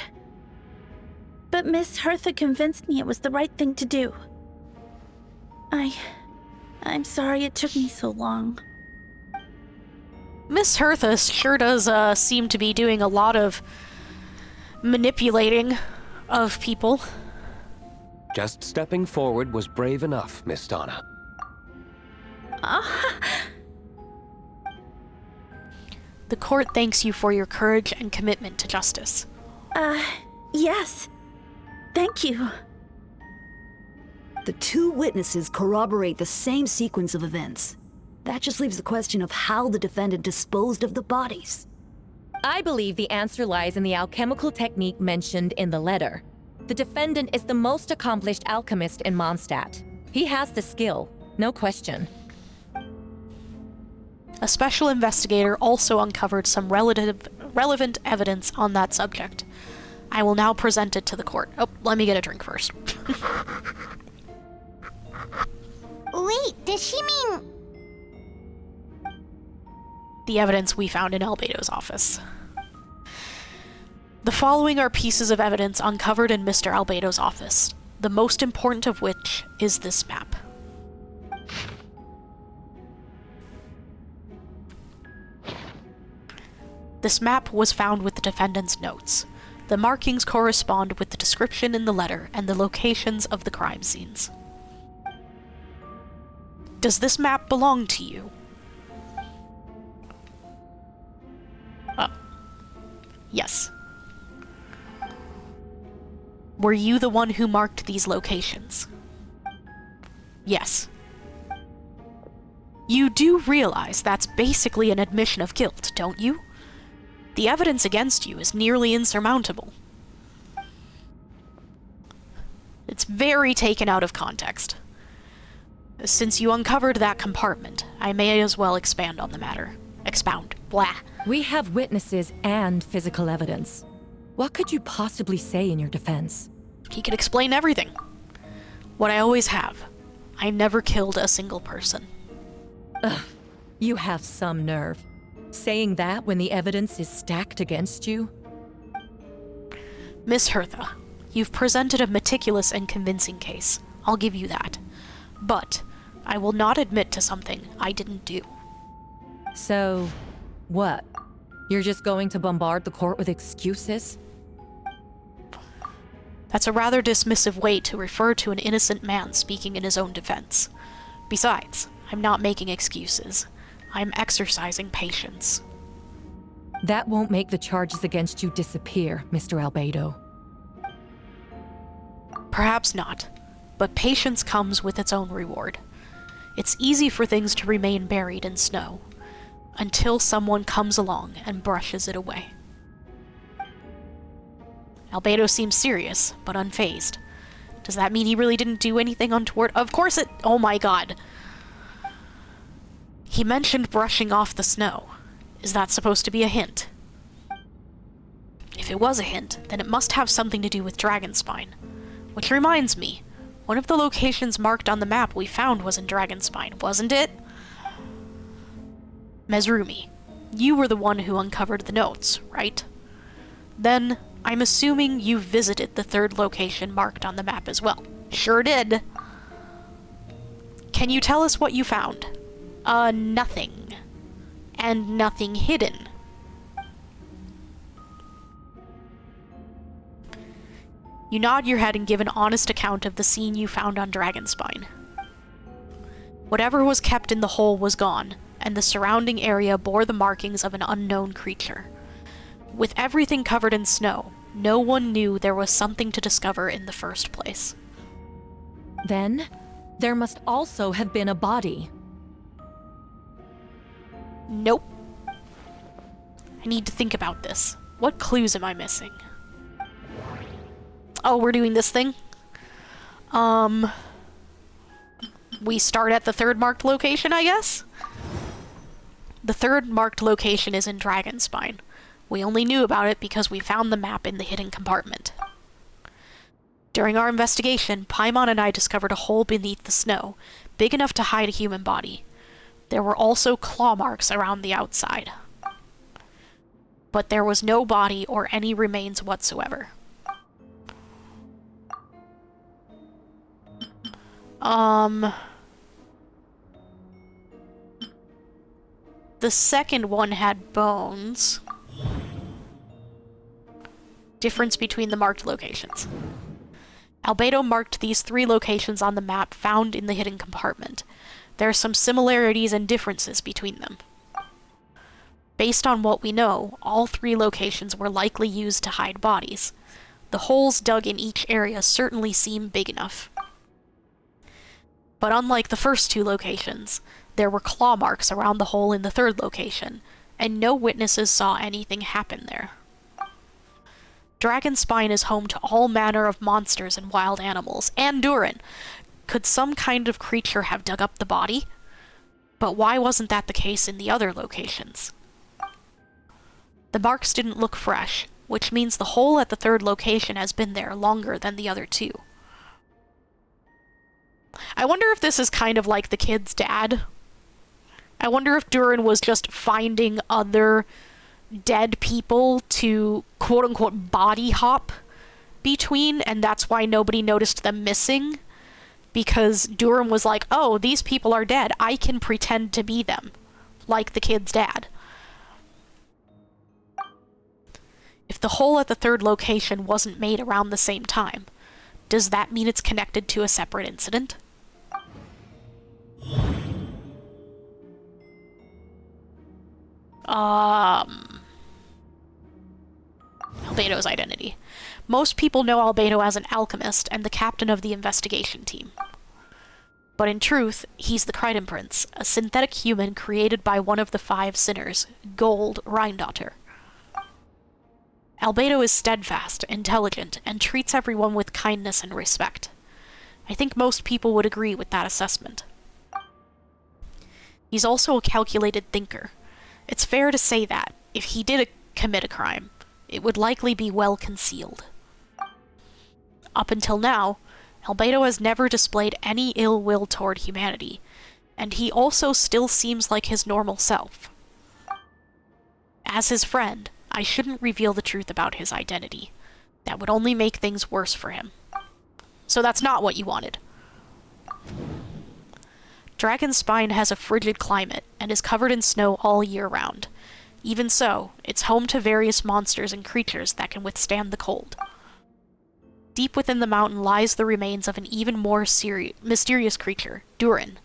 But Miss Hertha convinced me it was the right thing to do. I'm sorry it took me so long. Miss Hertha sure does seem to be doing a lot of manipulating of people. Just stepping forward was brave enough, Miss Donna. The court thanks you for your courage and commitment to justice. Yes. Thank you. The two witnesses corroborate the same sequence of events. That just leaves the question of how the defendant disposed of the bodies. I believe the answer lies in the alchemical technique mentioned in the letter. The defendant is the most accomplished alchemist in Mondstadt. He has the skill, no question. A special investigator also uncovered some relevant evidence on that subject. I will now present it to the court. Oh, let me get a drink first. Wait, does she mean... The evidence we found in Albedo's office. The following are pieces of evidence uncovered in Mr. Albedo's office, the most important of which is this map. This map was found with the defendant's notes. The markings correspond with the description in the letter and the locations of the crime scenes. Does this map belong to you? Yes. Were you the one who marked these locations? Yes. You do realize that's basically an admission of guilt, don't you? The evidence against you is nearly insurmountable. It's very taken out of context. Since you uncovered that compartment, I may as well expand on the matter. Expound. Blah. We have witnesses and physical evidence. What could you possibly say in your defense? He could explain everything. What I always have. I never killed a single person. Ugh, you have some nerve. Saying that when the evidence is stacked against you? Miss Hertha, you've presented a meticulous and convincing case. I'll give you that. But I will not admit to something I didn't do. So, what? You're just going to bombard the court with excuses? That's a rather dismissive way to refer to an innocent man speaking in his own defense. Besides, I'm not making excuses. I'm exercising patience. That won't make the charges against you disappear, Mr. Albedo. Perhaps not, but patience comes with its own reward. It's easy for things to remain buried in snow, until someone comes along and brushes it away. Albedo seems serious, but unfazed. Does that mean he really didn't do anything untoward? Of course it— oh my god. He mentioned brushing off the snow. Is that supposed to be a hint? If it was a hint, then it must have something to do with Dragonspine. Which reminds me, one of the locations marked on the map we found was in Dragonspine, wasn't it? Mezarumi, you were the one who uncovered the notes, right? Then, I'm assuming you visited the third location marked on the map as well. Sure did. Can you tell us what you found? Nothing. And nothing hidden. You nod your head and give an honest account of the scene you found on Dragonspine. Whatever was kept in the hole was gone, and the surrounding area bore the markings of an unknown creature. With everything covered in snow, no one knew there was something to discover in the first place. Then, there must also have been a body. Nope. I need to think about this. What clues am I missing? Oh, we're doing this thing? We start at the third marked location, I guess? The third marked location is in Dragonspine. We only knew about it because we found the map in the hidden compartment. During our investigation, Paimon and I discovered a hole beneath the snow, big enough to hide a human body. There were also claw marks around the outside. But there was no body or any remains whatsoever. The second one had bones. Difference between the marked locations. Albedo marked these 3 locations on the map found in the hidden compartment. There are some similarities and differences between them. Based on what we know, all 3 locations were likely used to hide bodies. The holes dug in each area certainly seem big enough. But unlike the first 2 locations, there were claw marks around the hole in the third location, and no witnesses saw anything happen there. Dragonspine is home to all manner of monsters and wild animals, and Durin. Could some kind of creature have dug up the body? But why wasn't that the case in the other locations? The marks didn't look fresh, which means the hole at the third location has been there longer than the other 2. I wonder if this is kind of like the kid's dad. I wonder if Durin was just finding other dead people to quote-unquote body hop between, and that's why nobody noticed them missing. Because Durin was like, oh, these people are dead. I can pretend to be them. Like the kid's dad. If the hole at the third location wasn't made around the same time, does that mean it's connected to a separate incident? Albedo's identity. Most people know Albedo as an alchemist and the captain of the investigation team. But in truth, he's the Crichton Prince, a synthetic human created by one of the 5 sinners, Gold Rheindotter. Albedo is steadfast, intelligent, and treats everyone with kindness and respect. I think most people would agree with that assessment. He's also a calculated thinker. It's fair to say that, if he did commit a crime, it would likely be well concealed. Up until now, Albedo has never displayed any ill will toward humanity, and he also still seems like his normal self. As his friend, I shouldn't reveal the truth about his identity. That would only make things worse for him. So that's not what you wanted. Dragonspine has a frigid climate and is covered in snow all year round. Even so, it's home to various monsters and creatures that can withstand the cold. Deep within the mountain lies the remains of an even more mysterious creature, Durin.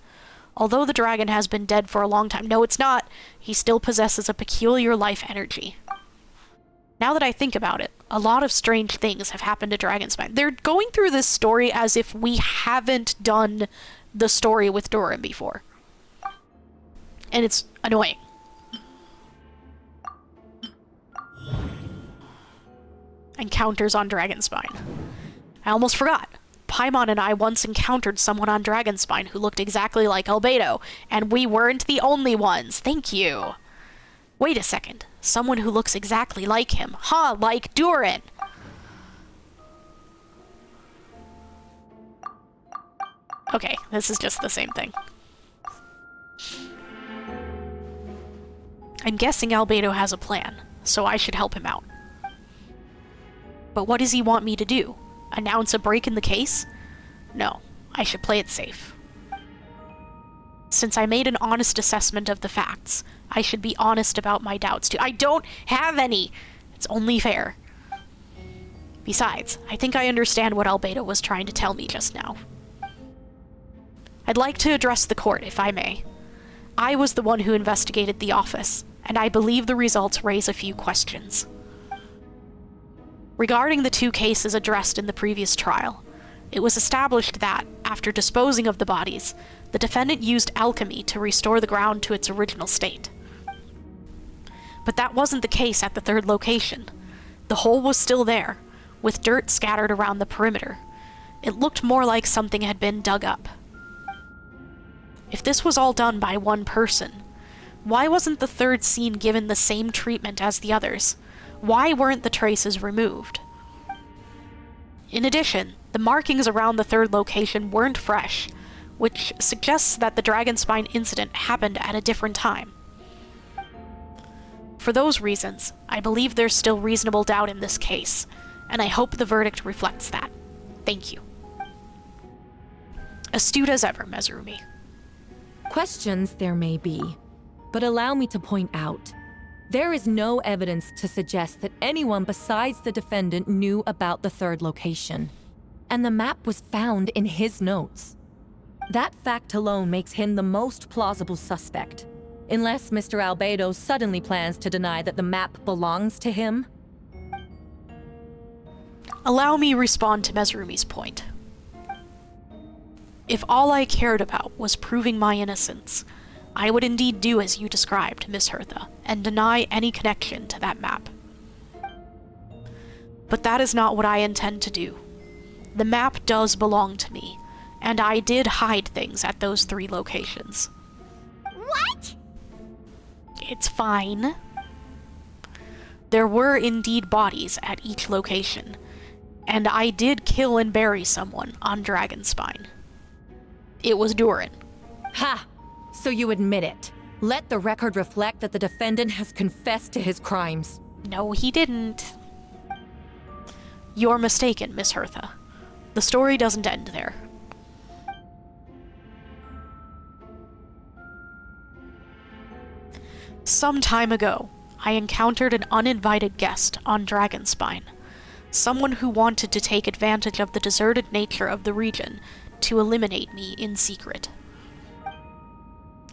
Although the dragon has been dead for a long time, no, it's not, he still possesses a peculiar life energy. Now that I think about it, a lot of strange things have happened to Dragonspine. They're going through this story as if we haven't done the story with Durin before. And it's annoying. Encounters on Dragonspine. I almost forgot. Paimon and I once encountered someone on Dragonspine who looked exactly like Albedo, and we weren't the only ones. Thank you. Wait a second. Someone who looks exactly like him. Huh, like Durin. Okay, this is just the same thing. I'm guessing Albedo has a plan, so I should help him out. But what does he want me to do? Announce a break in the case? No, I should play it safe. Since I made an honest assessment of the facts, I should be honest about my doubts too. I don't have any! It's only fair. Besides, I think I understand what Albedo was trying to tell me just now. I'd like to address the court, if I may. I was the one who investigated the office, and I believe the results raise a few questions. Regarding the 2 cases addressed in the previous trial, it was established that, after disposing of the bodies, the defendant used alchemy to restore the ground to its original state. But that wasn't the case at the 3rd location. The hole was still there, with dirt scattered around the perimeter. It looked more like something had been dug up. If this was all done by one person, why wasn't the 3rd scene given the same treatment as the others? Why weren't the traces removed? In addition, the markings around the 3rd location weren't fresh, which suggests that the Dragonspine incident happened at a different time. For those reasons, I believe there's still reasonable doubt in this case, and I hope the verdict reflects that. Thank you. Astute as ever, Mezarumi. Questions there may be, but allow me to point out, there is no evidence to suggest that anyone besides the defendant knew about the 3rd location, and the map was found in his notes. That fact alone makes him the most plausible suspect, unless Mr. Albedo suddenly plans to deny that the map belongs to him. Allow me respond to Mezarumi's point. If all I cared about was proving my innocence, I would indeed do as you described, Miss Hertha, and deny any connection to that map. But that is not what I intend to do. The map does belong to me, and I did hide things at those 3 locations. What? It's fine. There were indeed bodies at each location, and I did kill and bury someone on Dragonspine. It was Durin. Ha! So you admit it. Let the record reflect that the defendant has confessed to his crimes. No, he didn't. You're mistaken, Miss Hertha. The story doesn't end there. Some time ago, I encountered an uninvited guest on Dragonspine. Someone who wanted to take advantage of the deserted nature of the region to eliminate me in secret.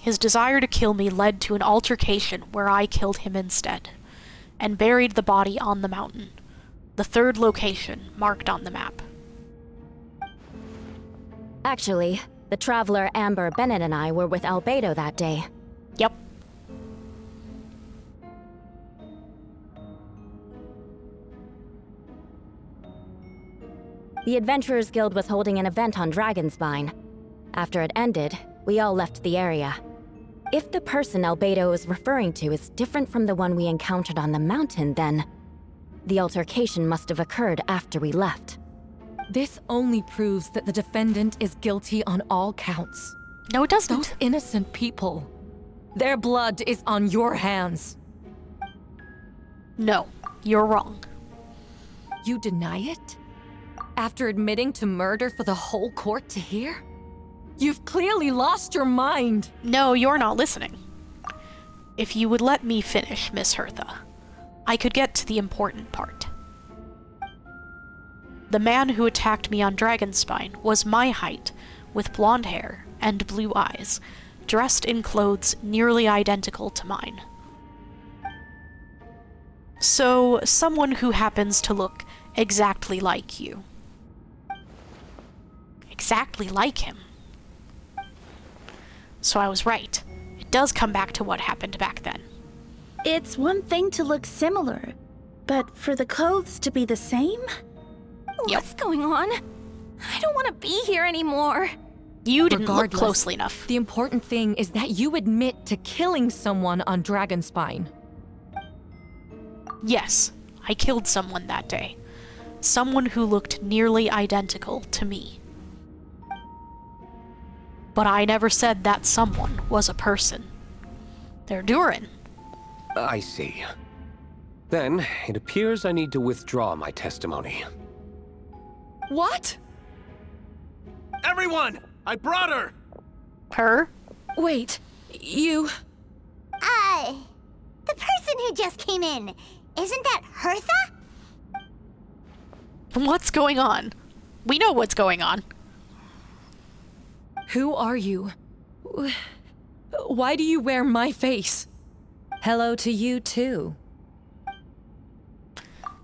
His desire to kill me led to an altercation where I killed him instead, and buried the body on the mountain, the 3rd location marked on the map. Actually, the traveler Amber Bennett and I were with Albedo that day. Yep. The Adventurers Guild was holding an event on Dragonspine. After it ended, we all left the area. If the person Albedo is referring to is different from the one we encountered on the mountain, then the altercation must have occurred after we left. This only proves that the defendant is guilty on all counts. No, it doesn't. Those innocent people, their blood is on your hands. No, you're wrong. You deny it? After admitting to murder for the whole court to hear? You've clearly lost your mind. No, you're not listening. If you would let me finish, Miss Hertha, I could get to the important part. The man who attacked me on Dragonspine was my height, with blonde hair and blue eyes, dressed in clothes nearly identical to mine. So, someone who happens to look exactly like you. Exactly like him. So I was right. It does come back to what happened back then. It's one thing to look similar, but for the clothes to be the same? What's going on? I don't want to be here anymore. You didn't look Regardless, closely enough. The important thing is that you admit to killing someone on Dragonspine. Yes, I killed someone that day. Someone who looked nearly identical to me. But I never said that someone was a person. They're Durin. I see. Then, it appears I need to withdraw my testimony. What? Everyone! I brought her! Her? Wait, you... The person who just came in, isn't that Hertha? What's going on? We know what's going on. Who are you? Why do you wear my face? Hello to you, too.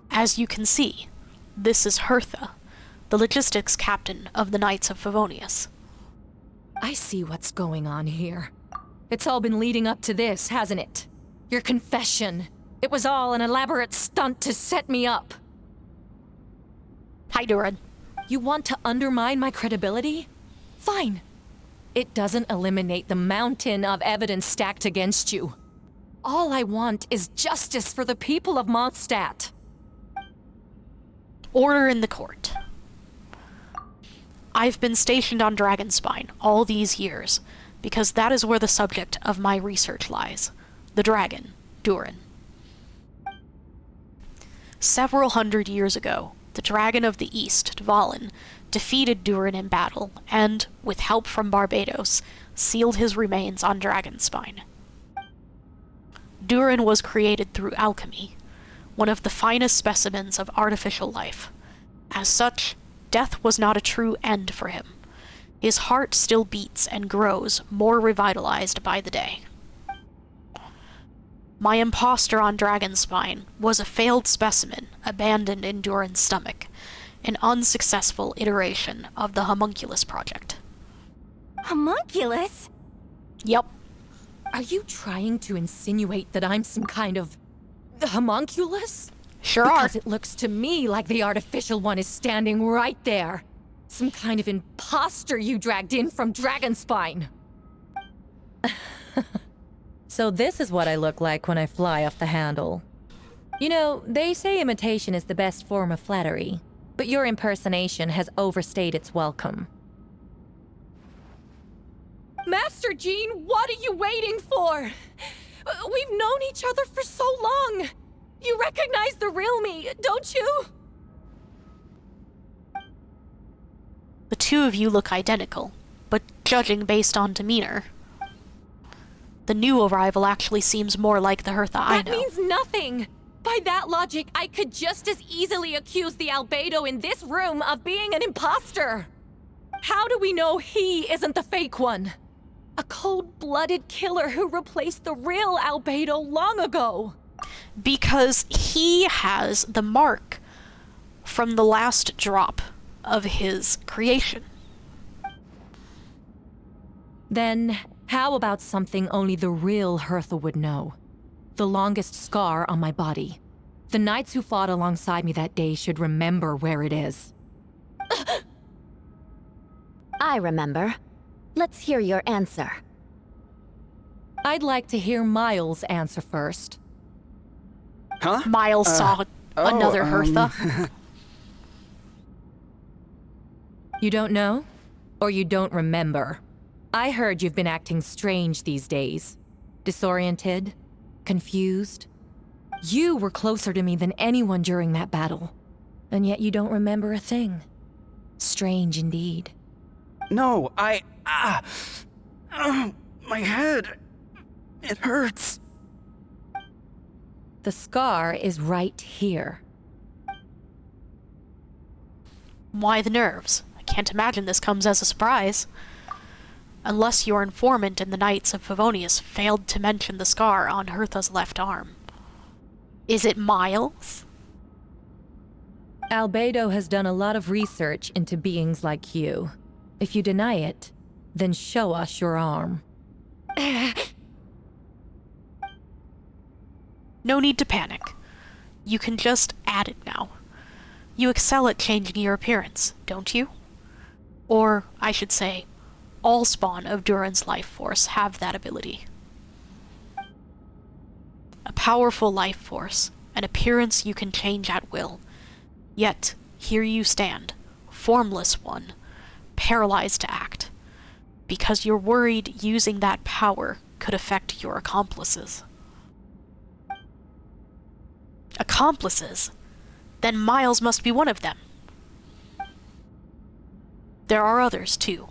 As you can see, this is Hertha, the logistics captain of the Knights of Favonius. I see what's going on here. It's all been leading up to this, hasn't it? Your confession. It was all an elaborate stunt to set me up. Hi, Durin. You want to undermine my credibility? Fine. It doesn't eliminate the mountain of evidence stacked against you. All I want is justice for the people of Mondstadt. Order in the court. I've been stationed on Dragonspine all these years, because that is where the subject of my research lies. The dragon, Durin. Several hundred years ago, the dragon of the East, Dvalin, defeated Durin in battle, and, with help from Barbados, sealed his remains on Dragonspine. Durin was created through alchemy, one of the finest specimens of artificial life. As such, death was not a true end for him. His heart still beats and grows, more revitalized by the day. My imposter on Dragonspine was a failed specimen abandoned in Durin's stomach, an unsuccessful iteration of the Homunculus project. Homunculus? Yep. Are you trying to insinuate that I'm some kind of... homunculus? Sure Because are. it looks to me like the artificial one is standing right there. Some kind of imposter you dragged in from Dragonspine. So this is what I look like when I fly off the handle. You know, they say imitation is the best form of flattery, but your impersonation has overstayed its welcome. Master Jean, what are you waiting for? We've known each other for so long. You recognize the real me, don't you? The two of you look identical, but judging based on demeanor, the new arrival actually seems more like the Hertha I know. That means nothing! By that logic, I could just as easily accuse the Albedo in this room of being an imposter! How do we know he isn't the fake one? A cold-blooded killer who replaced the real Albedo long ago! Because he has the mark from the last drop of his creation. Then, how about something only the real Hertha would know? The longest scar on my body. The knights who fought alongside me that day should remember where it is. I remember. Let's hear your answer. I'd like to hear Miles' answer first. Huh? Miles saw another Hertha. You don't know? Or you don't remember? I heard you've been acting strange these days. Disoriented? Confused? You were closer to me than anyone during that battle. And yet you don't remember a thing. Strange indeed. No, my head. It hurts. The scar is right here. Why the nerves? I can't imagine this comes as a surprise. Unless your informant in the Knights of Favonius failed to mention the scar on Hertha's left arm. Is it Miles? Albedo has done a lot of research into beings like you. If you deny it, then show us your arm. No need to panic. You can just add it now. You excel at changing your appearance, don't you? Or, I should say, all spawn of Duran's life force have that ability. A powerful life force, an appearance you can change at will. Yet, here you stand, formless one, paralyzed to act, because you're worried using that power could affect your accomplices. Accomplices? Then Miles must be one of them. There are others, too.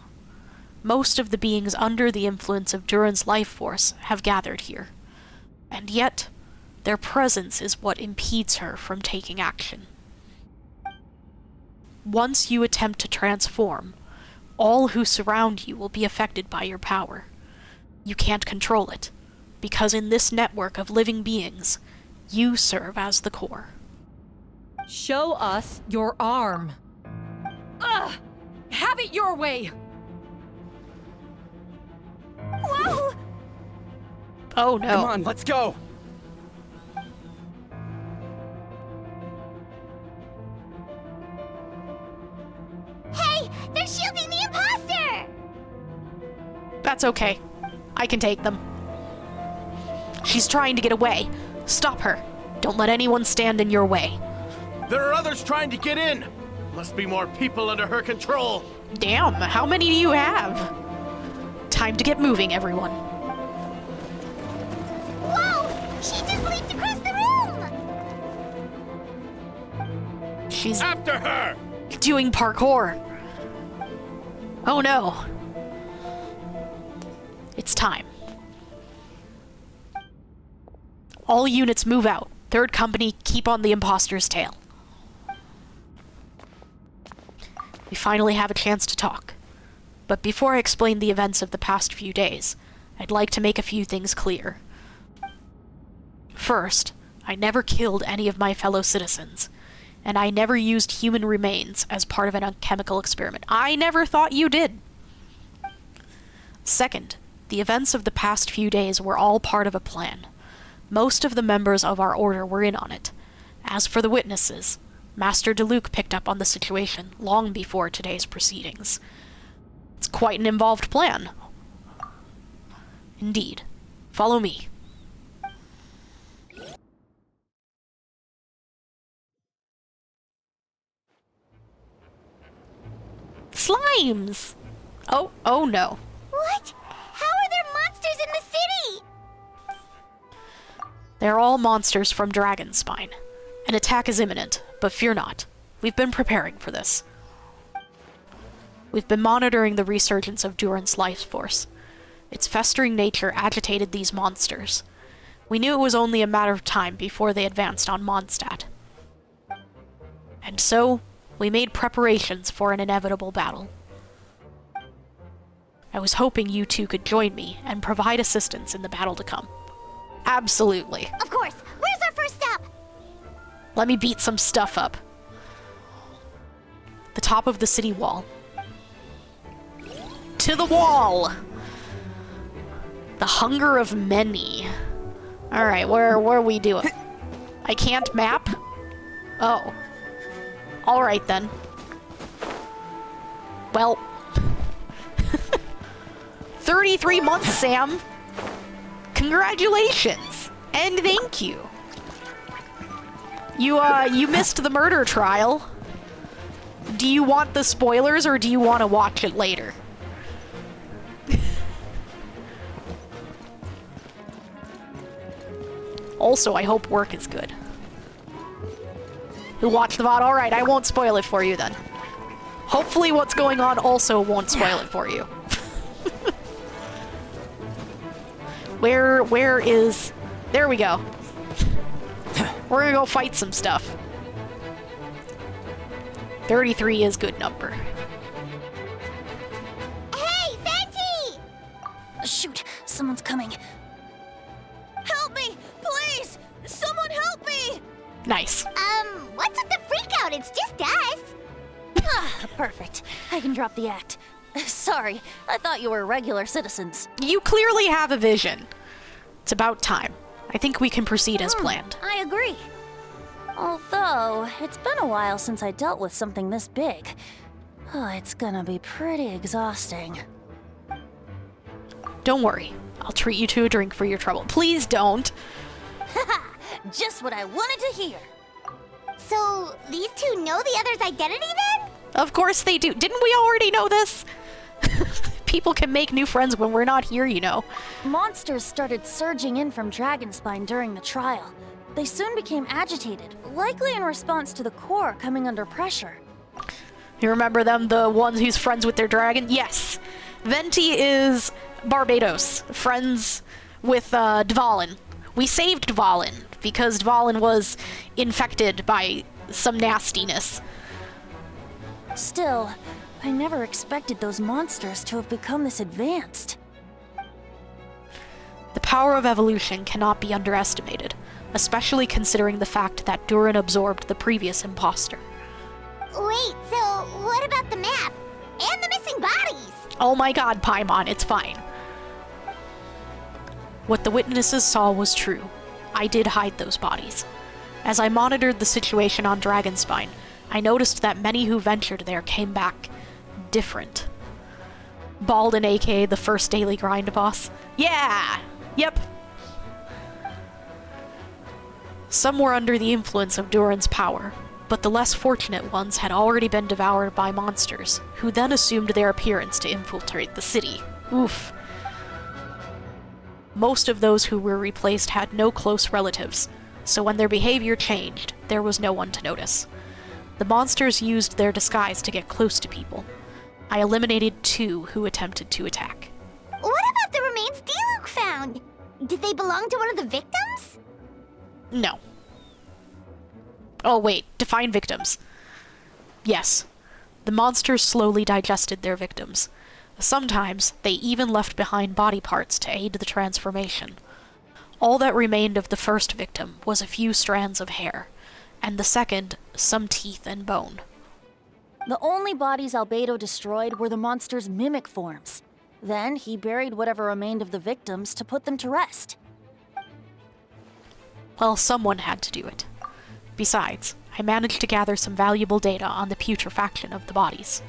Most of the beings under the influence of Duran's life force have gathered here, and yet their presence is what impedes her from taking action. Once you attempt to transform, all who surround you will be affected by your power. You can't control it, because in this network of living beings, you serve as the core. Show us your arm. Ugh! Have it your way! Whoa! Oh no. Come on, let's go! Hey! They're shielding the imposter! That's okay. I can take them. She's trying to get away. Stop her. Don't let anyone stand in your way. There are others trying to get in. Must be more people under her control. Damn, how many do you have? Time to get moving, everyone. Whoa! She just leaped across the room! She's after her! Doing parkour. Oh no. It's time. All units move out. Third company, keep on the imposter's tail. We finally have a chance to talk. But before I explain the events of the past few days, I'd like to make a few things clear. First, I never killed any of my fellow citizens, and I never used human remains as part of an alchemical experiment. I never thought you did! Second, the events of the past few days were all part of a plan. Most of the members of our order were in on it. As for the witnesses, Master DeLuc picked up on the situation long before today's proceedings. It's quite an involved plan. Indeed. Follow me. Slimes! Oh no. What? How are there monsters in the city? They're all monsters from Dragonspine. An attack is imminent, but fear not. We've been preparing for this. We've been monitoring the resurgence of Duran's life force. Its festering nature agitated these monsters. We knew it was only a matter of time before they advanced on Mondstadt. And so, we made preparations for an inevitable battle. I was hoping you two could join me and provide assistance in the battle to come. Absolutely. Of course. Where's our first step? Let me beat some stuff up. The top of the city wall. To the wall! The hunger of many. Alright, where are we doing? I can't map? Oh. Alright then. Well. 33 months, Sam! Congratulations! And thank you! You missed the murder trial. Do you want the spoilers or do you want to watch it later? Also, I hope work is good. Who watched the VOD? Alright, I won't spoil it for you then. Hopefully what's going on also won't spoil it for you. Where is... There we go. We're gonna go fight some stuff. 33 is good number. Hey, Venti! Shoot, someone's coming. Help me, please! Someone help me! Nice. What's with the freak out? It's just us. Perfect. I can drop the act. Sorry, I thought you were regular citizens. You clearly have a vision. It's about time. I think we can proceed as planned. I agree. Although, it's been a while since I dealt with something this big. Oh, it's gonna be pretty exhausting. Don't worry. I'll treat you to a drink for your trouble. Please don't. Just what I wanted to hear. So, these two know the other's identity then? Of course they do. Didn't we already know this? People can make new friends when we're not here, you know. Monsters started surging in from Dragonspine during the trial. They soon became agitated, likely in response to the core coming under pressure. You remember them, the ones who's friends with their dragon? Yes. Venti is Barbados, friends with Dvalin. We saved Dvalin because Dvalin was infected by some nastiness. Still, I never expected those monsters to have become this advanced. The power of evolution cannot be underestimated, especially considering the fact that Durin absorbed the previous imposter. Wait, so what about the map? And the missing bodies? Oh my god, Paimon, it's fine. What the witnesses saw was true. I did hide those bodies. As I monitored the situation on Dragonspine, I noticed that many who ventured there came back different. Baldin, aka the first daily grind boss. Yeah! Yep. Some were under the influence of Durin's power, but the less fortunate ones had already been devoured by monsters, who then assumed their appearance to infiltrate the city. Oof. Most of those who were replaced had no close relatives, so when their behavior changed, there was no one to notice. The monsters used their disguise to get close to people. I eliminated 2 who attempted to attack. What about the remains Diluc found? Did they belong to one of the victims? No. Oh wait, define victims. Yes. The monsters slowly digested their victims. Sometimes, they even left behind body parts to aid the transformation. All that remained of the first victim was a few strands of hair, and the second, some teeth and bone. The only bodies Albedo destroyed were the monster's mimic forms. Then he buried whatever remained of the victims to put them to rest. Well, someone had to do it. Besides, I managed to gather some valuable data on the putrefaction of the bodies.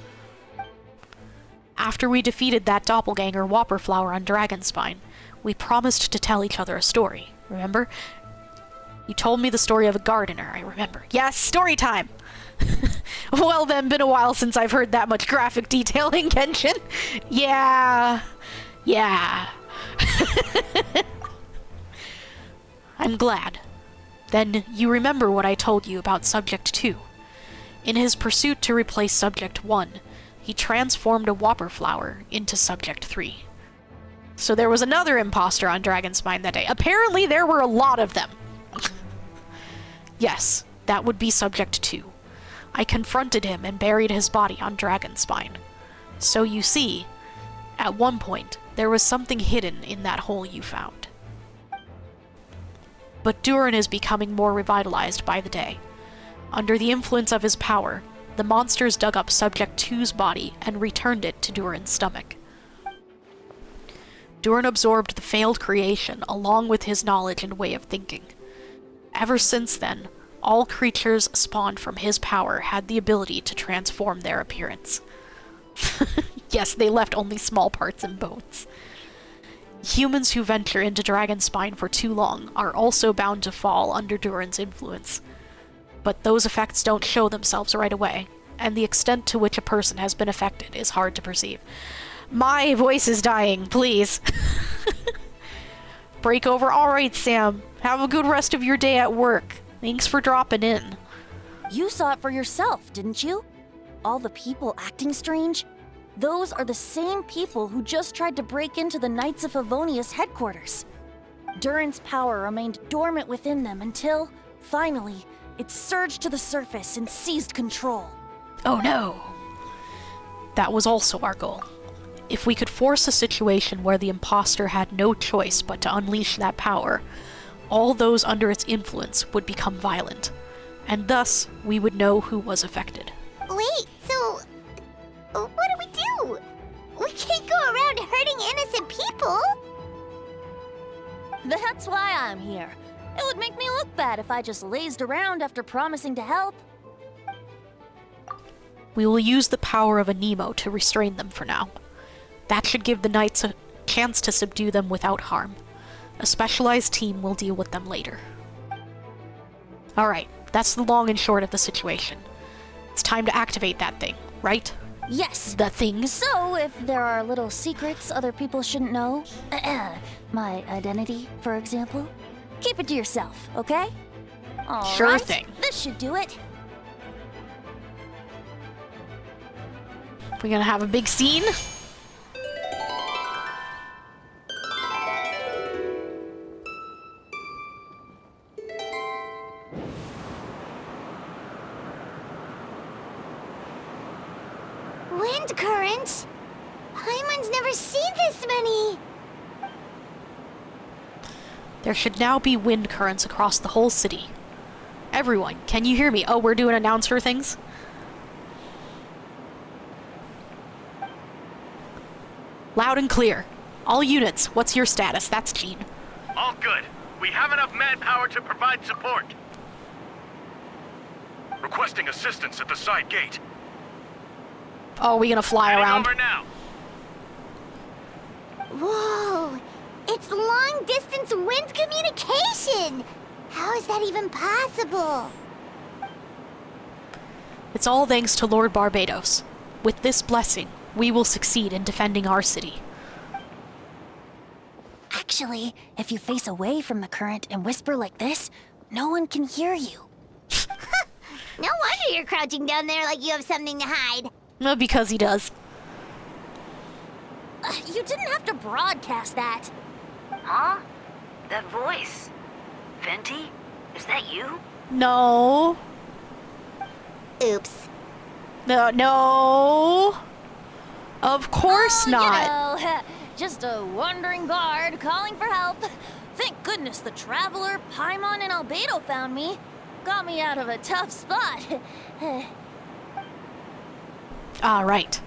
After we defeated that doppelganger Whopperflower on Dragonspine, we promised to tell each other a story, remember? You told me the story of a gardener, I remember. Yes, story time! Well then, been a while since I've heard that much graphic detailing, Genshin. Yeah. I'm glad. Then you remember what I told you about Subject 2. In his pursuit to replace Subject 1, he transformed a Whopperflower into Subject 3. So there was another imposter on Dragonspine that day. Apparently there were a lot of them. Yes, that would be Subject 2. I confronted him and buried his body on Dragonspine. So you see, at one point, there was something hidden in that hole you found. But Durin is becoming more revitalized by the day. Under the influence of his power, the monsters dug up Subject 2's body and returned it to Durin's stomach. Durin absorbed the failed creation along with his knowledge and way of thinking. Ever since then, all creatures spawned from his power had the ability to transform their appearance. Yes, they left only small parts and bones. Humans who venture into Dragonspine for too long are also bound to fall under Durin's influence. But those effects don't show themselves right away, and the extent to which a person has been affected is hard to perceive. My voice is dying, please. Break over. Alright, Sam. Have a good rest of your day at work. Thanks for dropping in. You saw it for yourself, didn't you? All the people acting strange? Those are the same people who just tried to break into the Knights of Favonius headquarters. Durin's power remained dormant within them until, finally, it surged to the surface and seized control. Oh no! That was also our goal. If we could force a situation where the imposter had no choice but to unleash that power, all those under its influence would become violent, and thus we would know who was affected. Wait, so what do we do? We can't go around hurting innocent people. That's why I'm here. It would make me look bad if I just lazed around after promising to help. We will use the power of a Nemo to restrain them for now. That should give the knights a chance to subdue them without harm. A specialized team will deal with them later. Alright, that's the long and short of the situation. It's time to activate that thing, right? Yes. The thing. So, if there are little secrets other people shouldn't know, my identity, for example, keep it to yourself, okay? All sure right, thing. This should do it. We're gonna have a big scene. Wind currents? Paimon's never seen this many! There should now be wind currents across the whole city. Everyone, can you hear me? Oh, we're doing announcer things? Loud and clear. All units, what's your status? That's Gene. All good. We have enough manpower to provide support. Requesting assistance at the side gate. Oh, we gonna fly around? Over now. Whoa! It's long-distance wind communication! How is that even possible? It's all thanks to Lord Barbados. With this blessing, we will succeed in defending our city. Actually, if you face away from the current and whisper like this, no one can hear you. No wonder you're crouching down there like you have something to hide. Because he does. You didn't have to broadcast that. Huh? That voice. Venti? Is that you? No. Oops. No. Of course not. You know, just a wandering bard calling for help. Thank goodness the Traveler, Paimon, and Albedo found me. Got me out of a tough spot. Right.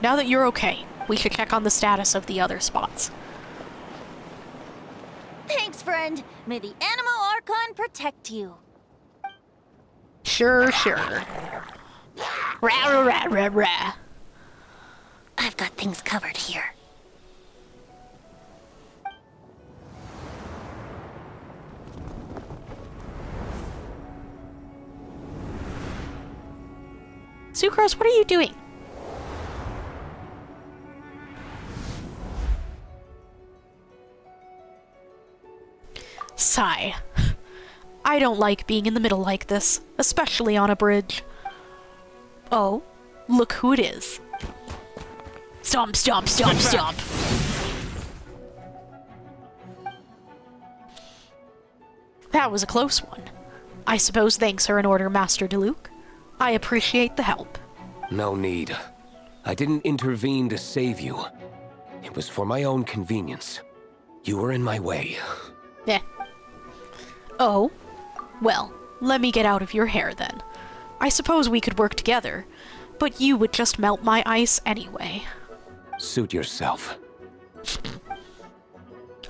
Now that you're okay, we should check on the status of the other spots. Thanks, friend. May the Animo Archon protect you. Sure. Rah. I've got things covered here. Sucrose, what are you doing? Sigh. I don't like being in the middle like this, especially on a bridge. Oh, look who it is. Stomp. That was a close one. I suppose thanks are in order, Master Diluc. I appreciate the help. No need. I didn't intervene to save you. It was for my own convenience. You were in my way. Oh? Well, let me get out of your hair then. I suppose we could work together, but you would just melt my ice anyway. Suit yourself.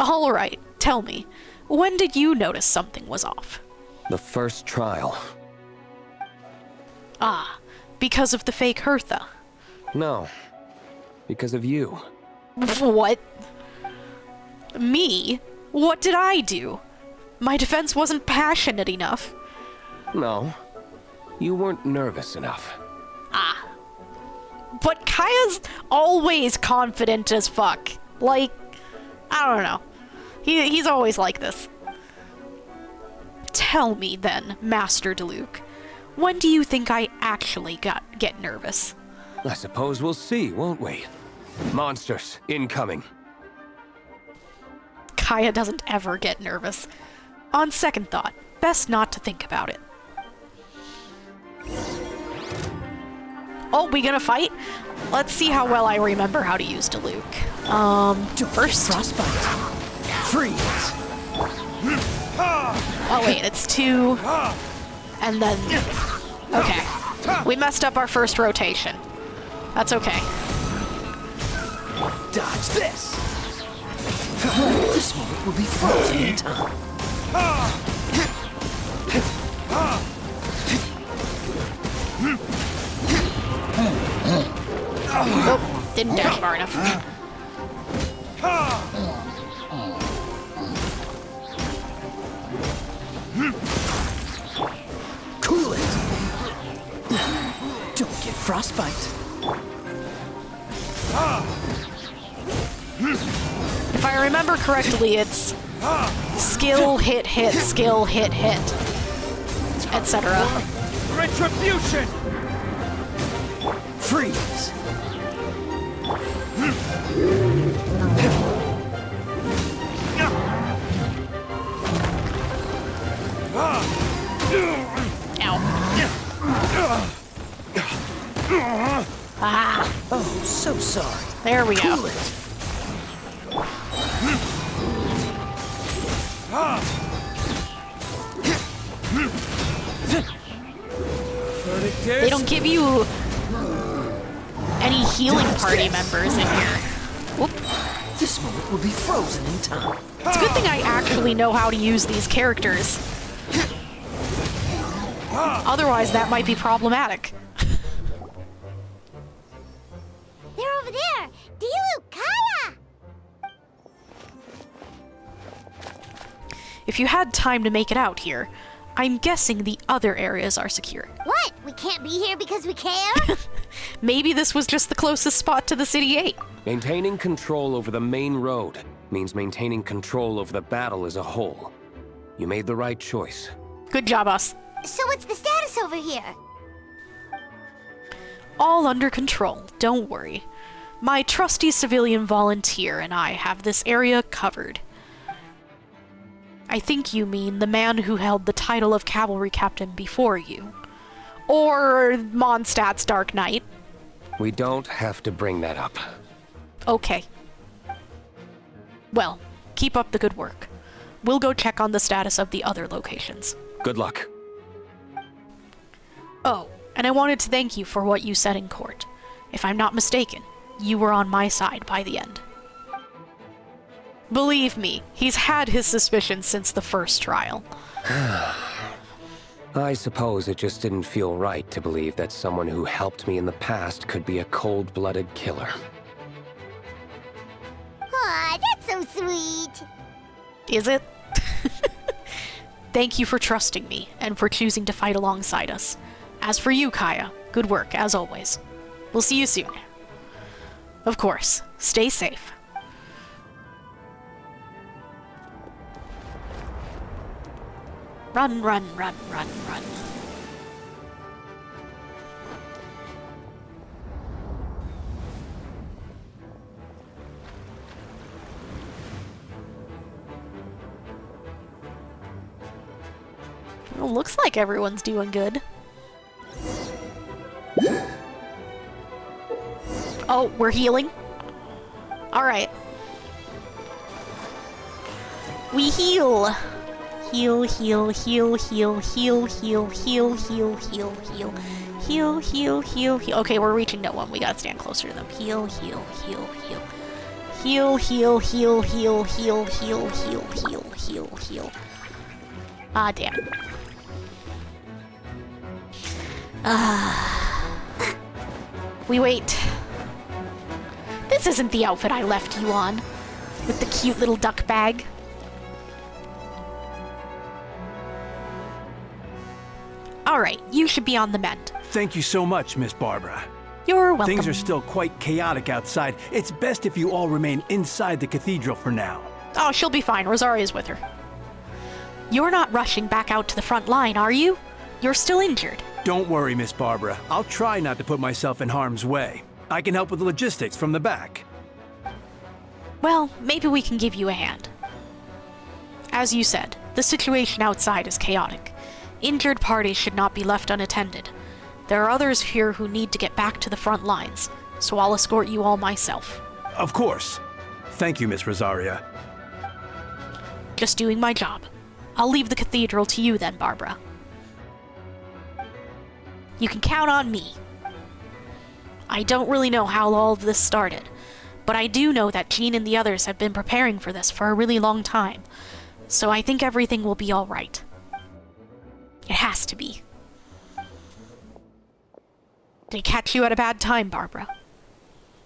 Alright, tell me, when did you notice something was off? The first trial. Ah, because of the fake Hertha. No, because of you. What? Me? What did I do? My defense wasn't passionate enough. No, you weren't nervous enough. Ah. But Kaya's always confident as fuck. Like, I don't know. He's always like this. Tell me then, Master Diluc, when do you think I actually get nervous? I suppose we'll see, won't we? Monsters, incoming. Kaya doesn't ever get nervous. On second thought, best not to think about it. Oh, we gonna fight? Let's see how well I remember how to use Diluc. First... Frostbite. Freeze. Oh wait, it's 2... And then... Okay. We messed up our first rotation. That's okay. Dodge this. This moment will be frozen in time. Nope, didn't dash far enough. Cool it. Don't get frostbite. If I remember correctly, it's skill, hit, hit, skill, hit, hit, etc. Retribution! Freeze. Ow. Ah. Oh, so sorry. There we go. Cool it. They don't give you any healing party members in here. Whoop. This moment will be frozen in time. It's a good thing I actually know how to use these characters. Otherwise, that might be problematic. They're over there! Diluc, Kaya! If you had time to make it out here, I'm guessing the other areas are secure. What? We can't be here because we care? Maybe this was just the closest spot to the City 8. Maintaining control over the main road means maintaining control over the battle as a whole. You made the right choice. Good job, us. So what's the status over here? All under control, don't worry. My trusty civilian volunteer and I have this area covered. I think you mean the man who held the title of cavalry captain before you. Or Mondstadt's Dark Knight. We don't have to bring that up. Okay. Well, keep up the good work. We'll go check on the status of the other locations. Good luck. Oh, and I wanted to thank you for what you said in court. If I'm not mistaken, you were on my side by the end. Believe me, he's had his suspicions since the first trial. I suppose it just didn't feel right to believe that someone who helped me in the past could be a cold-blooded killer. Aw, that's so sweet. Is it? Thank you for trusting me, and for choosing to fight alongside us. As for you, Kaya, good work, as always. We'll see you soon. Of course, stay safe. Run, run, run, run, run. Well, looks like everyone's doing good. Oh, we're healing? Alright. We heal! Heal, heal, heal, heal, heal, heal, heal, heal, heal, heal. Heal, heal, heal, heal. Okay, we're reaching no one. We gotta stand closer to them. Heal, heal, heal, heal. Heal, heal, heal, heal, heal, heal, heal, heal, heal, heal. Ah, damn. We wait. This isn't the outfit I left you on. With the cute little duck bag. Alright, you should be on the mend. Thank you so much, Miss Barbara. You're welcome. Things are still quite chaotic outside. It's best if you all remain inside the cathedral for now. Oh, she'll be fine. Rosaria's with her. You're not rushing back out to the front line, are you? You're still injured. Don't worry, Miss Barbara. I'll try not to put myself in harm's way. I can help with the logistics from the back. Well, maybe we can give you a hand. As you said, the situation outside is chaotic. Injured parties should not be left unattended. There are others here who need to get back to the front lines, so I'll escort you all myself. Of course. Thank you, Miss Rosaria. Just doing my job. I'll leave the cathedral to you then, Barbara. You can count on me. I don't really know how all of this started, but I do know that Jean and the others have been preparing for this for a really long time, so I think everything will be all right. It has to be. Did I catch you at a bad time, Barbara?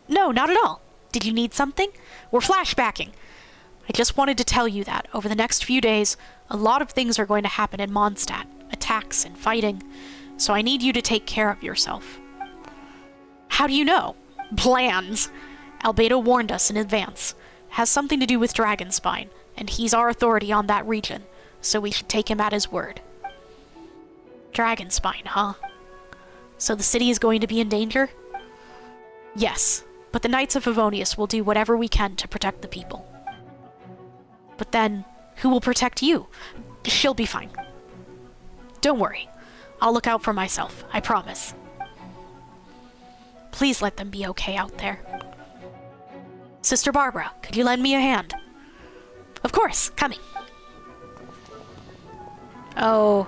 No, not at all. Did you need something? We're flashbacking. I just wanted to tell you that over the next few days, a lot of things are going to happen in Mondstadt. Attacks and fighting. So I need you to take care of yourself. How do you know? Plans. Albedo warned us in advance. It has something to do with Dragonspine, and he's our authority on that region, so we should take him at his word. Dragonspine, huh? So the city is going to be in danger? Yes, but the Knights of Favonius will do whatever we can to protect the people. But then, who will protect you? She'll be fine. Don't worry. I'll look out for myself, I promise. Please let them be okay out there. Sister Barbara, could you lend me a hand? Of course, coming. Oh.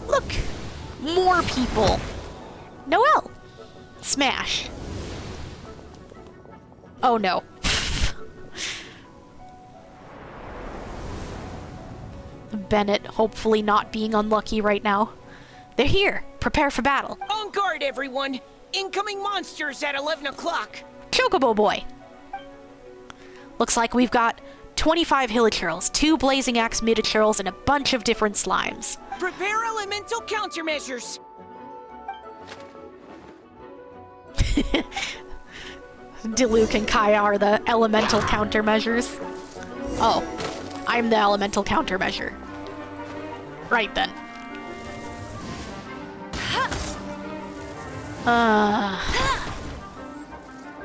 Look! More people! Noelle! Smash. Oh no. Bennett hopefully not being unlucky right now. They're here. Prepare for battle. On guard, everyone! Incoming monsters at 11 o'clock! Chocobo Boy! Looks like we've got 25 Hilichurls, 2 Blazing Axe Mutachurls, and a bunch of different slimes. Prepare elemental countermeasures! Diluc and Kaya are the elemental countermeasures. Oh, I'm the elemental countermeasure. Right then.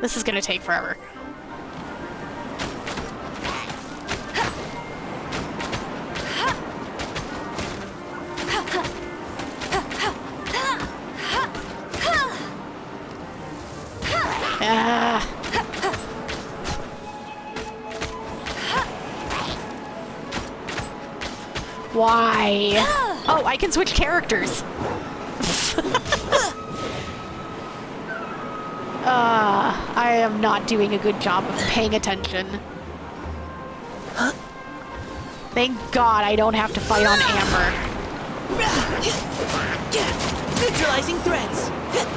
This is gonna take forever. Why? Oh, I can switch characters. I am not doing a good job of paying attention. Thank God I don't have to fight on Amber. Neutralizing threats.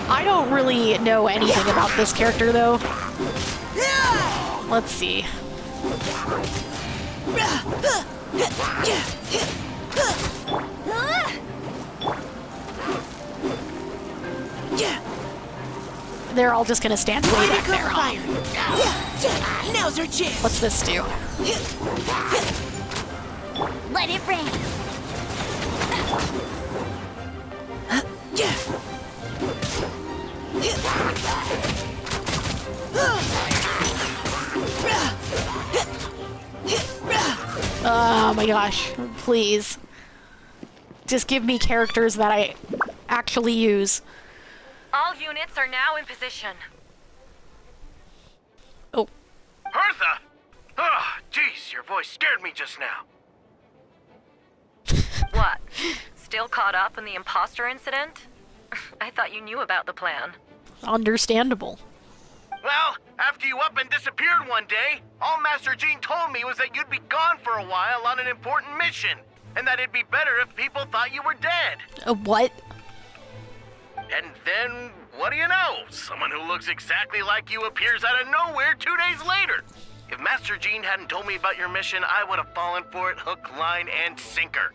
I don't really know anything about this character, though. Let's see. They're all just gonna stand way back there, huh? Now's our chance. What's this do? Let it rain. Oh my gosh, please. Just give me characters that I actually use. All units are now in position. Oh. Hertha! Oh, jeez, your voice scared me just now. What? Still caught up in the imposter incident? I thought you knew about the plan. Understandable. Well, after you up and disappeared one day, all Master Jean told me was that you'd be gone for a while on an important mission, and that it'd be better if people thought you were dead. What? And then, what do you know? Someone who looks exactly like you appears out of nowhere 2 days later. If Master Jean hadn't told me about your mission, I would have fallen for it hook, line, and sinker.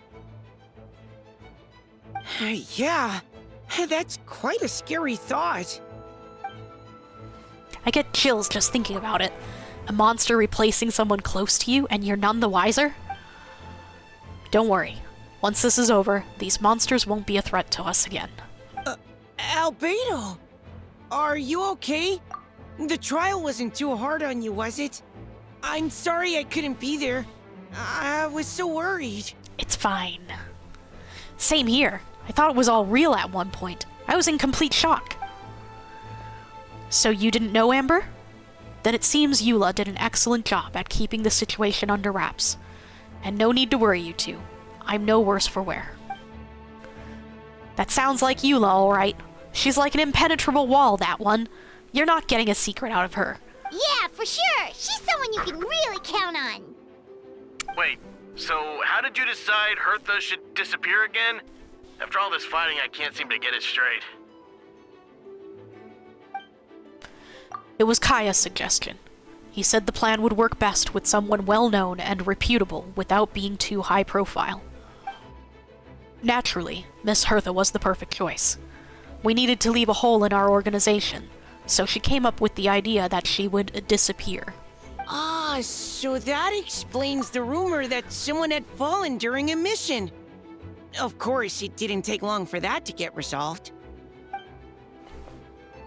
Yeah, that's quite a scary thought. I get chills just thinking about it. A monster replacing someone close to you and you're none the wiser? Don't worry. Once this is over, these monsters won't be a threat to us again. Albedo! Are you okay? The trial wasn't too hard on you, was it? I'm sorry I couldn't be there. I was so worried. It's fine. Same here. I thought it was all real at one point. I was in complete shock. So you didn't know, Amber? Then it seems Eula did an excellent job at keeping the situation under wraps. And no need to worry, you two. I'm no worse for wear. That sounds like Eula, alright. She's like an impenetrable wall, that one. You're not getting a secret out of her. Yeah, for sure. She's someone you can really count on. Wait, so how did you decide Hertha should disappear again? After all this fighting, I can't seem to get it straight. It was Kaya's suggestion. He said the plan would work best with someone well-known and reputable without being too high-profile. Naturally, Miss Hertha was the perfect choice. We needed to leave a hole in our organization, so she came up with the idea that she would disappear. Ah, so that explains the rumor that someone had fallen during a mission. Of course, it didn't take long for that to get resolved.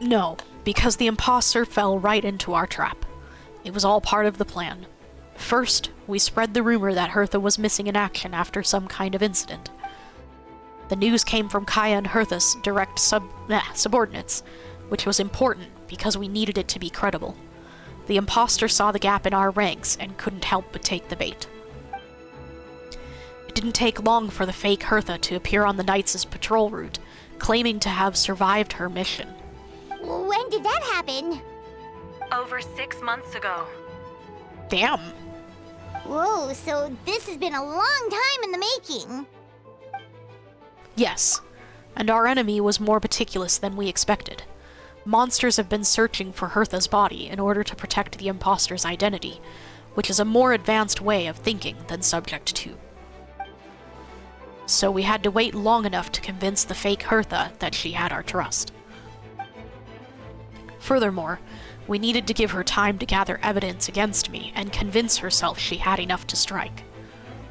No, because the imposter fell right into our trap. It was all part of the plan. First, we spread the rumor that Hertha was missing in action after some kind of incident. The news came from Kaya and Hertha's direct subordinates, which was important because we needed it to be credible. The imposter saw the gap in our ranks and couldn't help but take the bait. It didn't take long for the fake Hertha to appear on the Knights' patrol route, claiming to have survived her mission. When did that happen? Over 6 months ago. Damn. Whoa, so this has been a long time in the making. Yes, and our enemy was more meticulous than we expected. Monsters have been searching for Hertha's body in order to protect the imposter's identity, which is a more advanced way of thinking than Subject 2. So we had to wait long enough to convince the fake Hertha that she had our trust. Furthermore, we needed to give her time to gather evidence against me and convince herself she had enough to strike.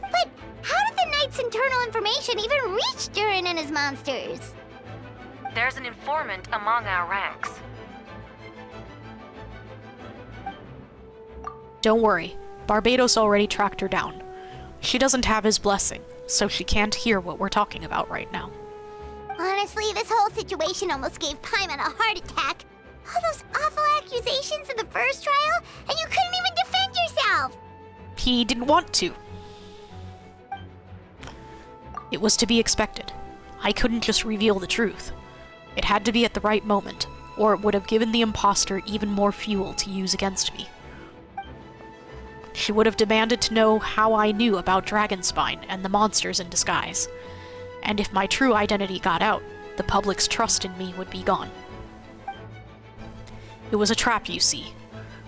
But how did the Knight's internal information even reach Durin and his monsters? There's an informant among our ranks. Don't worry, Barbados already tracked her down. She doesn't have his blessing, so she can't hear what we're talking about right now. Honestly, this whole situation almost gave Paimon a heart attack. All those awful accusations in the first trial, and you couldn't even defend yourself! He didn't want to. It was to be expected. I couldn't just reveal the truth. It had to be at the right moment, or it would have given the imposter even more fuel to use against me. She would have demanded to know how I knew about Dragonspine and the monsters in disguise. And if my true identity got out, the public's trust in me would be gone. It was a trap, you see.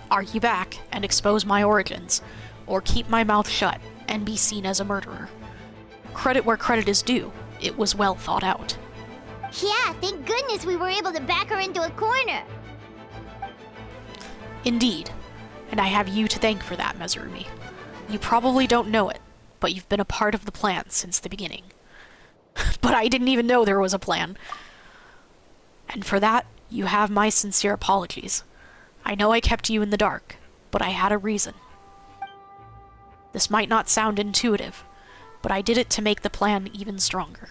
Argue back and expose my origins, or keep my mouth shut and be seen as a murderer. Credit where credit is due, it was well thought out. Yeah, thank goodness we were able to back her into a corner. Indeed, and I have you to thank for that, Mezarumi. You probably don't know it, but you've been a part of the plan since the beginning. But I didn't even know there was a plan. And for that, you have my sincere apologies. I know I kept you in the dark, but I had a reason. This might not sound intuitive, but I did it to make the plan even stronger.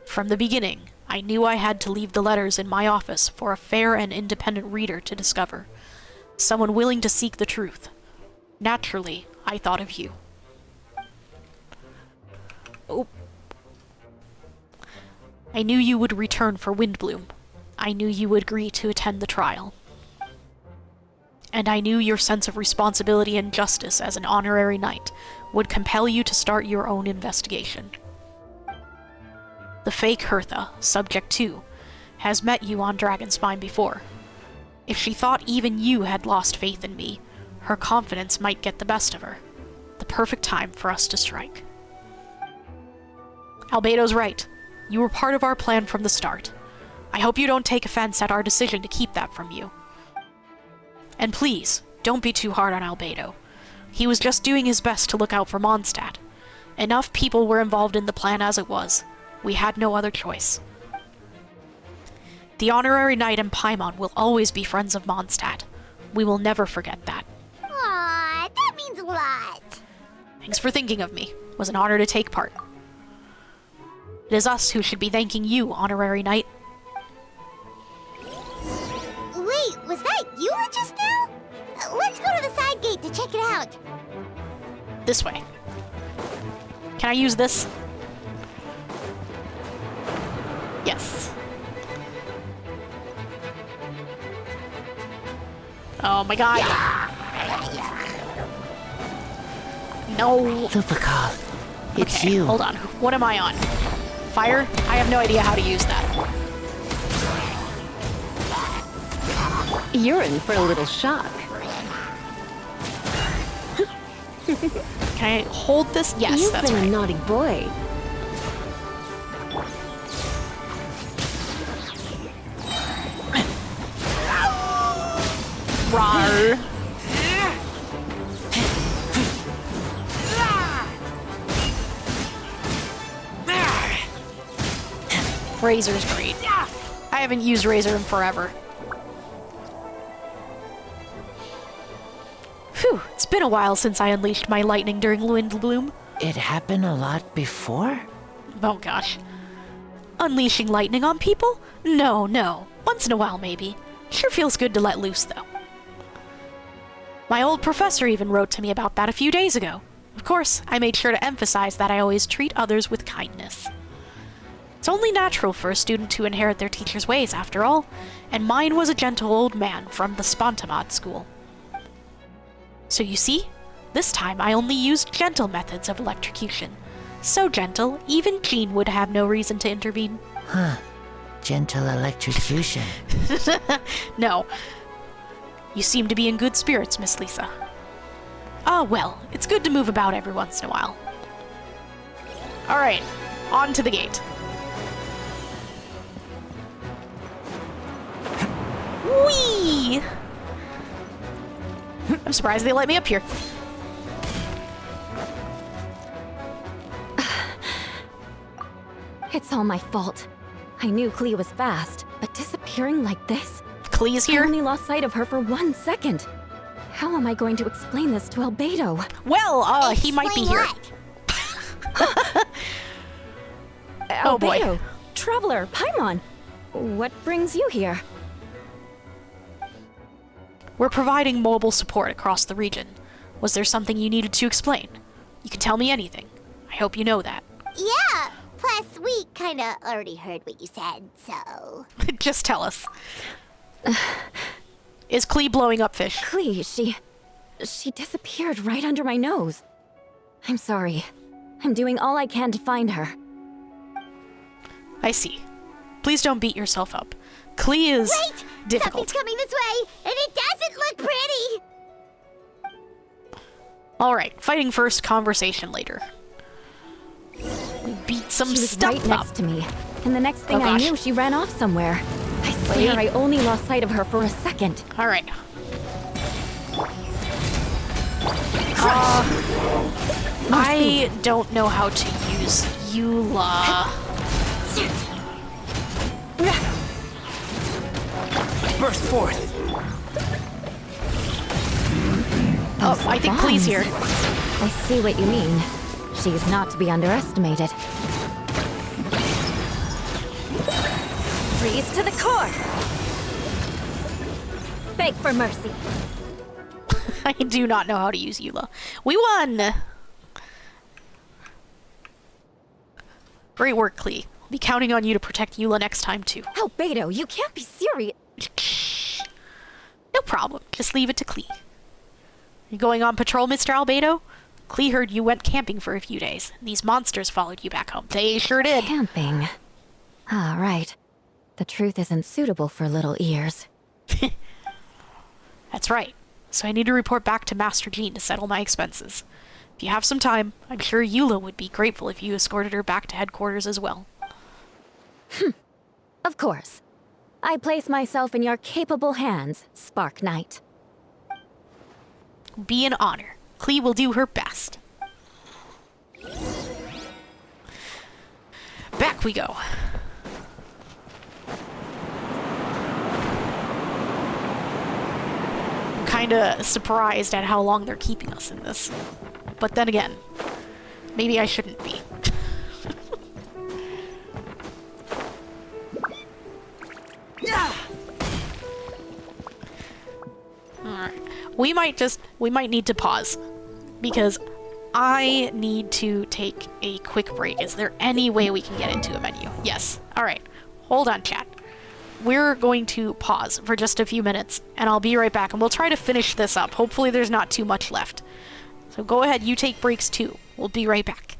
From the beginning, I knew I had to leave the letters in my office for a fair and independent reader to discover. Someone willing to seek the truth. Naturally, I thought of you. Oh. I knew you would return for Windbloom. I knew you would agree to attend the trial. And I knew your sense of responsibility and justice as an honorary knight would compel you to start your own investigation. The fake Hertha, Subject 2, has met you on Dragonspine before. If she thought even you had lost faith in me, her confidence might get the best of her. The perfect time for us to strike. Albedo's right. You were part of our plan from the start. I hope you don't take offense at our decision to keep that from you. And please, don't be too hard on Albedo. He was just doing his best to look out for Mondstadt. Enough people were involved in the plan as it was. We had no other choice. The Honorary Knight and Paimon will always be friends of Mondstadt. We will never forget that. Aww, that means a lot. Thanks for thinking of me. It was an honor to take part. It is us who should be thanking you, Honorary Knight. Wait, was that Eula just now? Let's go to the side gate to check it out. This way. Can I use this? Yes. Oh my god. No. Lupical, it's Okay, you. hold on. What am I on? Fire? I have no idea how to use that. You're in for a little shock. Can I hold this? Yes, You've that's been right. a naughty boy. Rawr. Razor's great. I haven't used Razor in forever. Phew, it's been a while since I unleashed my lightning during Wind Bloom. It happened a lot before? Oh gosh. Unleashing lightning on people? No. Once in a while, maybe. Sure feels good to let loose, though. My old professor even wrote to me about that a few days ago. Of course, I made sure to emphasize that I always treat others with kindness. It's only natural for a student to inherit their teacher's ways, after all, and mine was a gentle old man from the Spontamod school. So you see, this time I only used gentle methods of electrocution. So gentle, even Jean would have no reason to intervene. Huh. Gentle electrocution. No. You seem to be in good spirits, Miss Lisa. Ah, well, it's good to move about every once in a while. Alright, on to the gate. Whee! I'm surprised they let me up here. It's all my fault. I knew Clea was fast, but disappearing like this? Clea's here? I only lost sight of her for 1 second. How am I going to explain this to Albedo? Well, he might be here. Oh boy. Albedo, Traveler, Paimon, what brings you here? We're providing mobile support across the region. Was there something you needed to explain? You can tell me anything. I hope you know that. Yeah, plus we kinda already heard what you said, so... Just tell us. Is Clea blowing up fish? Clea, she disappeared right under my nose. I'm sorry. I'm doing all I can to find her. I see. Please don't beat yourself up. Clea is difficult. Something's coming this way, and it doesn't look pretty! Alright, fighting first, conversation later. We beat some she was stuff right next to me, and the next thing Oh, I gosh. knew, she ran off somewhere. I swear I only lost sight of her for a second. Alright. I don't know how to use Eula. Burst forth. Oh, I think Clea's here. I see what you mean. She's not to be underestimated. Freeze to the core! Beg for mercy. I do not know how to use Eula. We won! Great work, Clea. I'll be counting on you to protect Eula next time, too. Albedo, you can't be serious. No problem. Just leave it to Clea. You going on patrol, Mr. Albedo? Clea heard you went camping for a few days. These monsters followed you back home. They sure did. Camping? Ah, right. The truth isn't suitable for little ears. That's right. So I need to report back to Master Jean to settle my expenses. If you have some time, I'm sure Eula would be grateful if you escorted her back to headquarters as well. Of course. I place myself in your capable hands, Spark Knight. Be an honor. Clea will do her best. Back we go. I'm kinda surprised at how long they're keeping us in this. But then again, maybe I shouldn't be. Alright. We might need to pause. Because I need to take a quick break. Is there any way we can get into a menu? Yes. Alright. Hold on, chat. We're going to pause for just a few minutes, and I'll be right back, and we'll try to finish this up. Hopefully there's not too much left. So go ahead, you take breaks too. We'll be right back.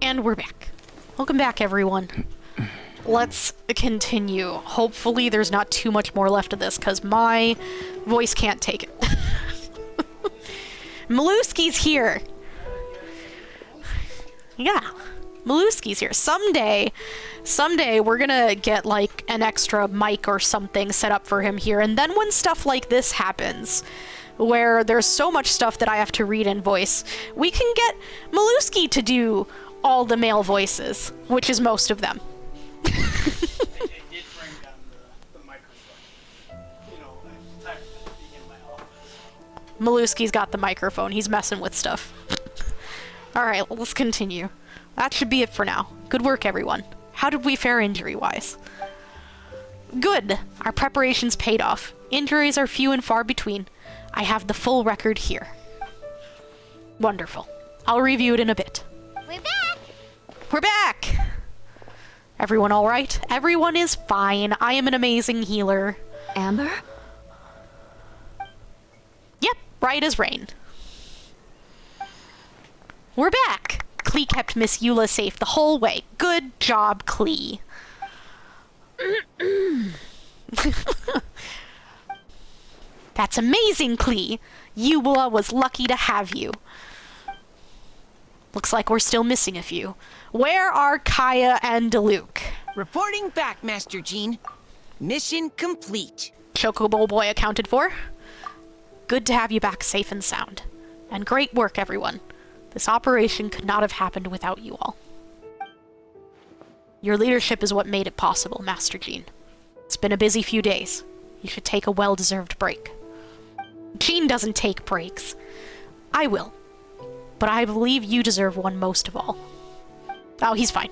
And we're back. Welcome back, everyone. Let's continue. Hopefully there's not too much more left of this, because my voice can't take it. Maluski's here. Yeah, Maluski's here. Someday we're gonna get, like, an extra mic or something set up for him here, and then when stuff like this happens, where there's so much stuff that I have to read in voice, we can get Maluski to do all the male voices, which is most of them. Maluski's got the microphone. He's messing with stuff. Alright, let's continue. That should be it for now. Good work, everyone. How did we fare injury-wise? Good. Our preparations paid off. Injuries are few and far between. I have the full record here. Wonderful. I'll review it in a bit. We're back! We're back! Everyone alright? Everyone is fine. I am an amazing healer. Amber? Yep, right as rain. We're back! Klee kept Miss Eula safe the whole way. Good job, Klee. That's amazing, Klee. Eula was lucky to have you. Looks like we're still missing a few. Where are Kaya and Diluc? Reporting back, Master Jean. Mission complete. Chocobo Boy accounted for. Good to have you back safe and sound. And great work, everyone. This operation could not have happened without you all. Your leadership is what made it possible, Master Jean. It's been a busy few days. You should take a well-deserved break. Jean doesn't take breaks. I will. But I believe you deserve one most of all. Oh, he's fine.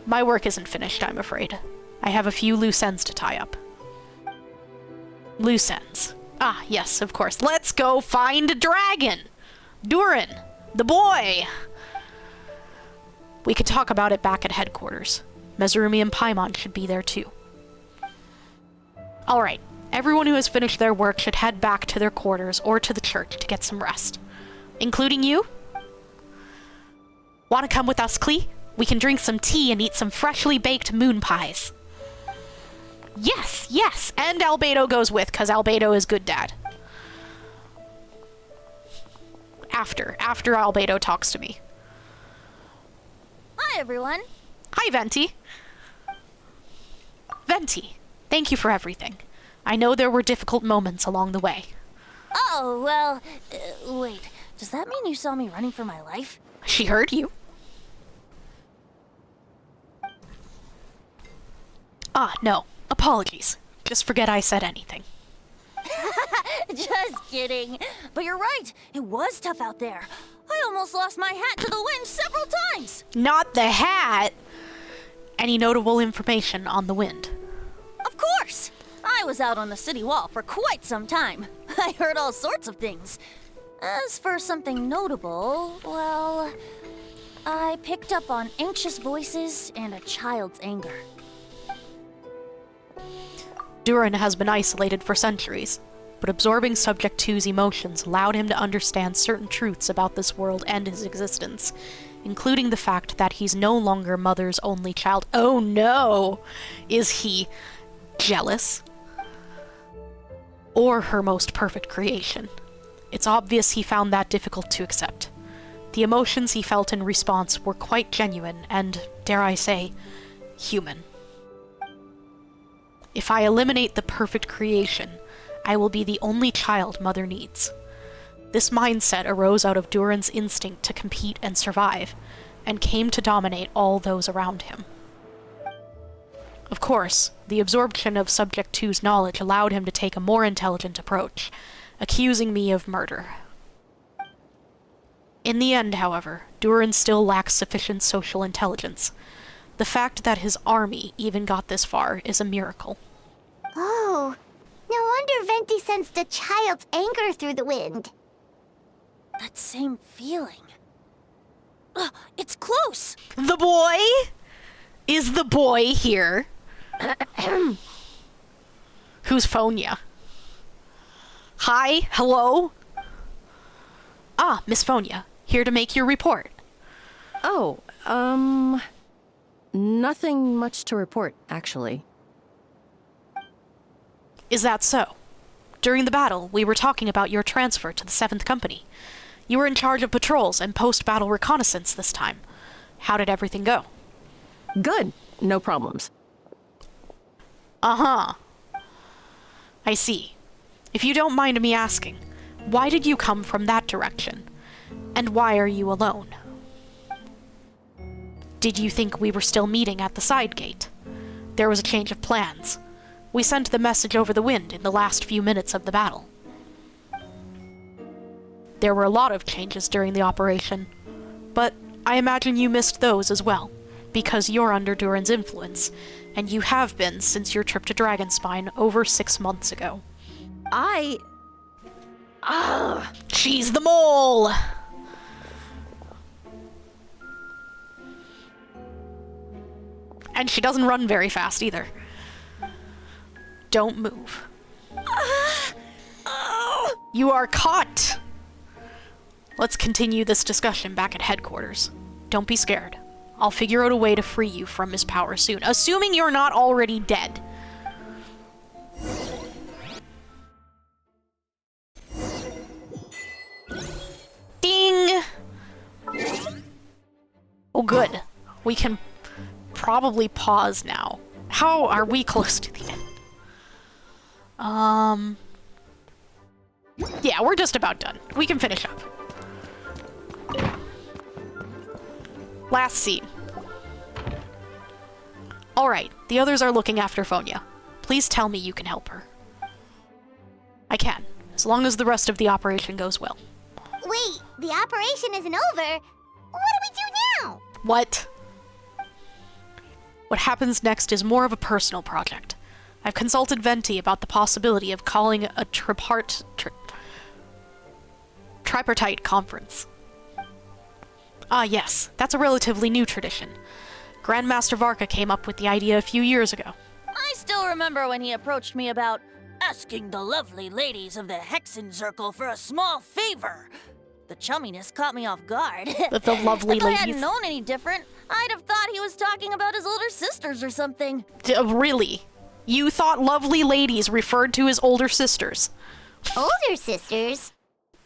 My work isn't finished, I'm afraid. I have a few loose ends to tie up. Loose ends. Ah, yes, of course. Let's go find a dragon! Durin, the boy! We could talk about it back at headquarters. Mezarumi and Paimon should be there too. Alright, everyone who has finished their work should head back to their quarters or to the church to get some rest. Including you? Want to come with us, Klee? We can drink some tea and eat some freshly baked moon pies. Yes, yes, and Albedo goes with, because Albedo is good dad. After Albedo talks to me. Hi, everyone. Hi, Venti. Venti, thank you for everything. I know there were difficult moments along the way. Oh, well, wait. Does that mean you saw me running for my life? She heard you. Ah, no. Apologies. Just forget I said anything. Just kidding. But you're right. It was tough out there. I almost lost my hat to the wind several times. Not the hat! Any notable information on the wind? Of course. I was out on the city wall for quite some time. I heard all sorts of things. As for something notable, well, I picked up on anxious voices and a child's anger. Durin has been isolated for centuries, but absorbing Subject 2's emotions allowed him to understand certain truths about this world and his existence, including the fact that he's no longer Mother's only child. Oh no! Is he jealous? Or her most perfect creation? It's obvious he found that difficult to accept. The emotions he felt in response were quite genuine and, dare I say, human. If I eliminate the perfect creation, I will be the only child Mother needs. This mindset arose out of Durin's instinct to compete and survive, and came to dominate all those around him. Of course, the absorption of Subject 2's knowledge allowed him to take a more intelligent approach, accusing me of murder. In the end, however, Durin still lacks sufficient social intelligence. The fact that his army even got this far is a miracle. Oh, no wonder Venti sensed a child's anger through the wind. That same feeling. It's close! The boy? Is the boy here? Who's Phonia? Hi? Hello? Ah, Miss Phonia. Here to make your report. Oh, Nothing much to report, actually. Is that so? During the battle, we were talking about your transfer to the 7th Company. You were in charge of patrols and post-battle reconnaissance this time. How did everything go? Good. No problems. Uh-huh. I see. If you don't mind me asking, why did you come from that direction? And why are you alone? Did you think we were still meeting at the side gate? There was a change of plans. We sent the message over the wind in the last few minutes of the battle. There were a lot of changes during the operation, but I imagine you missed those as well, because you're under Durin's influence, and you have been since your trip to Dragonspine over 6 months ago. She's the mole! And she doesn't run very fast either. Don't move. You are caught! Let's continue this discussion back at headquarters. Don't be scared. I'll figure out a way to free you from his power soon, assuming you're not already dead. Ding! Oh, good. We can probably pause now. How are we close to the end? Yeah, we're just about done. We can finish up. Last scene. Alright, the others are looking after Fonya. Please tell me you can help her. I can, as long as the rest of the operation goes well. Wait, the operation isn't over. What do we do now? What? What happens next is more of a personal project. I've consulted Venti about the possibility of calling a tripartite conference. Ah, yes, that's a relatively new tradition. Grandmaster Varka came up with the idea a few years ago. I still remember when he approached me about asking the lovely ladies of the Hexen Circle for a small favor. The chumminess caught me off guard. The lovely if ladies. I hadn't known any different, I'd have thought he was talking about his older sisters or something. Really? You thought lovely ladies referred to his older sisters? Older sisters?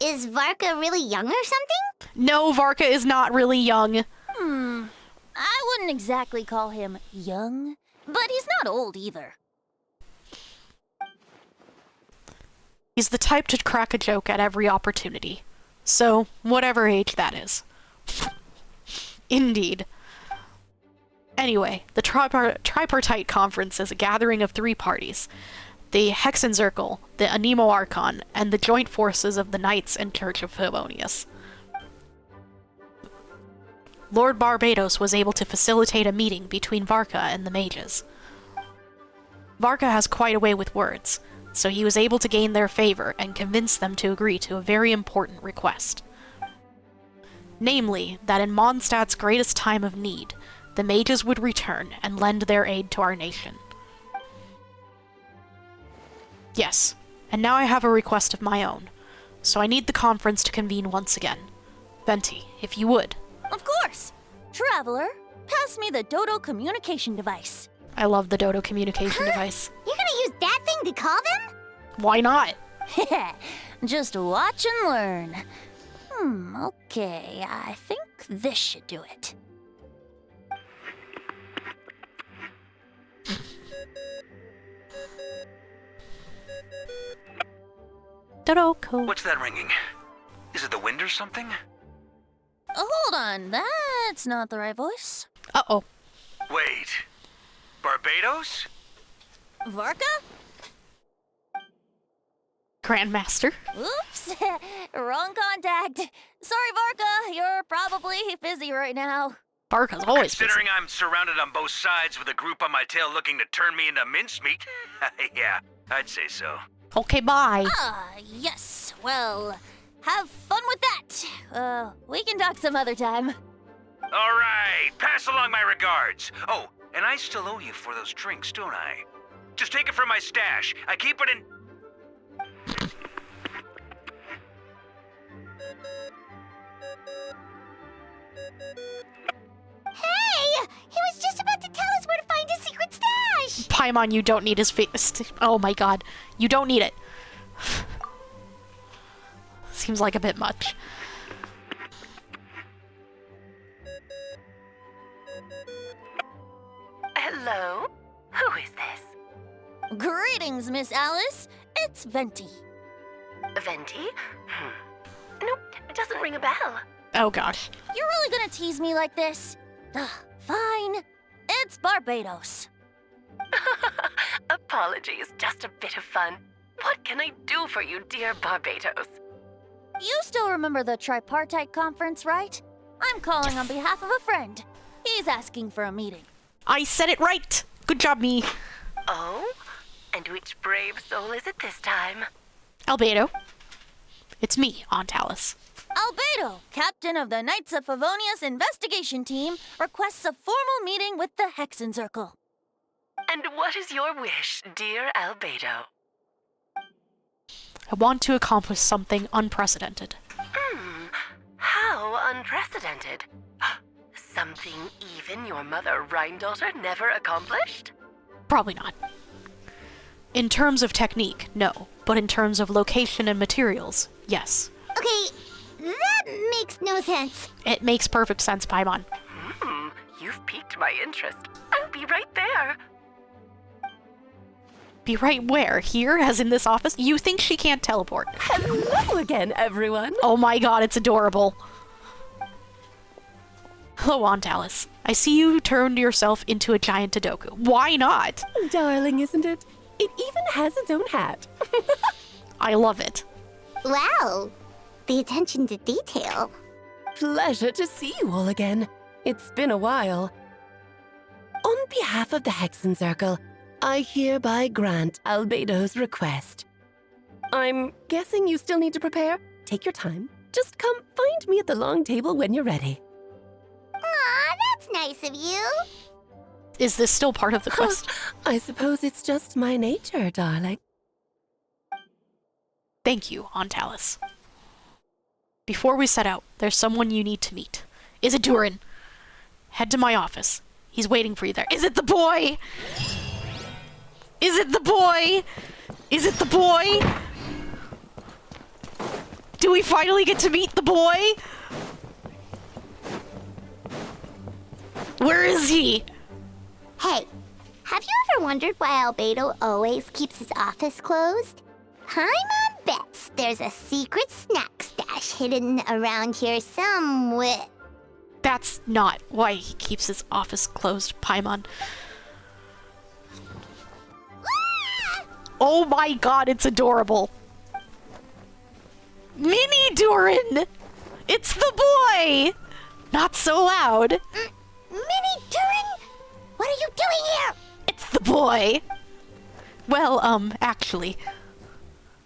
Is Varka really young or something? No, Varka is not really young. I wouldn't exactly call him young, but he's not old either. He's the type to crack a joke at every opportunity. So, whatever age that is. Indeed. Anyway, the tripartite conference is a gathering of 3 parties. The Hexen Circle, the Anemo Archon, and the joint forces of the Knights and Church of Favonius. Lord Barbados was able to facilitate a meeting between Varka and the mages. Varka has quite a way with words, so he was able to gain their favor and convince them to agree to a very important request. Namely, that in Mondstadt's greatest time of need, the mages would return and lend their aid to our nation. Yes, and now I have a request of my own, so I need the conference to convene once again. Venti, if you would. Of course! Traveler, pass me the Dodo communication device. I love the Dodo communication device. You're gonna use that thing to call them? Why not? Just watch and learn. Okay, I think this should do it. Dodo-ko. What's that ringing? Is it the wind or something? Hold on, that's not the right voice. Uh-oh. Wait. Barbados? Varka? Grandmaster? Oops, wrong contact. Sorry, Varka, you're probably busy right now. Varka's always busy. Considering I'm surrounded on both sides with a group on my tail looking to turn me into mincemeat, yeah, I'd say so. Okay, bye. Yes, well, have fun with that. We can talk some other time. All right, pass along my regards. Oh, and I still owe you for those drinks, don't I? Just take it from my stash. I keep it in... Hey! He was just about to tell us where to find his secret stash! Paimon, you don't need his face. Oh my god. You don't need it. Seems like a bit much. Hello? Who is this? Greetings, Miss Alice. It's Venti. Venti? Nope, it doesn't ring a bell. Oh gosh. You're really gonna tease me like this? Ugh, fine. It's Barbados. Apologies, just a bit of fun. What can I do for you, dear Barbados? You still remember the tripartite conference, right? I'm calling on behalf of a friend. He's asking for a meeting. I said it right! Good job, me. Oh? And which brave soul is it this time? Albedo. It's me, Aunt Alice. Albedo, captain of the Knights of Favonius investigation team, requests a formal meeting with the Hexencircle. And what is your wish, dear Albedo? I want to accomplish something unprecedented. How unprecedented. Something even your mother Rhine-daughter never accomplished? Probably not. In terms of technique, no. But in terms of location and materials, yes. Okay, that makes no sense. It makes perfect sense, Paimon. You've piqued my interest. I'll be right there. Be right where? Here, as in this office? You think she can't teleport? Hello again, everyone. Oh my god, it's adorable. Hello, Aunt Alice. I see you turned yourself into a giant Tadoku. Why not? Darling, isn't it? It even has its own hat. I love it. Wow, the attention to detail. Pleasure to see you all again. It's been a while. On behalf of the Hexencircle, I hereby grant Albedo's request. I'm guessing you still need to prepare? Take your time. Just come find me at the long table when you're ready. Aw, that's nice of you. Is this still part of the quest? I suppose it's just my nature, darling. Thank you, Aunt Alice. Before we set out, there's someone you need to meet. Is it Durin? Head to my office. He's waiting for you there. Is it the boy? Is it the boy? Is it the boy? Do we finally get to meet the boy? Where is he? Hey, have you ever wondered why Albedo always keeps his office closed? Paimon bets there's a secret snack stash hidden around here somewhere. That's not why he keeps his office closed, Paimon. Oh my god, it's adorable. Mini Durin! It's the boy! Not so loud. Mini Durin? What are you doing here? It's the boy. Well, actually,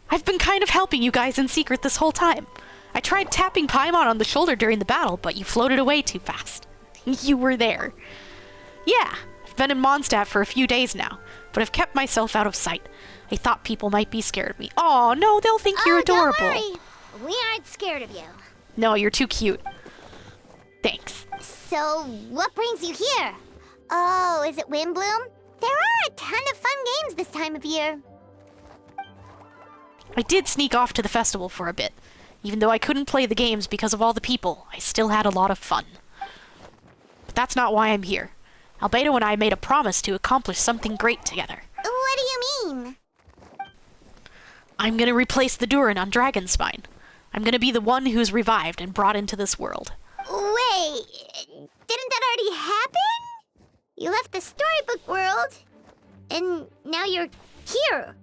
I've been kind of helping you guys in secret this whole time. I tried tapping Paimon on the shoulder during the battle, but you floated away too fast. You were there. Yeah, I've been in Mondstadt for a few days now, but I've kept myself out of sight. I thought people might be scared of me. Oh, no, they'll think you're adorable. Don't worry. We aren't scared of you. No, you're too cute. Thanks. So, what brings you here? Oh, is it Windbloom? There are a ton of fun games this time of year. I did sneak off to the festival for a bit. Even though I couldn't play the games because of all the people, I still had a lot of fun. But that's not why I'm here. Albedo and I made a promise to accomplish something great together. What do you mean? I'm gonna replace the Durin on Dragonspine. I'm gonna be the one who's revived and brought into this world. Wait, didn't that already happen? You left the storybook world, and now you're here.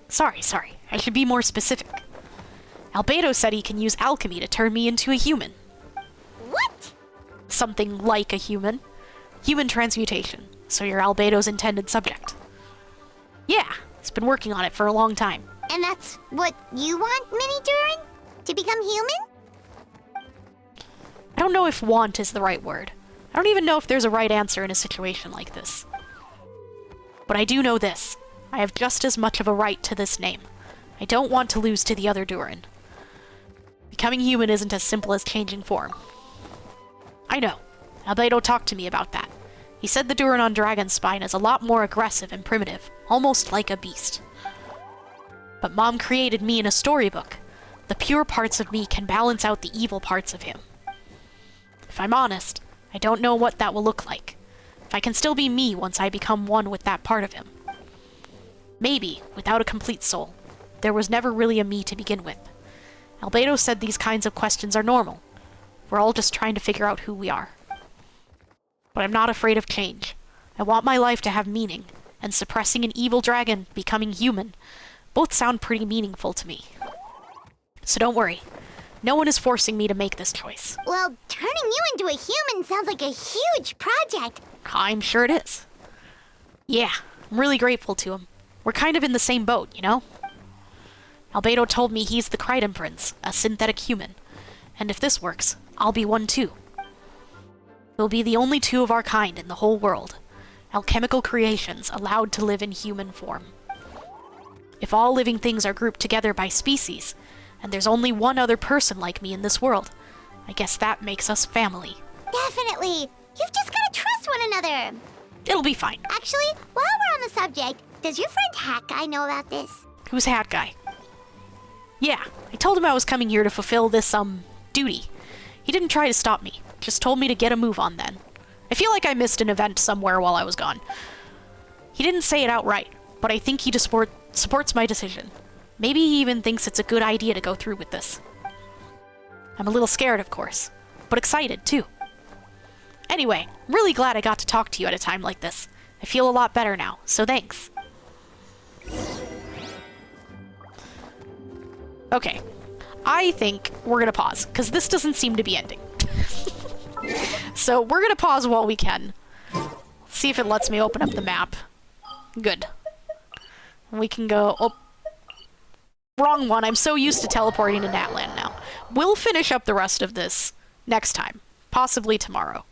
Sorry. I should be more specific. Albedo said he can use alchemy to turn me into a human. What? Something like a human. Human transmutation, so you're Albedo's intended subject. Yeah, he's been working on it for a long time. And that's what you want, Mini Durin? To become human? I don't know if want is the right word. I don't even know if there's a right answer in a situation like this. But I do know this. I have just as much of a right to this name. I don't want to lose to the other Durin. Becoming human isn't as simple as changing form. I know. Albedo talked to me about that. He said the Duran on Dragonspine is a lot more aggressive and primitive, almost like a beast. But Mom created me in a storybook. The pure parts of me can balance out the evil parts of him. If I'm honest, I don't know what that will look like. If I can still be me once I become one with that part of him. Maybe, without a complete soul, there was never really a me to begin with. Albedo said these kinds of questions are normal. We're all just trying to figure out who we are. But I'm not afraid of change. I want my life to have meaning, and suppressing an evil dragon, becoming human, both sound pretty meaningful to me. So don't worry. No one is forcing me to make this choice. Well, turning you into a human sounds like a huge project. I'm sure it is. Yeah, I'm really grateful to him. We're kind of in the same boat, you know? Albedo told me he's the Crichton Prince, a synthetic human. And if this works, I'll be one too. We'll be the only two of our kind in the whole world. Alchemical creations allowed to live in human form. If all living things are grouped together by species, and there's only one other person like me in this world, I guess that makes us family. Definitely. You've just gotta trust one another. It'll be fine. Actually, while we're on the subject, does your friend Hat Guy know about this? Who's Hat Guy? Yeah, I told him I was coming here to fulfill this, duty. He didn't try to stop me, just told me to get a move on then. I feel like I missed an event somewhere while I was gone. He didn't say it outright, but I think he supports my decision. Maybe he even thinks it's a good idea to go through with this. I'm a little scared, of course, but excited, too. Anyway, really glad I got to talk to you at a time like this. I feel a lot better now, so thanks. Okay, I think we're gonna pause, because this doesn't seem to be ending. So we're gonna pause while we can. See if it lets me open up the map. Good. We can go... Oh, wrong one. I'm so used to teleporting to Natlan now. We'll finish up the rest of this next time. Possibly tomorrow.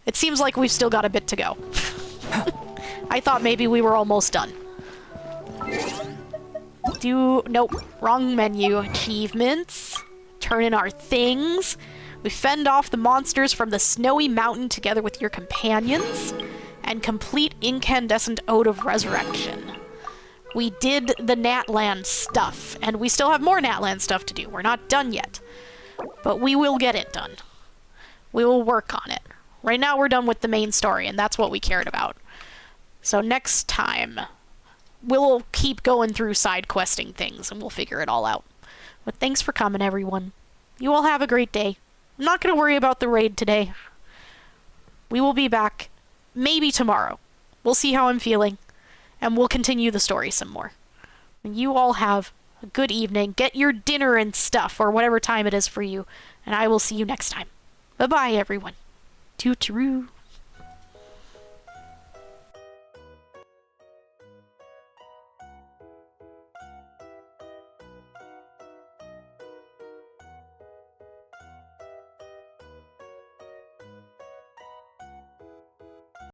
It seems like we've still got a bit to go. I thought maybe we were almost done. Nope. Wrong menu. Achievements. Turn in our things. We fend off the monsters from the snowy mountain together with your companions. And complete Incandescent Ode of Resurrection. We did the Natlan stuff, and we still have more Natlan stuff to do. We're not done yet. But we will get it done. We will work on it. Right now we're done with the main story, and that's what we cared about. So next time, we'll keep going through side questing things, and we'll figure it all out. But thanks for coming, everyone. You all have a great day. I'm not going to worry about the raid today. We will be back, maybe tomorrow. We'll see how I'm feeling, and we'll continue the story some more. And you all have a good evening. Get your dinner and stuff, or whatever time it is for you, and I will see you next time. Bye-bye, everyone. Toot-roo.